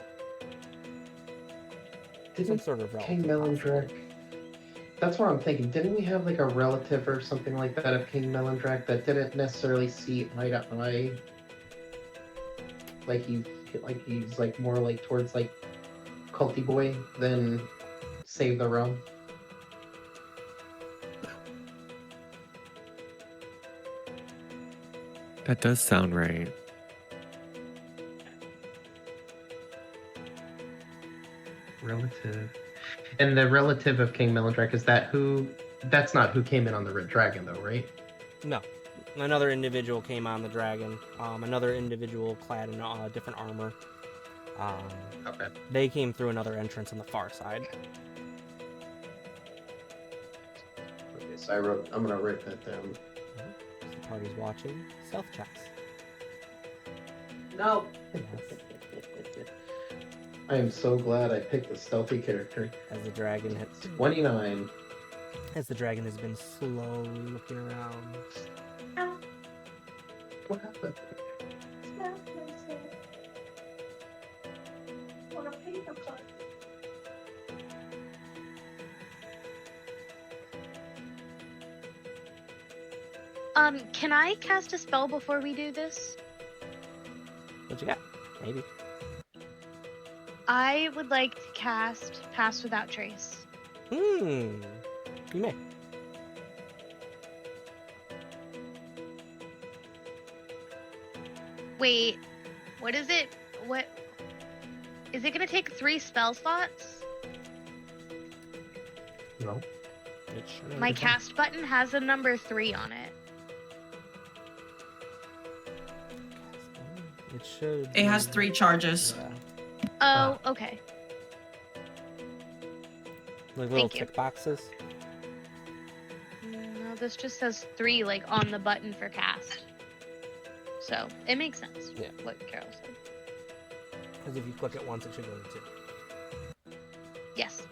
Didn't sort of King relative, Melindrak... possibly. That's what I'm thinking. Didn't we have like a relative or something like that of King Melindrak that didn't necessarily see eye to eye? He's like more like towards like culty boy than save the realm. That does sound right. Relative. And the relative of King Melindrak, is that who? That's not who came in on the Red Dragon, though, right? No. Another individual came on the dragon. Another individual clad in different armor. Okay. They came through another entrance on the far side. Okay, so I'm gonna write that down. The party's watching. Stealth checks. No. I am so glad I picked a stealthy character. As the dragon hits. 29. As the dragon has been slowly looking around. What happened? Can I cast a spell before we do this? What you got? Maybe. I would like to cast Pass Without Trace. You may. Wait, what is it? What is it gonna take 3 spell slots? No. It should My be fun. cast button has a number 3 on it. It should. It has be- 3 charges. Yeah. Oh, okay. Like little Thank you. tick boxes. No, this just says 3 like on the button for cast. So it makes sense. Yeah. What Carol said. Because if you click it once, it should go to 2. Yes.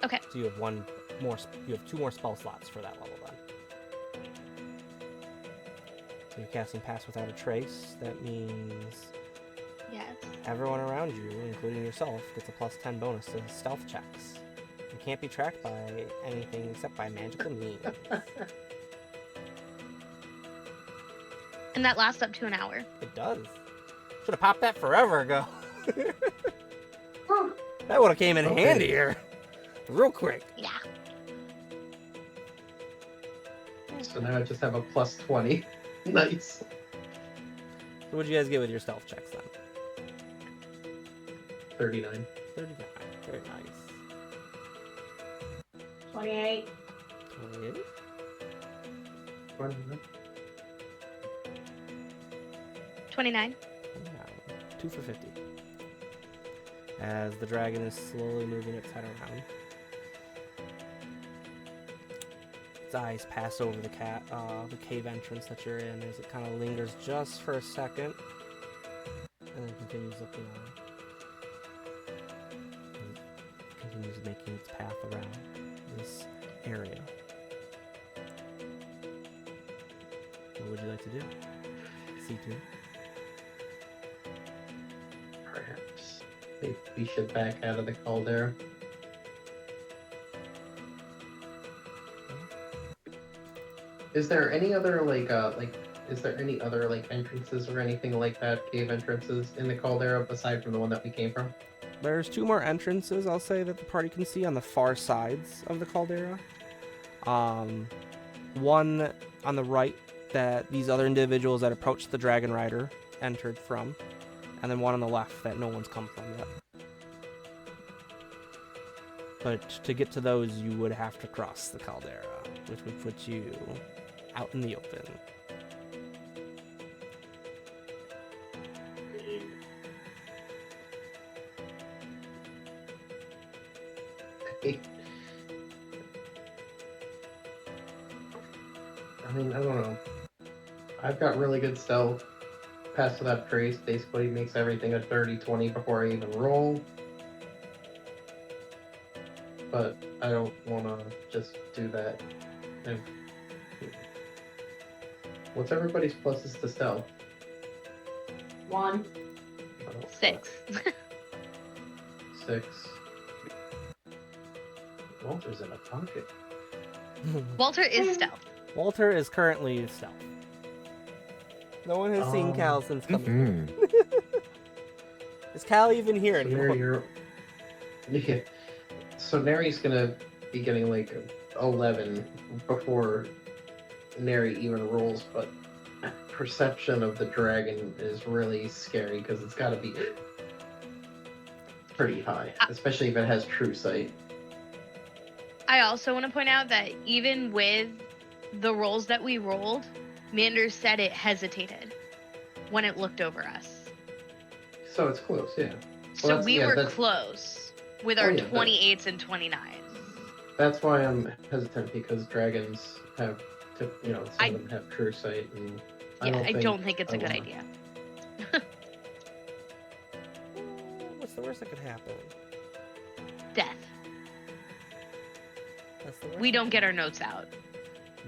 Okay. So you have one more. You have 2 more spell slots for that level then. So you're casting Pass Without a Trace. That means Yes. everyone around you, including yourself, gets a +10 bonus to stealth checks. You can't be tracked by anything except by magical means. And that lasts up to an hour. It does. Should have popped that forever ago. That would have came in Okay. handy here. Real quick. Yeah. So now I just have a +20. Nice. So what'd you guys get with your stealth checks then? 39. 39. Very nice. 28. 28. 29. 29. 2 for 50. As the dragon is slowly moving its head around. Its eyes pass over the cave entrance that you're in as it kind of lingers just for a second. And then continues looking on. And continues making its path around this area. What would you like to do? C2? Perhaps maybe we should back out of the caldera. Is there any other is there any other entrances or anything like that, cave entrances in the caldera aside from the one that we came from? There's 2 more entrances, I'll say, that the party can see on the far sides of the caldera. One on the right that these other individuals that approached the Dragon Rider entered from, and then one on the left that no one's come from yet. But to get to those, you would have to cross the caldera, which would put you out in the open. I mean, I don't know. I've got really good stealth. Pass without trace basically makes everything a 30-20 before I even roll. But I don't want to just do that. What's everybody's pluses to stealth? 1. 6. 6. Walter's in a pocket. Walter is stealth. Walter is currently stealth. No one has seen Cal since coming. Is Cal even here anymore? Yeah. So Neri's gonna be getting 11 before Neri even rolls, but perception of the dragon is really scary because it's gotta be pretty high, especially if it has true sight. I also want to point out that even with the rolls that we rolled, Mander said it hesitated when it looked over us. So it's close, yeah. So Well, we were that's- close with our yeah, 28s and 29s. That's why I'm hesitant because dragons have, some of them have true sight, and I don't think it's a I good wanna- idea. What's the worst that could happen? Death. That's the worst. We don't get our notes out.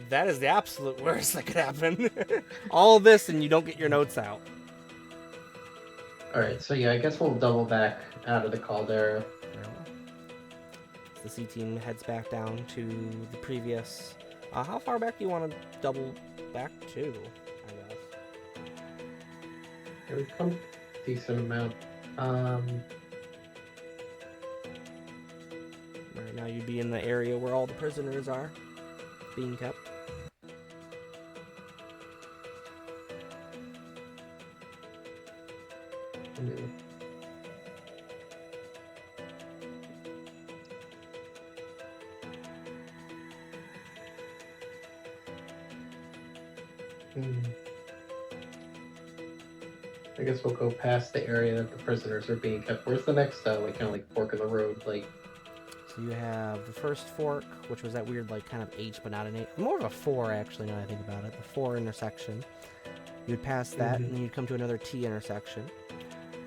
That is the absolute worst that could happen. All this and you don't get your notes out. Alright, so yeah, I guess we'll double back out of the caldera. The C team heads back down to the previous. How far back do you want to double back to? I guess. Yeah, we've come a decent amount. Right now you'd be in the area where all the prisoners are being kept. I guess we'll go past the area that the prisoners are being kept. Where's the next, fork in the road? So you have the first fork, which was that weird, kind of H, but not an H. More of a 4, actually, now that I think about it. The 4 intersection. You'd pass that, and then you'd come to another T intersection.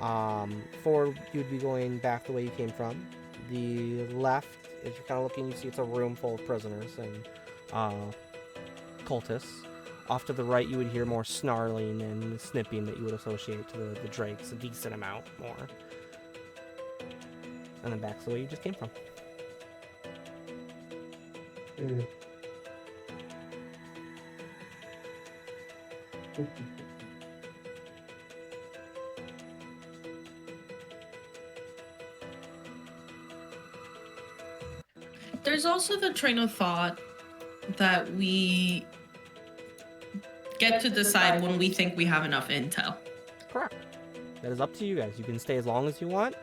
4, you'd be going back the way you came from. The left, as you're kind of looking, you see it's a room full of prisoners and cultists. Off to the right, you would hear more snarling and snipping that you would associate to the drakes, a decent amount more. And then back's the way you just came from. There's also the train of thought that we get to decide when we think we have enough intel. Correct. That is up to you guys. You can stay as long as you want.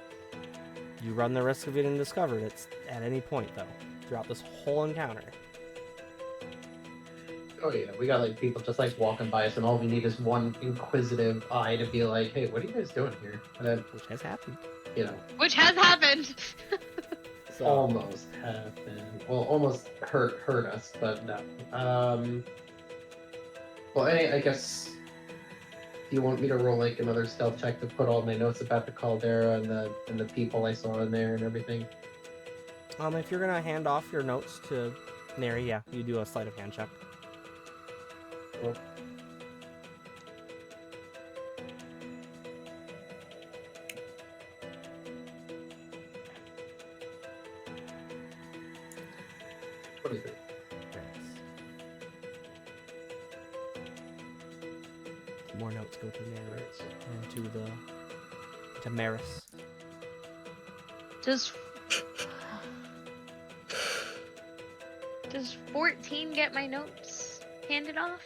You run the risk of getting discovered at any point, though, throughout this whole encounter. Oh yeah, we got people just walking by us, and all we need is one inquisitive eye to be like, "Hey, what are you guys doing here?" And then, Which has happened. Which has happened. So, almost happened. Well, almost hurt us, but no. Well, I guess. Do you want me to roll another stealth check to put all my notes about the caldera and the people I saw in there and everything? If you're gonna hand off your notes to Neri, yeah, you do a sleight of hand check. Cool. What is it? More notes go to Neri and to Maris. Does 14 get my notes handed off?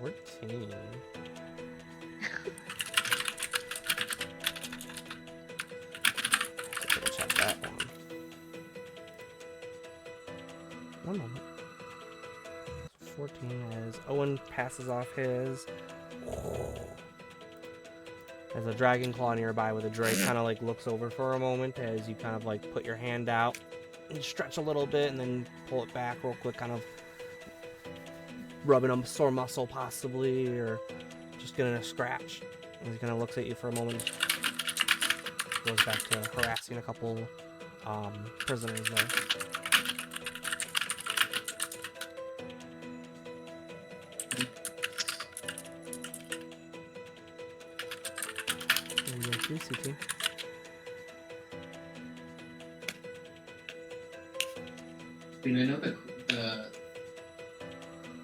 14. Double check that one. One moment. 14 as Owen passes off his. As a dragon claw nearby with a Drake kind of like looks over for a moment as you kind of like put your hand out and stretch a little bit and then pull it back real quick, kind of rubbing a sore muscle possibly, or just getting a scratch. And he kind of looks at you for a moment, goes back to harassing a couple prisoners there. And you're free, CT. I mean, I know that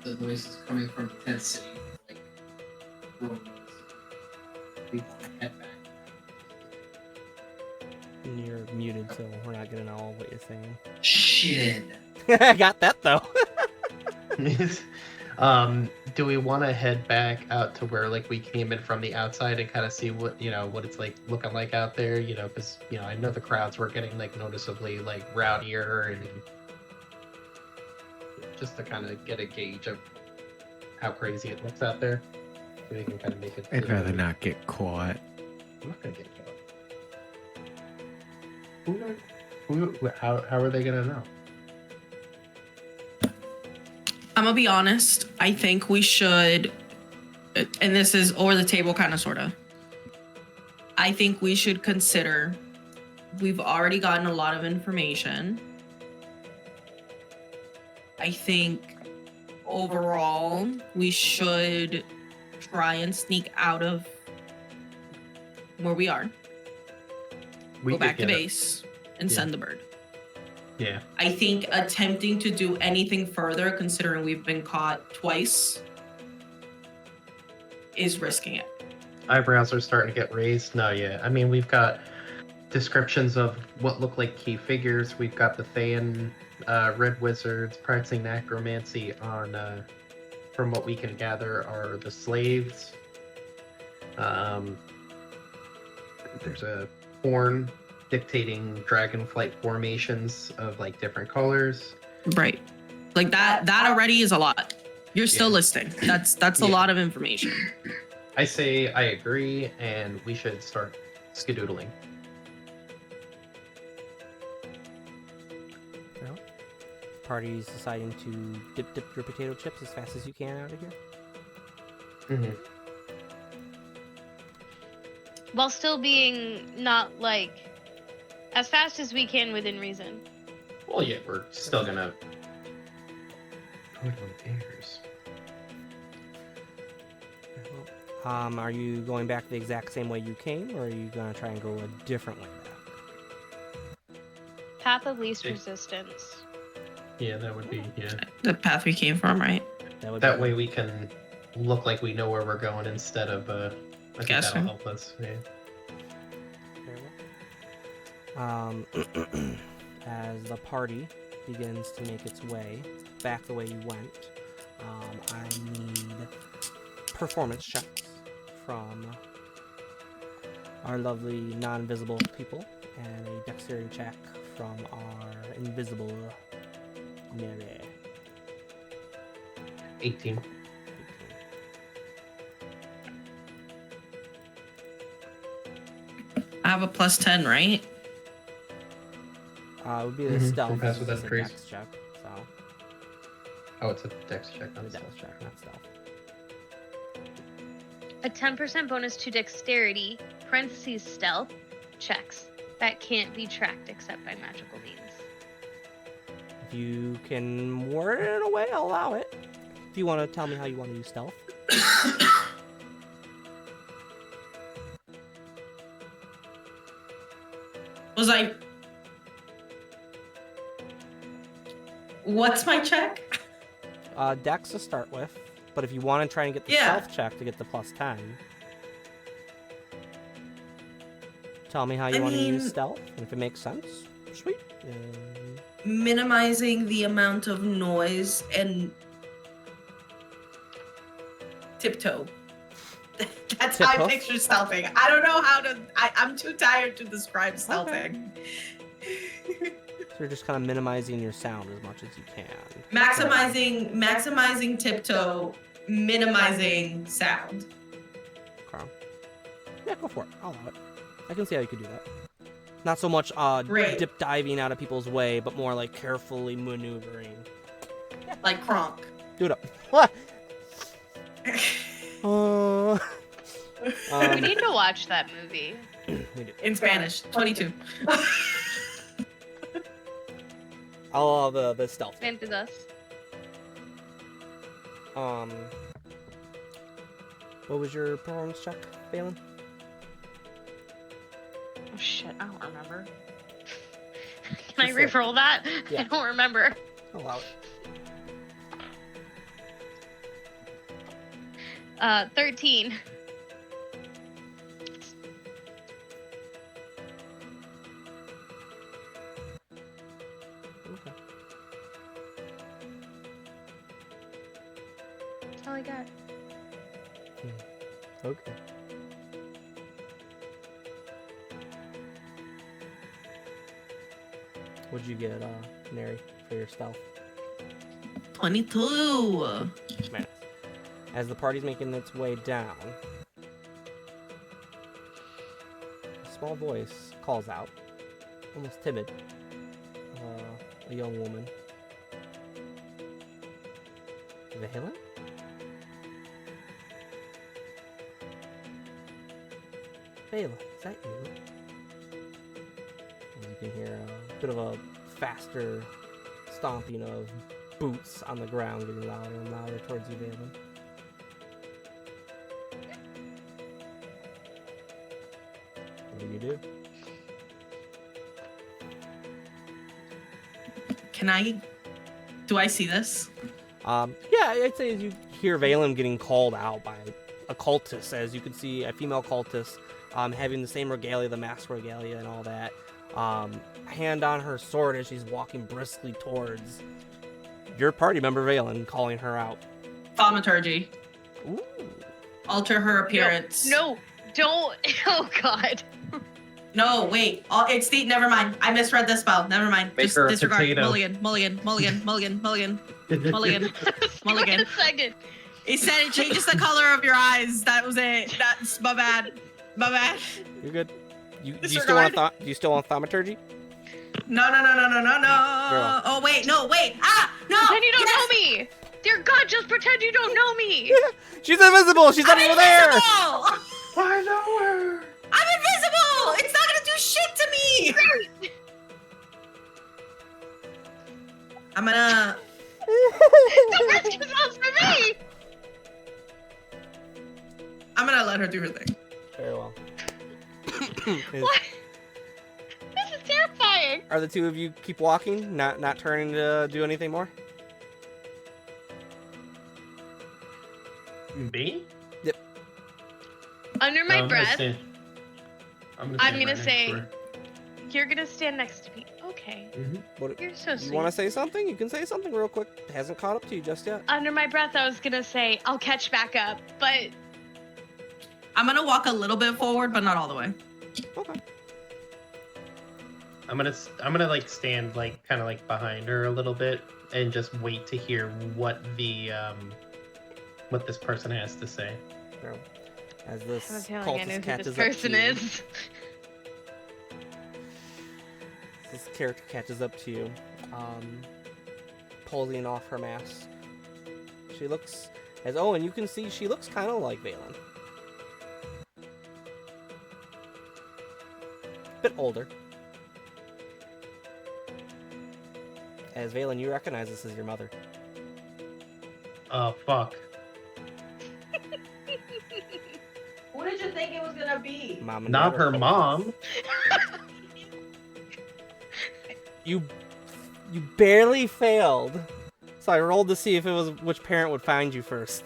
the noise is coming from the tent city, like room noise. We want to head back. And you're muted, so we're not getting all what you're saying. Shit. I got that though. Do we want to head back out to where like we came in from the outside and kind of see what what it's like looking like out there? Because I know the crowds were getting like noticeably like rowdier, and just to kind of get a gauge of how crazy it looks out there, so we can kind of make it. I'd rather not get caught. I'm not gonna get caught. How are they gonna know? I'm gonna be honest. I think we should, and this is over the table kind of sort of. I think we should consider, we've already gotten a lot of information. I think overall we should try and sneak out of where we are. We Go could back to get base and Yeah. send the bird. Yeah. I think attempting to do anything further, considering we've been caught twice, is risking it. Eyebrows are starting to get raised. No, yeah. I mean, we've got descriptions of what look like key figures. We've got the Thayan red wizards practicing necromancy on, from what we can gather, are the slaves. There's a horn dictating dragonflight formations of like different colors. Right. Like that already is a lot. You're still Yeah. listing. That's a Yeah. lot of information. I say I agree, and we should start skedoodling. Well, party's deciding to dip your potato chips as fast as you can out of here. Mm-hmm. While still being not like as fast as we can within reason. Well, yeah, we're still gonna put on airs. Are you going back the exact same way you came, or are you gonna try and go a different way back? Path of least Okay. resistance. Yeah, that would be The path we came from, right? That would That be way we can look like we know where we're going instead of I think Guess that'll so. help us. Yeah. Very well. As the party begins to make its way back the way you went, I need performance checks from our lovely non-visible people and a dexterity check from our invisible Mary. 18. I have a +10, right? It would be the Mhm, stealth. from pass without it's a trace. dex check, so Oh, it's a dex check, a not dex stealth. check, not stealth. A 10% bonus to dexterity, parentheses stealth, checks. that can't be tracked except by magical means. If you can word it in a way, I'll allow it. If you want to tell me how you want to use stealth. Was like, what's my check? Dex to start with, but if you want to try and get the stealth check to get the +10, tell me how you want to use stealth, and if it makes sense, sweet. Minimizing the amount of noise and tiptoe. That's how I picture stealthing. I don't know how to. I'm too tired to describe stealthing. Okay. So you're just kind of minimizing your sound as much as you can. Maximizing tiptoe, minimizing sound. Okay. Yeah, go for it. I'll allow it. I can see how you could do that. Not so much dip diving out of people's way, but more like carefully maneuvering. Like Kronk. Do it up. What? We need to watch that movie. We do. In Spanish, 22. I'll allow the stealth. Into us. What was your performance check, Balin? Oh shit, I don't remember. Can I re-roll that? Yeah. I don't remember. I'll allow it. 13. Okay. That's all I got. Okay. What'd you get, Neri, for your stealth? 22. Man. As the party's making its way down, a small voice calls out, almost timid, a young woman. Valen? Valen, is that you? And you can hear a bit of a faster stomping of boots on the ground getting louder and louder towards you, Valen. What do you do? Do I see this? Yeah, I'd say as you hear Valen getting called out by a cultist, as you can see a female cultist having the same regalia, the mask regalia and all that, hand on her sword as she's walking briskly towards your party member Valen, calling her out. Thaumaturgy. Ooh. Alter her appearance. No, don't. Oh god. No, wait. It's the. Never mind. I misread the spell. Never mind. Make Just her a disregard. potato. Mulligan. Mulligan. Wait a second. He said it changes the color of your eyes. That was it. That's my bad. My bad. You're good. Do you still Disregard. want do you still want thaumaturgy? No. Girl. Oh wait, no, wait. Ah, no. Pretend you don't know me. Dear God, just pretend you don't know me. She's invisible. She's not even there. I know her. I'm invisible. It's not gonna do shit to me. I'm gonna. The risk is not for me. I'm gonna let her do her thing. Very well. What? This is terrifying. Are the two of you keep walking, not turning to do anything more? Me? Under my breath, I'm gonna say, you're gonna stand next to me. Okay. What, You're so sweet. you want to say something? You can say something real quick. It hasn't caught up to you just yet. Under my breath, I was gonna say, I'll catch back up, but I'm gonna walk a little bit forward, but not all the way. Okay. I'm gonna like stand like kind of like behind her a little bit and just wait to hear what the what this person has to say. So, as this I have a feeling I know cultist who catches this up person to you, is. this character catches up to you, pulling off her mask. She looks and you can see she looks kind of like Valen. Bit older, As Valen, you recognize this as your mother. Oh, fuck. Who did you think it was gonna be? Mom and Not Dad are her mom. You barely failed. So I rolled to see if it was which parent would find you first.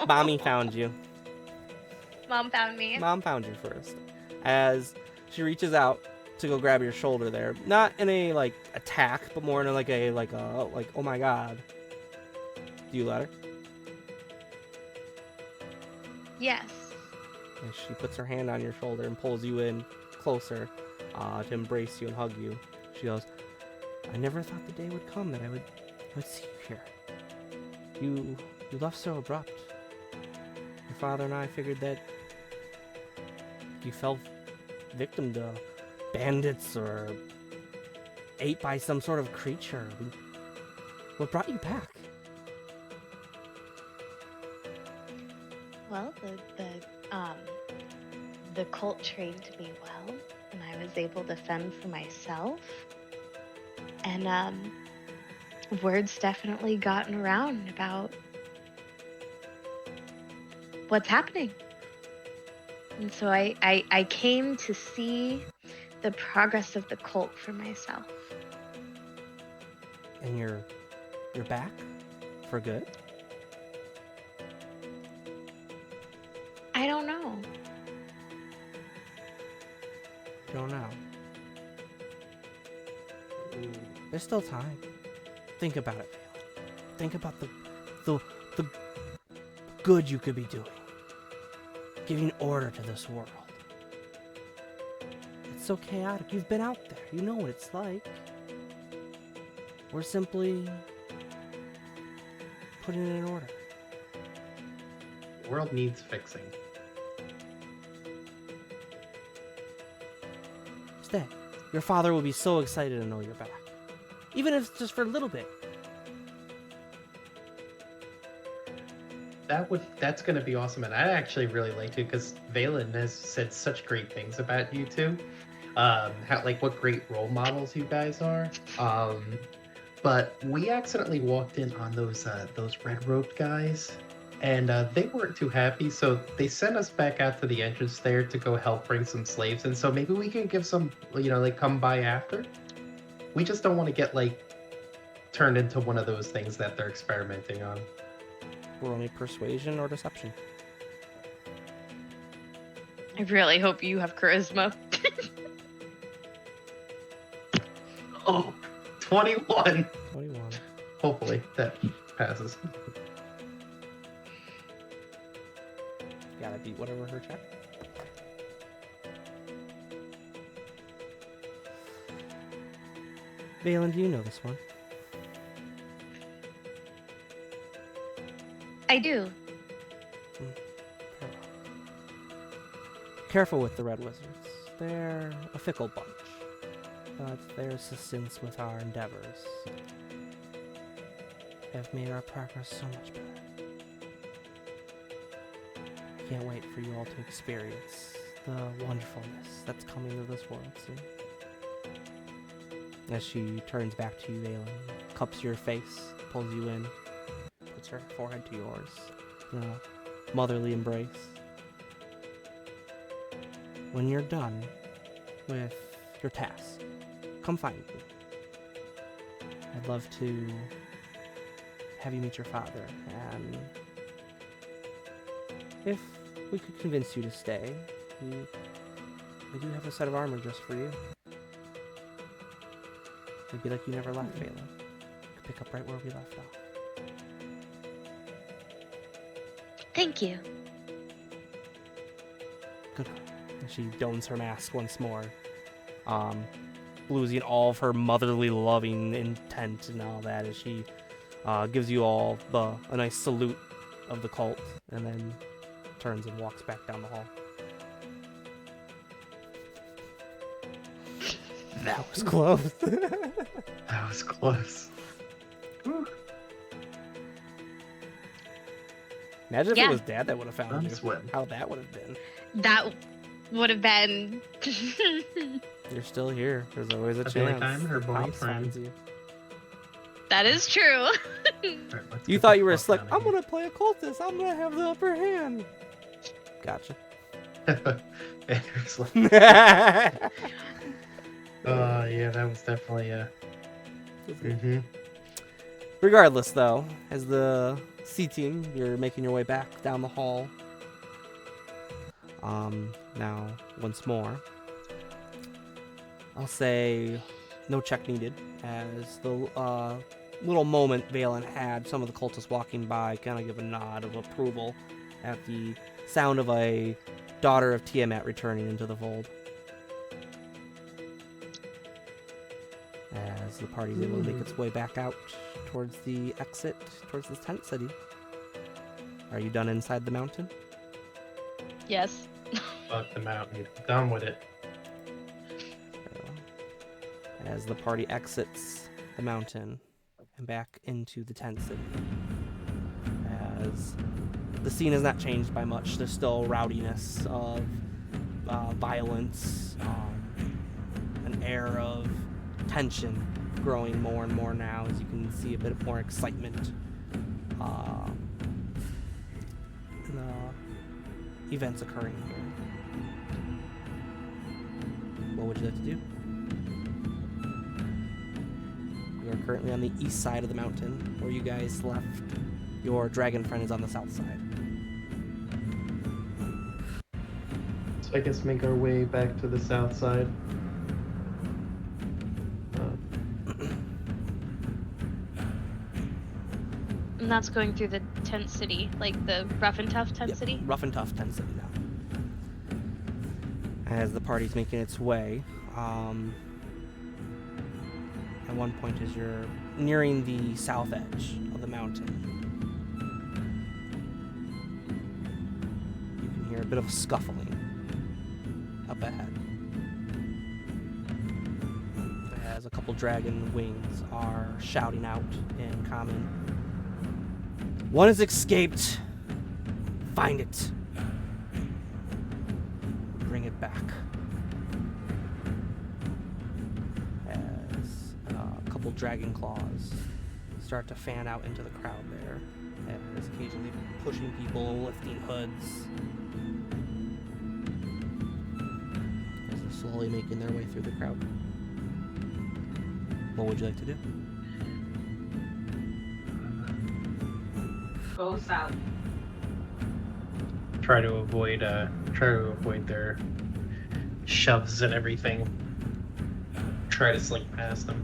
Mommy found you. Mom found me. Mom found you first. As she reaches out to go grab your shoulder there. Not in a like attack, but more in a like oh my god. Do you let her? Yes. And she puts her hand on your shoulder and pulls you in closer to embrace you and hug you. She goes, I never thought the day would come that I would see you here. You left so abrupt. Your father and I figured that you fell victim to bandits or ate by some sort of creature. What brought you back? Well, the cult trained me well, and I was able to fend for myself. And word's definitely gotten around about what's happening. And so I came to see the progress of the cult for myself. And you're back for good? I don't know. You don't know. There's still time. Think about it, Valen. Think about the good you could be doing. Giving order to this world. It's so chaotic. You've been out there. You know what it's like. We're simply putting it in order. The world needs fixing. Stay. Your father will be so excited to know you're back. Even if it's just for a little bit. That's gonna be awesome, and I actually really liked it because Valen has said such great things about you two. How like what great role models you guys are. But we accidentally walked in on those red robed guys, and they weren't too happy, so they sent us back out to the entrance there to go help bring some slaves in. So maybe we can give some, like come by after. We just don't want to get like turned into one of those things that they're experimenting on. We're only persuasion or deception. I really hope you have charisma. Oh, 21. 21. Hopefully that passes. Gotta beat whatever her check. Valen, do you know this one? I do. Careful with the Red Wizards. They're a fickle bunch, but their assistance with our endeavors have made our progress so much better. Can't wait for you all to experience the wonderfulness that's coming to this world soon. As she turns back to you, Valen, cups your face, pulls you in, puts her forehead to yours in a motherly embrace. When you're done with your task, come find me. I'd love to have you meet your father, and if we could convince you to stay, we do have a set of armor just for you. It'd be like you never left, Valen. Could pick up right where we left off. Thank you. Good. And she dons her mask once more, losing all of her motherly loving intent and all that, as she gives you all a nice salute of the cult, and then turns and walks back down the hall. That was close. That was close. Imagine if Yeah. it was Dad that would have found I'm you. sweating. How that would have been. That would have been You're still here. There's always a I feel like chance. I'm her the cops boyfriend. finds you. That is true. Alright, let's You get thought the you were fuck slick. outta I'm here. gonna play a cultist. I'm gonna have the upper hand. Gotcha. Andrew's like, yeah, that was definitely Regardless, though, as the C team, you're making your way back down the hall. Now, once more, I'll say no check needed, as the little moment Valen had, some of the cultists walking by kind of give a nod of approval at the sound of a daughter of Tiamat returning into the fold. As the party is able to make its way back out towards the exit, towards the tent city. Are you done inside the mountain? Yes. fuck the mountain. Done with it. As the party exits the mountain and back into the tent city. As the scene has not changed by much. There's still rowdiness of violence, an air of tension growing more and more now as you can see a bit more excitement in the events occurring here. What would you like to do? You are currently on the east side of the mountain, where you guys left. Your dragon friend is on the south side. So I guess make our way back to the south side. And that's going through the tent city, like the rough and tough tent Yep, city. rough and tough tent city now. As the party's making its way, at one point as you're nearing the south edge of the mountain, you can hear a bit of scuffling up ahead. As a couple dragon wings are shouting out in common. One has escaped. Find it. Bring it back. As a couple dragon claws start to fan out into the crowd there, as occasionally pushing people, lifting hoods, as they're slowly making their way through the crowd. What would you like to do? Go south. Try to avoid their shoves and everything. Try to slink past them.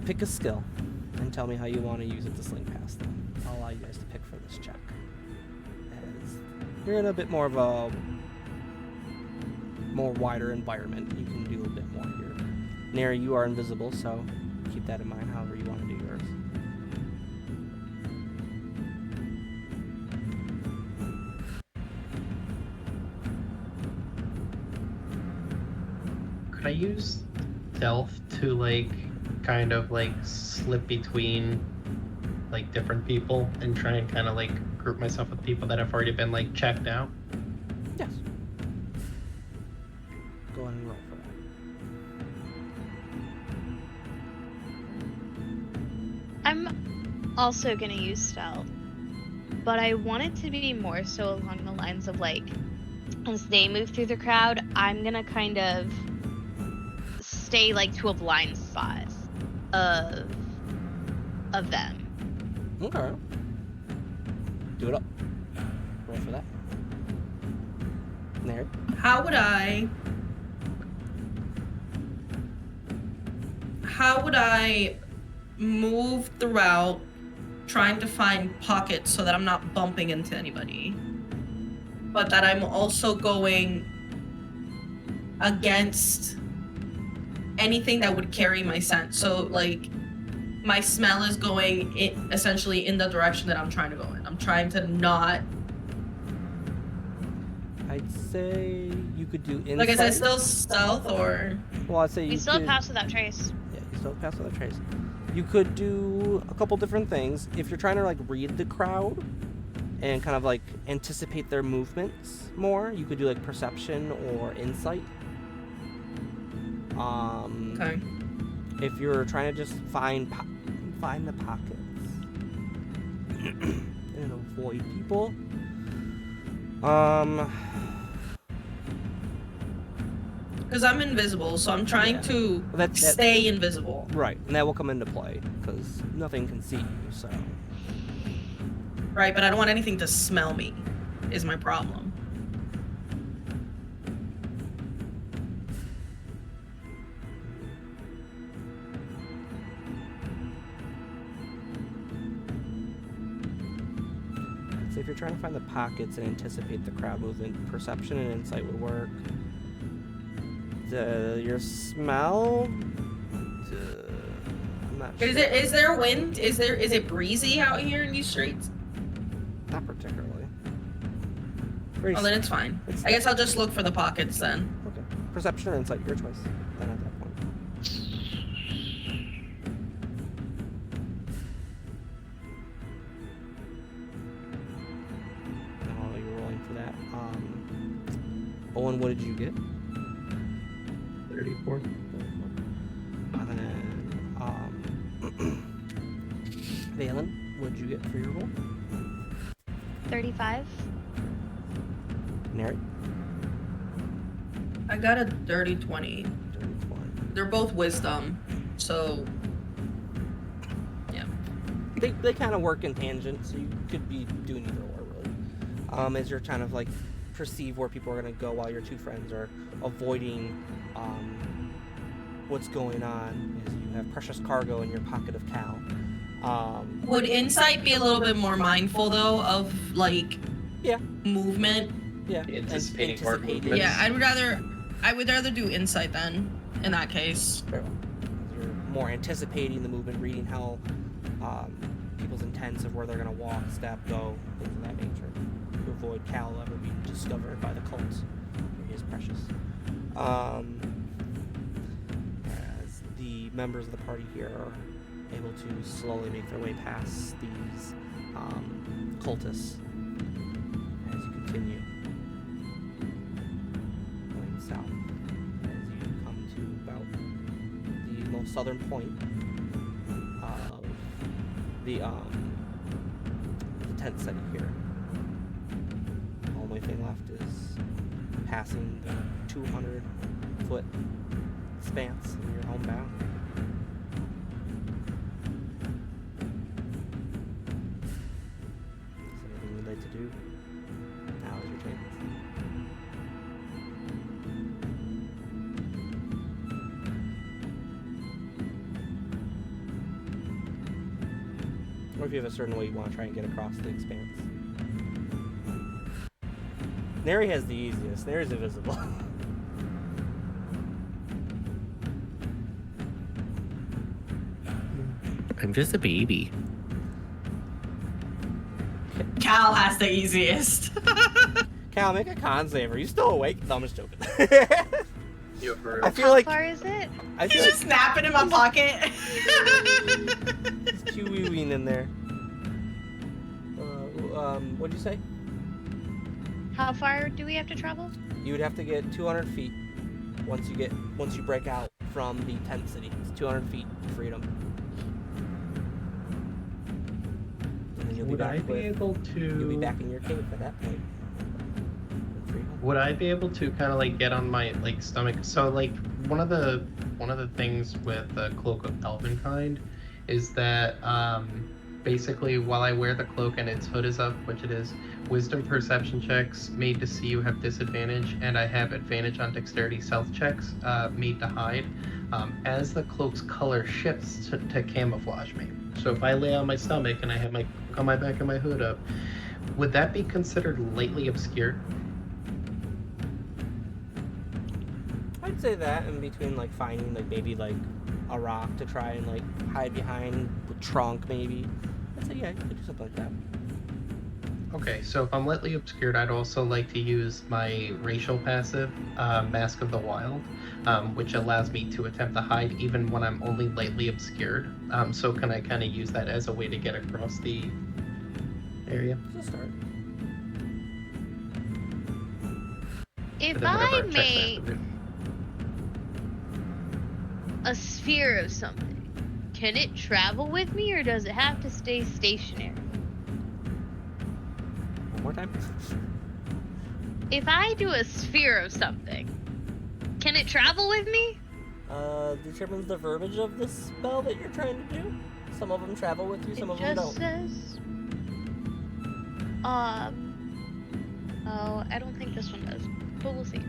Pick a skill and tell me how you want to use it to slink past them. I'll allow you guys to pick for this check. As you're in a bit more of a more wider environment, you can do a bit more here. Neri, you are invisible, so keep that in mind however you want to do yours. Could I use stealth to kind of slip between different people and try and kind of group myself with people that have already been checked out? Yes. Go ahead and roll for that. I'm also gonna use stealth, but I want it to be more so along the lines of as they move through the crowd, I'm gonna kind of stay to a blind spot of them. Okay. Do it up. Roll for that. Neri. How would I move throughout trying to find pockets so that I'm not bumping into anybody, but that I'm also going against anything that would carry my scent? So my smell is going essentially in the direction that I'm trying to go in. I'm trying to not. I'd say you could do insight. Like I said, still stealth or. Well, I'd say We you still could... pass without trace. Yeah, you still have pass without trace. You could do a couple different things. If you're trying to read the crowd and kind of like anticipate their movements more. You could do like perception or insight. Okay. If you're trying to just find the pockets and avoid people, Because I'm invisible, so I'm trying to stay invisible. right, and that will come into play because nothing can see you. So Right, but I don't want anything to smell me, is my problem. so if you're trying to find the pockets and anticipate the crowd movement, perception and insight would work. Your smell. I'm not sure. Is there wind? Is it breezy out here in these streets? Not particularly. Oh, then it's fine. I guess I'll just look for the pockets then. Okay. Perception or insight, your choice. Then at that point. Oh, you're rolling for that. Owen, what did you get? 34. And then, Valen, what did you get for your roll? 35. Neri? I got a dirty 20. 20. They're both wisdom, so yeah. They kind of work in tangent, so you could be doing either or, really. As you're trying to like perceive where people are going to go while your two friends are avoiding what's going on, is you have precious cargo in your pocket of Cal. Would insight be a little bit more mindful though of like movement? Yeah. Anticipating Anticipating. hard movements. Yeah, I would rather do insight then in that case. Very well. You're more anticipating the movement, reading how people's intents of where they're going to walk, step, go, things of that nature, to avoid Cal ever being discovered by the cult. He is precious. As the members of the party here are able to slowly make their way past these cultists as you continue going south, as you come to about the most southern point of the tent city here. The only thing left is passing the 200-foot expanse and you're homebound. To do. Now is your chance. Or if you have a certain way you want to try and get across the expanse. Neri has the easiest. Neri's invisible. I'm just a baby. Cal has the easiest. Cal, make a con save. Are you still awake? No, I'm just joking. I feel How like far is it? I feel He's like just napping in my pocket. he's QEing in there. What'd you say? How far do we have to travel? You would have to get 200 feet once you break out from the tent city. It's 200 feet to freedom. And then you'll be Would back I be able You'll be to? back in your cave at that point. Would I be able to kind of like get on my like stomach? So like one of the things with the Cloak of Elvenkind is that basically while I wear the cloak and its hood is up, which it is, wisdom perception checks made to see you have disadvantage, and I have advantage on dexterity stealth checks made to hide. As the cloak's color shifts to camouflage me. So if I lay on my stomach and I have my cloak on my back and my hood up, would that be considered lightly obscured? I'd say that in between like finding like maybe like a rock to try and like hide behind the trunk maybe. I'd say yeah, you could do something like that. Okay, so if I'm lightly obscured, I'd also like to use my racial passive, Mask of the Wild, which allows me to attempt to hide even when I'm only lightly obscured. So can I kind of use that as a way to get across the area? Just start. If And then whatever I our checks I have make to do. a sphere of something, can it travel with me or does it have to stay stationary? One more time. If I do a sphere of something, can it travel with me? Determines the verbiage of the spell that you're trying to do. Some of them travel with you, some It of them just don't. says. Oh, I don't think this one does, but we'll see.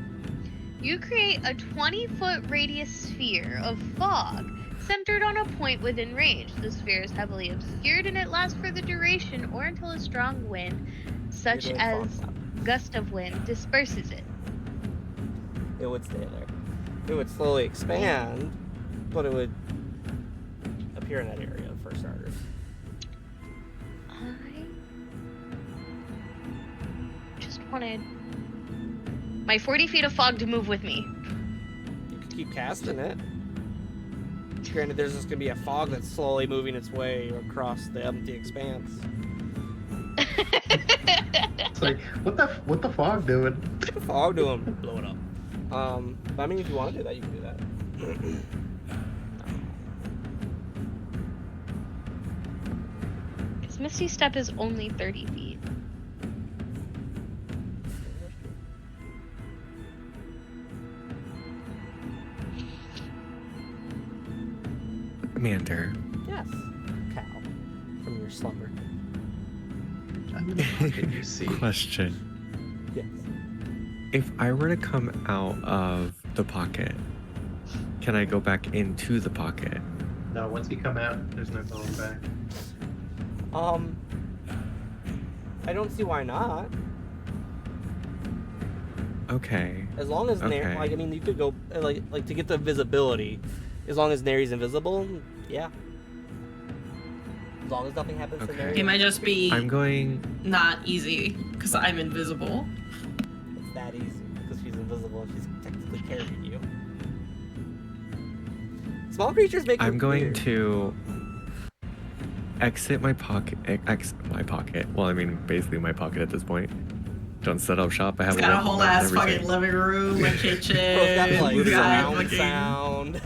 You create a 20-foot radius sphere of fog centered on a point within range. The sphere is heavily obscured and it lasts for the duration or until a strong wind, such doing as fog cloud. gust of wind, disperses it. It would stay there. It would slowly expand, but it would appear in that area for starters. I just wanted my 40 feet of fog to move with me. You could keep casting it. Granted, there's just gonna be a fog that's slowly moving its way across the empty expanse. It's like, what the fog doing? The fog to him, blow it up. But I mean, if you want to do that, you can do that. Because Misty Step is only 30 feet. Commander. Yes, Cal, from your slumber. Can you see? Question. Yes. If I were to come out of the pocket, can I go back into the pocket? No, once you come out, there's no going back. I don't see why not. Okay. As long as Okay. like, I mean, you could go like to get the visibility. As long as Neri's invisible, yeah. As long as nothing happens to Okay. Neri, It might just be I'm going. not easy because I'm invisible. it's that easy because she's invisible and she's technically carrying you. Small creatures make. I'm it going weird. to exit my pocket. Exit my pocket. Well, I mean, basically my pocket at this point. Don't set up shop. I have He's got a weapon whole and ass everything. fucking living room, a kitchen. Bro, it's got like he's got surround fucking, sound.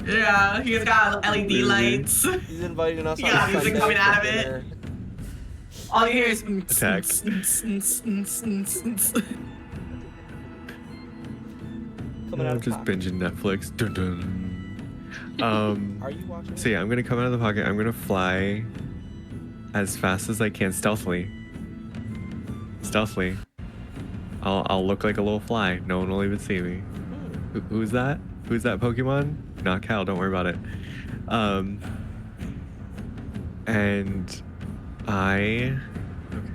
yeah, he's got LED lights. He's inviting us. Yeah, on music Sunday coming for out of it. dinner. All you hear is Attack. Coming out I'm of just pocket. binging Netflix. Dun dun. Are you watching? So yeah, I'm gonna come out of the pocket. I'm gonna fly as fast as I can, stealthily. Stealthily. I'll look like a little fly. No one will even see me. Who's that? Who's that Pokemon? Not Cal. Don't worry about it. And I. Okay.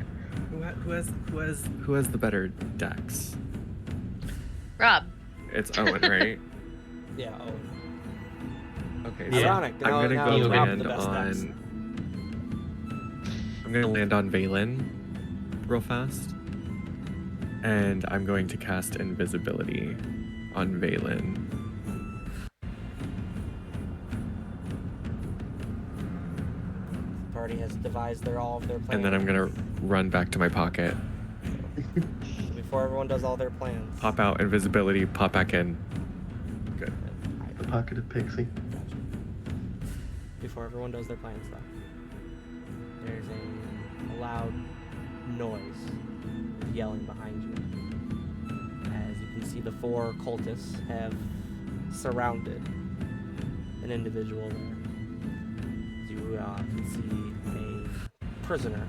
Who has the better dex? Rob, It's Owen, right? Yeah. Oh. Okay. Yeah. Ironic. I'm Now, gonna now go Rob's land the best dex. on. I'm gonna land on Valen real fast. And I'm going to cast invisibility on Valen. The party has devised all of their plans. And then I'm gonna run back to my pocket. Before everyone does all their plans. Pop out invisibility, pop back in. Good. Alright, The pocket of Pixie. gotcha. Before everyone does their plans, though, there's a loud noise yelling behind you. As you can see, the four cultists have surrounded an individual there. As you can see a prisoner.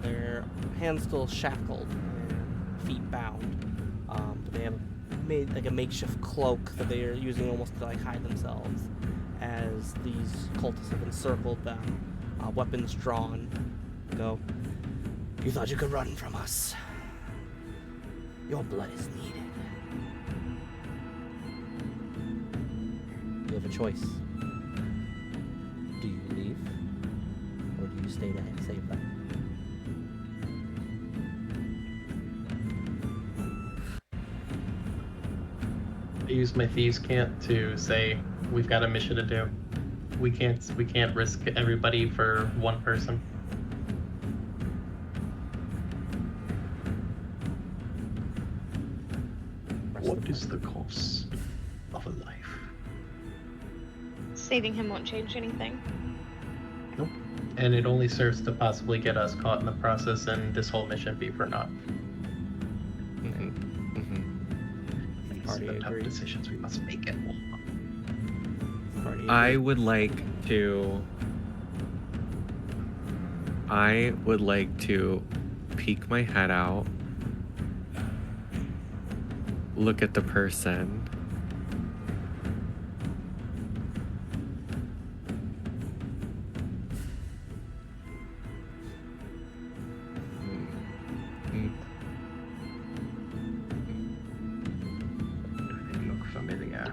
Their hands still shackled and feet bound. But they have made like a makeshift cloak that they are using almost to like hide themselves. As these cultists have encircled them, weapons drawn. Go. You thought you could run from us. Your blood is needed. You have a choice. Do you leave, or do you stay to save them? I used my thieves' cant to say we've got a mission to do. We can't risk everybody for one person. the cost of a life. Saving him won't change anything. Nope. And it only serves to possibly get us caught in the process and this whole mission be for naught. Mhm. Mhm. These Party are the tough agree. decisions we must make at will. Party I agree. would like to peek my head out, look at the person, They look familiar.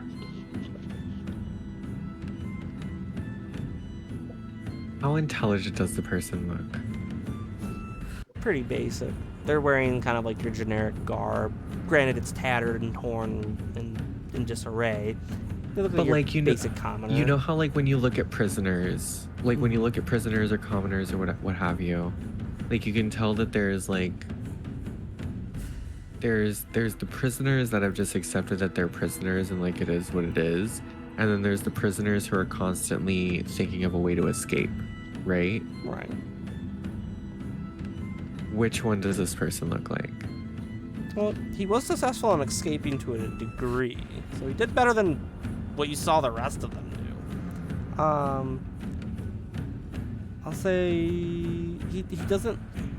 How intelligent does the person look? Pretty basic. They're wearing kind of like your generic garb. Granted, it's tattered and torn and in disarray. They look But like your like, you know- basic commoner. You know how like when you look at prisoners, like when you look at prisoners or commoners or what have you, like you can tell that there's like there's the prisoners that have just accepted that they're prisoners and like it is what it is, and then there's the prisoners who are constantly thinking of a way to escape, right? Right. Which one does this person look like? Well, he was successful in escaping to a degree, so he did better than what you saw the rest of them do. I'll say he doesn't.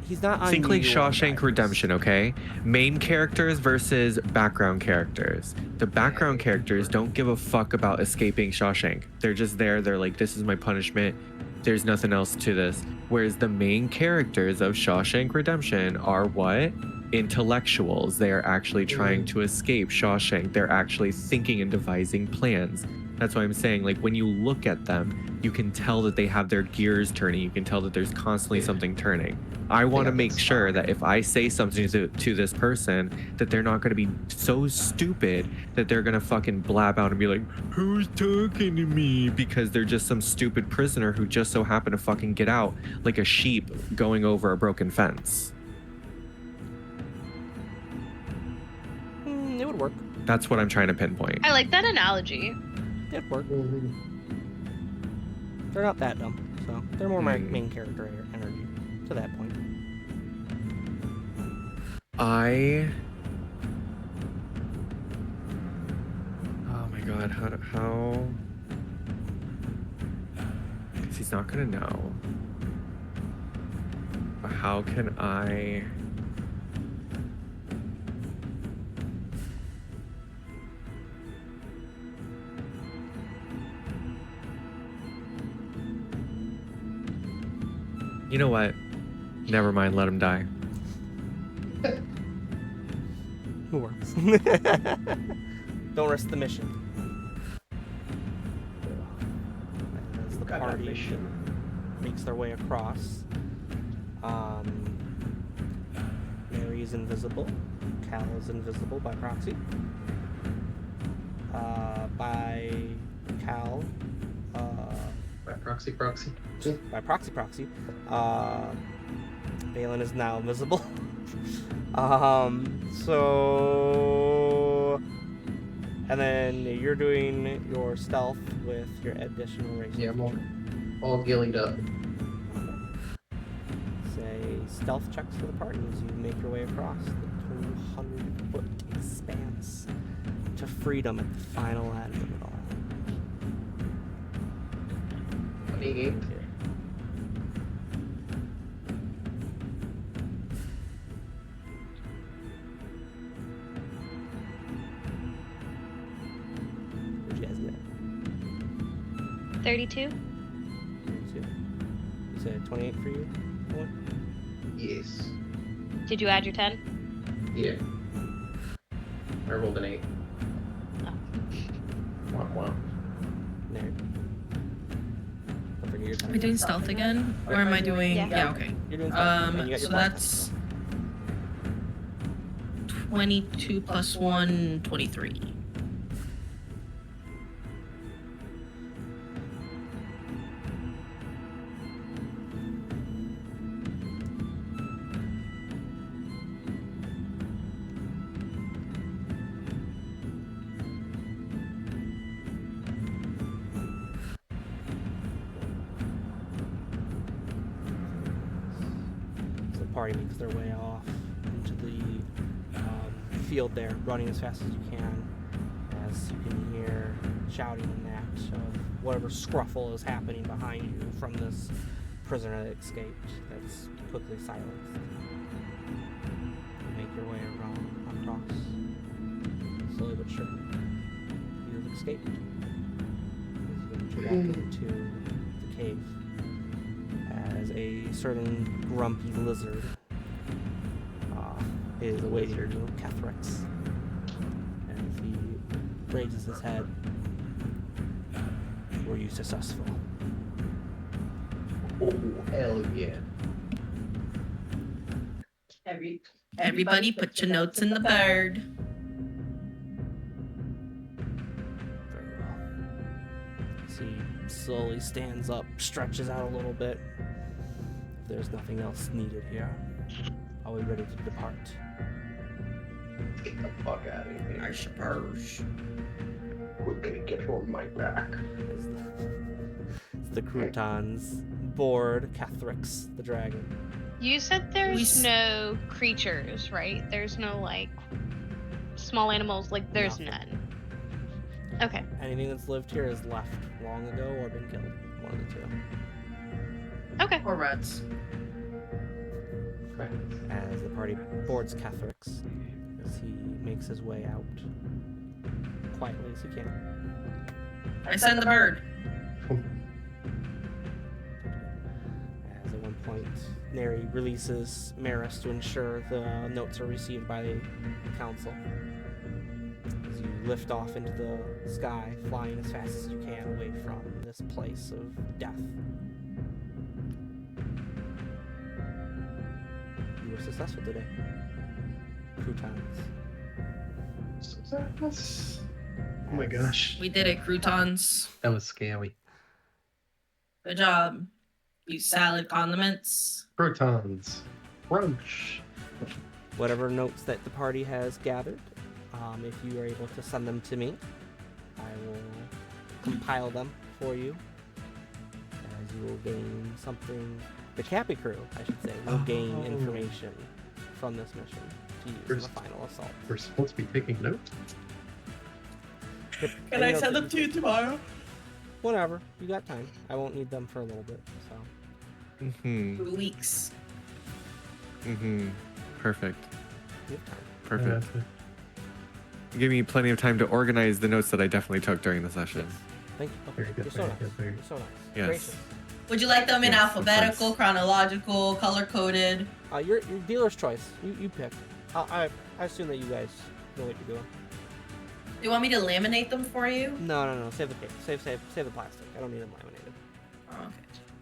He's not. Think like unusual Shawshank vibes. Redemption, okay? Main characters versus background characters. The background characters don't give a fuck about escaping Shawshank. They're just there. They're like, this is my punishment. There's nothing else to this. Whereas the main characters of Shawshank Redemption are what? Intellectuals. They are actually trying to escape Shawshank. They're actually thinking and devising plans. That's why I'm saying, like, when you look at them, you can tell that they have their gears turning. You can tell that there's constantly something turning. I want to got make that sure spark. that if I say something to this person, that they're not going to be so stupid that they're going to fucking blab out and be like, who's talking to me? Because they're just some stupid prisoner who just so happened to fucking get out like a sheep going over a broken fence. It would work. That's what I'm trying to pinpoint. I like that analogy. It'd work. They're not that dumb, so they're more my main character energy to that point. Oh my god, how? Because he's not gonna know. But how can I? You know what? Never mind, let him die. Who works? Don't risk the mission. As the Got a party mission. makes their way across, Mary is invisible. Cal is invisible by proxy. By Cal, By proxy. by proxy. Balin is now invisible. So, and then you're doing your stealth with your additional race. Yeah, I'm all gillied up. Say stealth checks for the party as you make your way across the 200-foot expanse to freedom at the final end of it all. 28. What'd you guys get? 32. 32. You said 28 for you? Owen? Yes. Did you add your 10? Yeah. I rolled an 8. Oh. Wow. Nerd. Don't forget your Am I 10. doing stealth again? Or am I doing... Yeah. Yeah, okay. You're doing stealth, and you got So your that's 22 plus 1, 23. party makes their way off into the field there, running as fast as you can, as you can hear shouting and that of whatever scruffle is happening behind you from this prisoner that escaped that's quickly silenced. You make your way around across, slowly but surely. You have escaped. As you enter back into the cave, as a certain grumpy lizard is awaiting you, Kethrix. And he raises his head. Were you successful? Oh, hell yeah. Everybody put your notes in the bird. Very well. As he slowly stands up, stretches out a little bit. If there's nothing else needed here, are we ready to depart? Get the fuck out of here. I suppose. We're gonna get on my back. As the croutons board Kethrix the dragon. You said there's no creatures, right? There's no, like, small animals, like, there's none. Okay. Anything that's lived here is left long ago or been killed. One of the two. Okay. Or rats. As the party boards Kethrix, as he makes his way out quietly as he can. I send the bird. As at one point, Neri releases Maris to ensure the notes are received by the council. As you lift off into the sky, flying as fast as you can away from this place of death. You were successful today. Croutons. Oh my gosh. We did it, croutons. That was scary. Good job. You salad condiments. Protons. Brunch. Whatever notes that the party has gathered, if you are able to send them to me, I will compile them for you. As you will gain something. The Cappy crew, I should say, will gain information from this mission to use in the final assault. We're supposed to be taking notes. Can I send them to you tomorrow? Whenever. You got time. I won't need them for a little bit, so. 2 weeks. Perfect. You have time. Perfect. Give me plenty of time to organize the notes that I definitely took during the session. Thank you. Very good, You're so very nice. good, very You're so nice. Yes. Gracious. Would you like them in Yes, of alphabetical, course. chronological, color-coded? Your dealer's choice. You pick. I assume that you guys know what you're doing. Do you want me to laminate them for you? No. Save the paper. Save the plastic. I don't need them laminated. Oh, okay.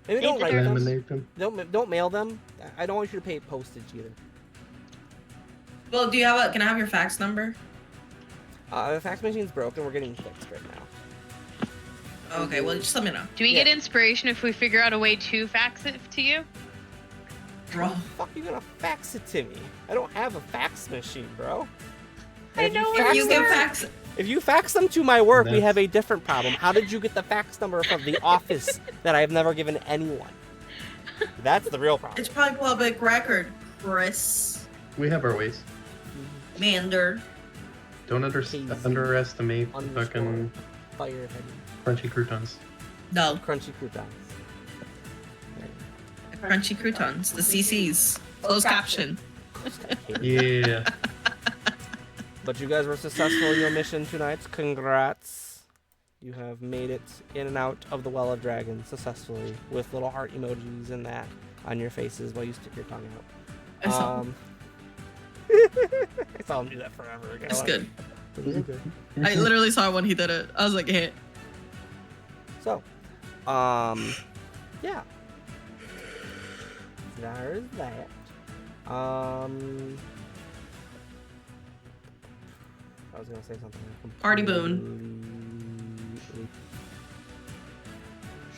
Maybe don't write them. Laminate them. Don't mail them. I don't want you to pay postage either. Well, can I have your fax number? The fax machine's broken. We're getting fixed right now. Okay, well, just let me know. Do we get inspiration if we figure out a way to fax it to you? Bro. How the fuck are you gonna fax it to me? I don't have a fax machine, bro. I know fax If you them- can fax If you fax them to my work, we That's- have a different problem. How did you get the fax number from the office that I have never given anyone? That's the real problem. it's probably public record, Chris. We have our ways. Mander. Don't Hazy. underestimate the Underscore. fucking Firehead. crunchy croutons. No, Crunchy croutons. crunchy croutons. The CCs. Closed caption. Yeah. But you guys were successful in your mission tonight. Congrats. You have made it in and out of the Well of Dragons successfully with little heart emojis and that on your faces while you stick your tongue I saw- out. I saw him do that forever ago. It's good. It was good. I literally saw it when he did it. I was like, hey. So, yeah. There's that. I was gonna say something. Party boon. completely-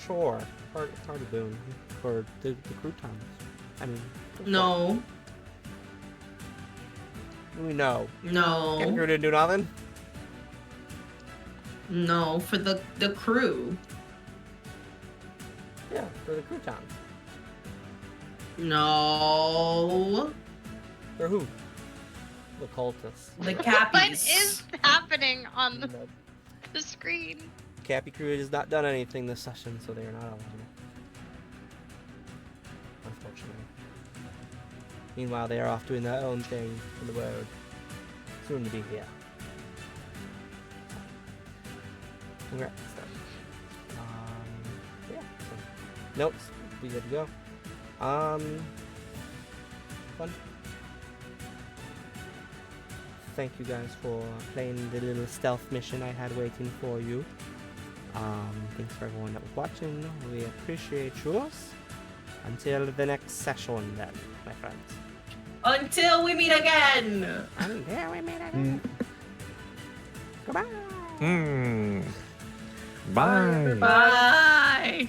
Sure, party boon for the croutons. I mean, No. we know. No. You're gonna do nothing. No, for the crew. Yeah, for the croutons. No. Or who? The cultists. The What cappies. is happening on No. the screen? Cappy Crew has not done anything this session, so they are not eligible. Unfortunately. Meanwhile, they are off doing their own thing in the world. Soon to be here. Congrats, then. Yeah. So, notes. We good to go. Fun. Thank you guys for playing the little stealth mission I had waiting for you. Thanks for everyone that was watching. We appreciate yours. Until the next session, then, my friends. Until we meet again. Until we meet again. Goodbye. Bye. Bye.